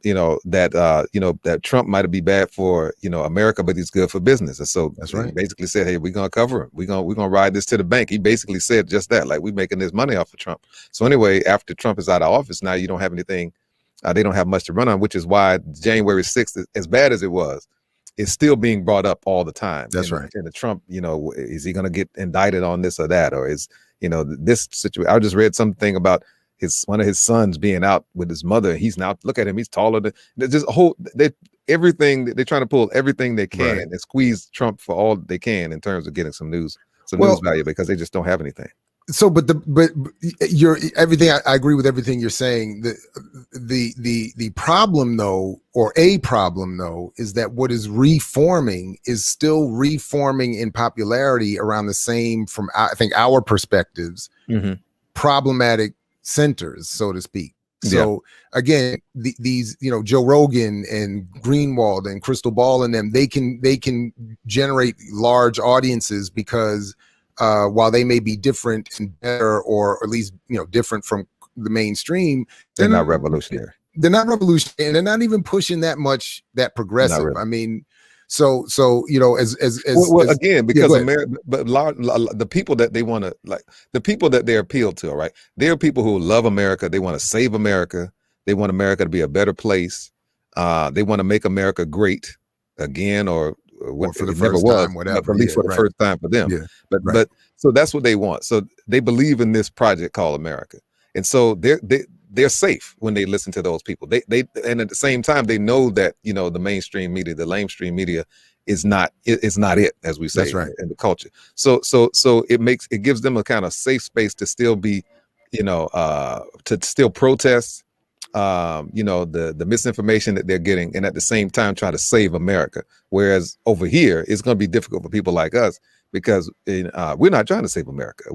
you know, that Trump might be bad for, you know, America, but he's good for business. And so that's right. He basically said, hey, we're gonna cover him. We're gonna ride this to the bank. He basically said just that, like, we're making this money off of Trump. So anyway, after Trump is out of office, now you don't have anything. They don't have much to run on, which is why January 6th, as bad as it was, is still being brought up all the time. That's right. And the Trump, you know, is he gonna get indicted on this or that, or is, you know, this situation? I just read something about one of his sons being out with his mother. He's now, look at him, he's taller than, just a whole, everything they're trying to pull everything they can and squeeze Trump for all they can in terms of getting some news value, because they just don't have anything. So, but you're everything. I agree with everything you're saying. The problem though, or a problem though, is that what is reforming is still reforming in popularity around the same, from I think our perspectives, problematic centers, so to speak. So again, these, you know, Joe Rogan and Greenwald and Crystal Ball and them, they can generate large audiences because while they may be different and better, or at least, you know, different from the mainstream, they're not revolutionary. They're not revolutionary, and they're not even pushing that much that progressive. Really. I mean, so you know, again, because America, but the people that they want to, like, the people that they appeal to, right? They are people who love America. They want to save America. They want America to be a better place. They want to make America great again, or for the first time, whatever. At least for the first time for them. Yeah. But so that's what they want. So they believe in this project called America, and so they're safe when they listen to those people. They and at the same time, they know that, you know, the mainstream media, the lamestream media is not it, as we say. That's right. In the culture. So it gives them a kind of safe space to still be, you know, to still protest, you know, the misinformation that they're getting, and at the same time try to save America. Whereas over here, it's going to be difficult for people like us, because we're not trying to save America.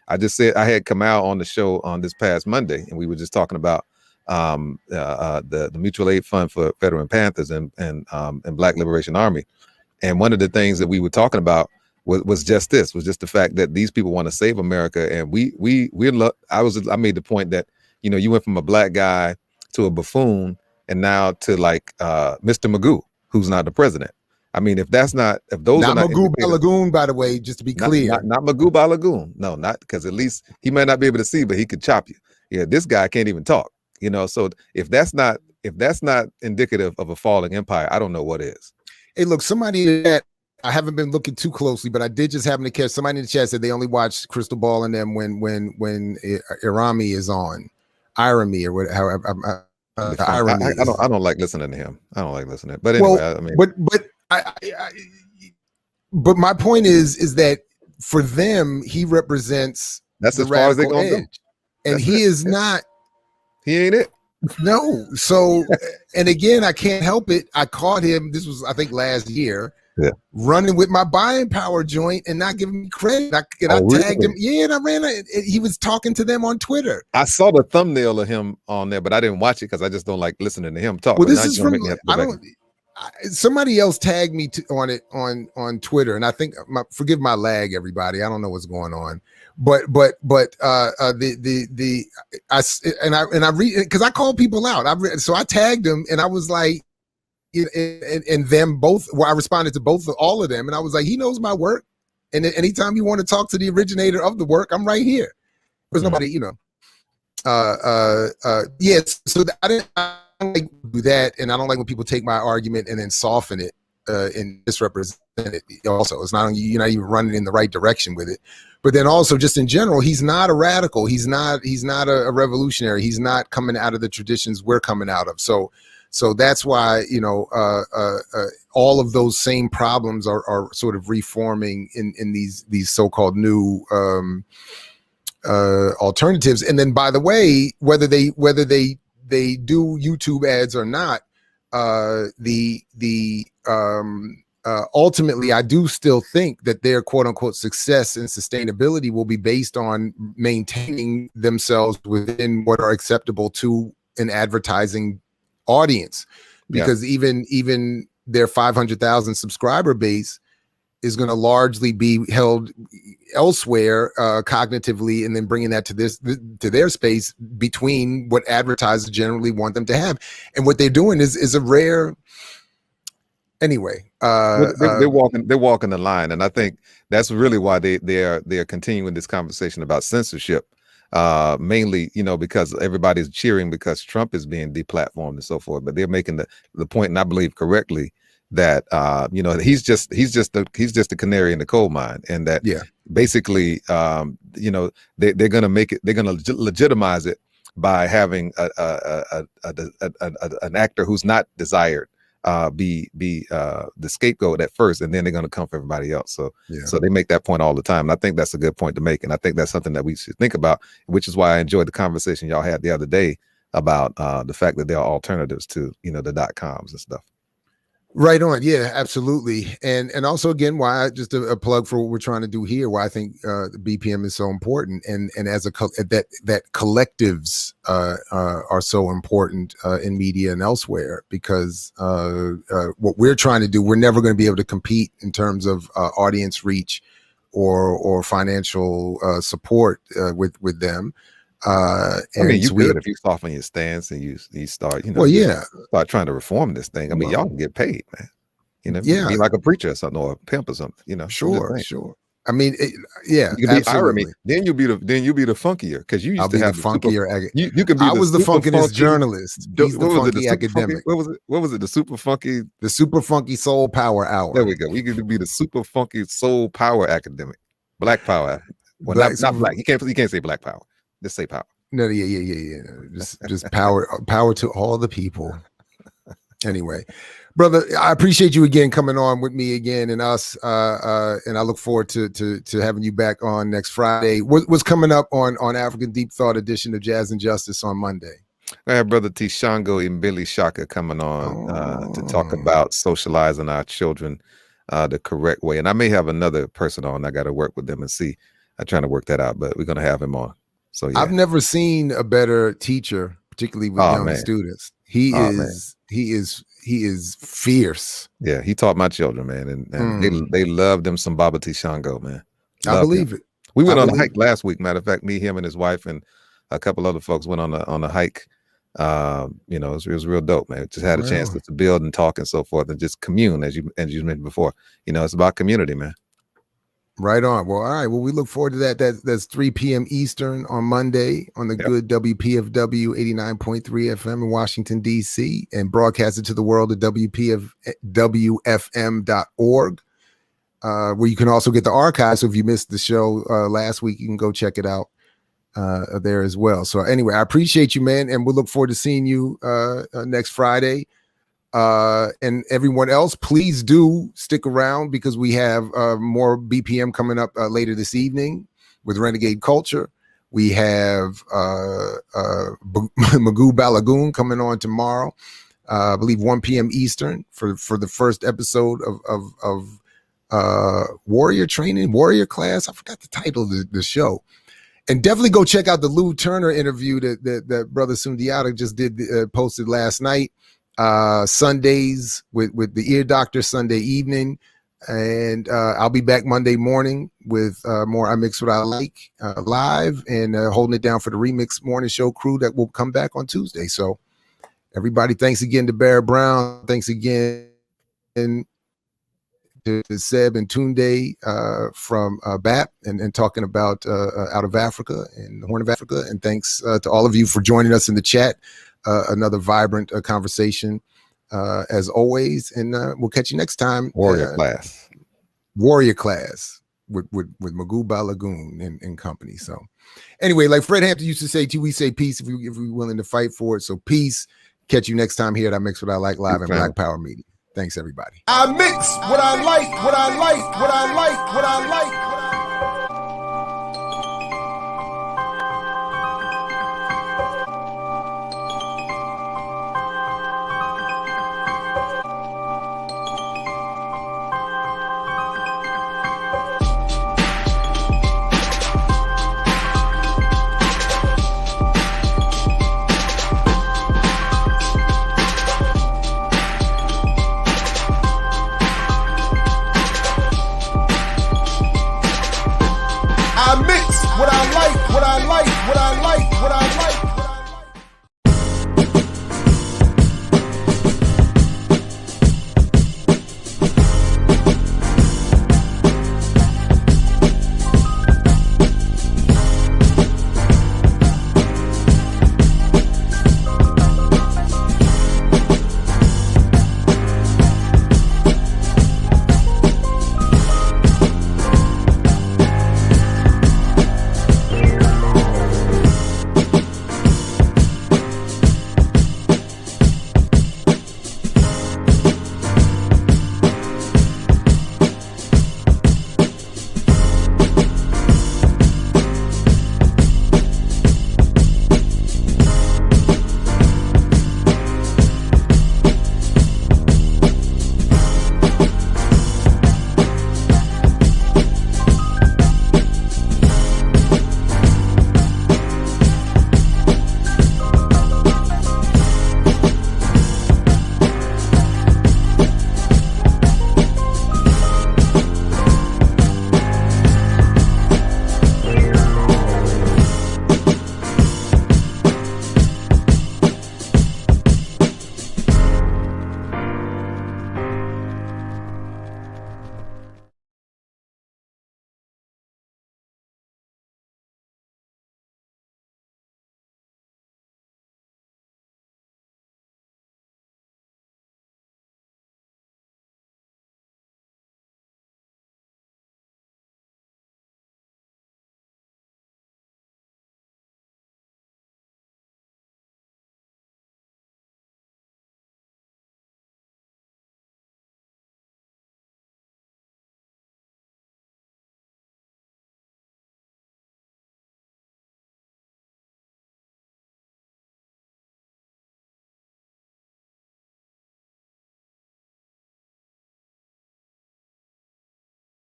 I just said, I had Kamal on the show on this past Monday, and we were just talking about the Mutual Aid Fund for Veteran Panthers and Black Liberation Army. And one of the things that we were talking about was just the fact that these people want to save America. And I made the point that, you know, you went from a black guy to a buffoon, and now to like Mr. Magoo, who's not the president. I mean, if those not Magoo Balagoon, by the way, just to be clear, not Magoo Balagoon. No, not, because at least he might not be able to see, but he could chop you. Yeah, this guy can't even talk. You know, so if that's not indicative of a falling empire, I don't know what is. Hey, look, somebody that I haven't been looking too closely, but I did just happen to catch somebody in the chat said they only watch Crystal Ball and them when Irami is on, Irami or whatever. I don't like listening to him. I don't like listening. But anyway, but my point is that for them, he represents that's the as far as they're radical gonna go. edge, and That's he it. is not. He ain't it. No. So, and again, I can't help it. I caught him. This was, I think, last year. Yeah. Running with my buying power joint and not giving me credit. I tagged him. Yeah, and I ran it. He was talking to them on Twitter. I saw the thumbnail of him on there, but I didn't watch it because I just don't like listening to him talk. Well, this is from somebody else tagged me on it on Twitter, and I think forgive my lag, everybody. I don't know what's going on, but I read because I call people out. So I tagged him, and I was like, and them both. Well, I responded to all of them, and I was like, he knows my work, and anytime you want to talk to the originator of the work, I'm right here. There's nobody, yes. So I don't like do that, and I don't like when people take my argument and then soften it and misrepresent it. Also, it's not you're not even running in the right direction with it. But then also, just in general, he's not a radical. He's not a revolutionary. He's not coming out of the traditions we're coming out of. So that's why all of those same problems are sort of reforming in these so-called new alternatives. And then, by the way, whether they do YouTube ads or not, ultimately, I do still think that their quote unquote success and sustainability will be based on maintaining themselves within what are acceptable to an advertising audience, because even their 500,000 subscriber base is going to largely be held elsewhere cognitively, and then bringing that to their space between what advertisers generally want them to have. And what they're doing is a rare. Anyway, they're walking the line, and I think that's really why they are continuing this conversation about censorship. Mainly, because everybody's cheering because Trump is being deplatformed and so forth, but they're making the point, and I believe correctly, that he's just the canary in the coal mine, and that basically they're gonna make it, they're gonna legitimize it by having an actor who's not desired be the scapegoat at first, and then they're going to come for everybody else. So they make that point all the time, and I think that's a good point to make, and I think that's something that we should think about, which is why I enjoyed the conversation y'all had the other day about the fact that there are alternatives to the .coms and stuff. Right on. Yeah, absolutely. And also, again, why just a plug for what we're trying to do here, why I think the BPM is so important, and as that collectives are so important in media and elsewhere, because what we're trying to do, we're never going to be able to compete in terms of audience reach or financial support with them. I mean, you could if you soften your stance and you start, start trying to reform this thing. I mean, y'all can get paid, man. Be like a preacher or something, or a pimp or something. Sure. I mean, you can be irony. Then you'll be the funkier, because you used to have the funkier. You can be. I was the funkiest journalist. He's the funky academic. What was it? The super funky soul power hour. There we go. You could be the super funky soul power academic, black power. Well, not black. You can't say black power. Just say power. No, yeah. Just power to all the people. Anyway, brother, I appreciate you again coming on with me again and us. And I look forward to having you back on next Friday. What's coming up on African Deep Thought edition of Jazz and Justice on Monday? I have Brother Tishango and Billy Shaka coming on to talk about socializing our children the correct way. And I may have another person on. I got to work with them and see. I'm trying to work that out, but we're going to have him on. So yeah. I've never seen a better teacher, particularly with young students. He is fierce. Yeah, he taught my children, man, and they love them some Baba Tishango, man. I believe it. We went on a hike last week. Matter of fact, me, him, and his wife, and a couple other folks went on a hike. It was real dope, man. Just had a chance to build and talk and so forth, and just commune, as you mentioned before. It's about community, man. Right on. Well, all right. Well, we look forward to that. That's 3 p.m. Eastern on Monday on the good WPFW 89.3 FM in Washington, D.C., and broadcasted to the world at WFM.org, where you can also get the archive. So if you missed the show last week, you can go check it out there as well. So anyway, I appreciate you, man, and we'll look forward to seeing you next Friday. And everyone else, please do stick around because we have more BPM coming up later this evening with Renegade Culture. We have Magoo Balagoon coming on tomorrow, I believe 1 p.m. Eastern for the first episode of Warrior Class. I forgot the title of the show. And definitely go check out the Lou Turner interview that Brother Sundiata just did, posted last night. Sundays with the Ear Doctor Sunday evening. And I'll be back Monday morning with more I Mix What I Like live and holding it down for the Remix Morning Show crew that will come back on Tuesday. So everybody, thanks again to Barrett Brown. Thanks again to Seb and Tunde from BAP and talking about out of Africa and the Horn of Africa. And thanks to all of you for joining us in the chat. Another vibrant conversation as always. And we'll catch you next time. Warrior Class with Magoo Balagoon and company. So anyway, like Fred Hampton used to say, we say peace if we're willing to fight for it. So peace. Catch you next time here at I Mix What I Like live in Black Power Media. Thanks, everybody. I mix what I like, what I like, what I like, what I like.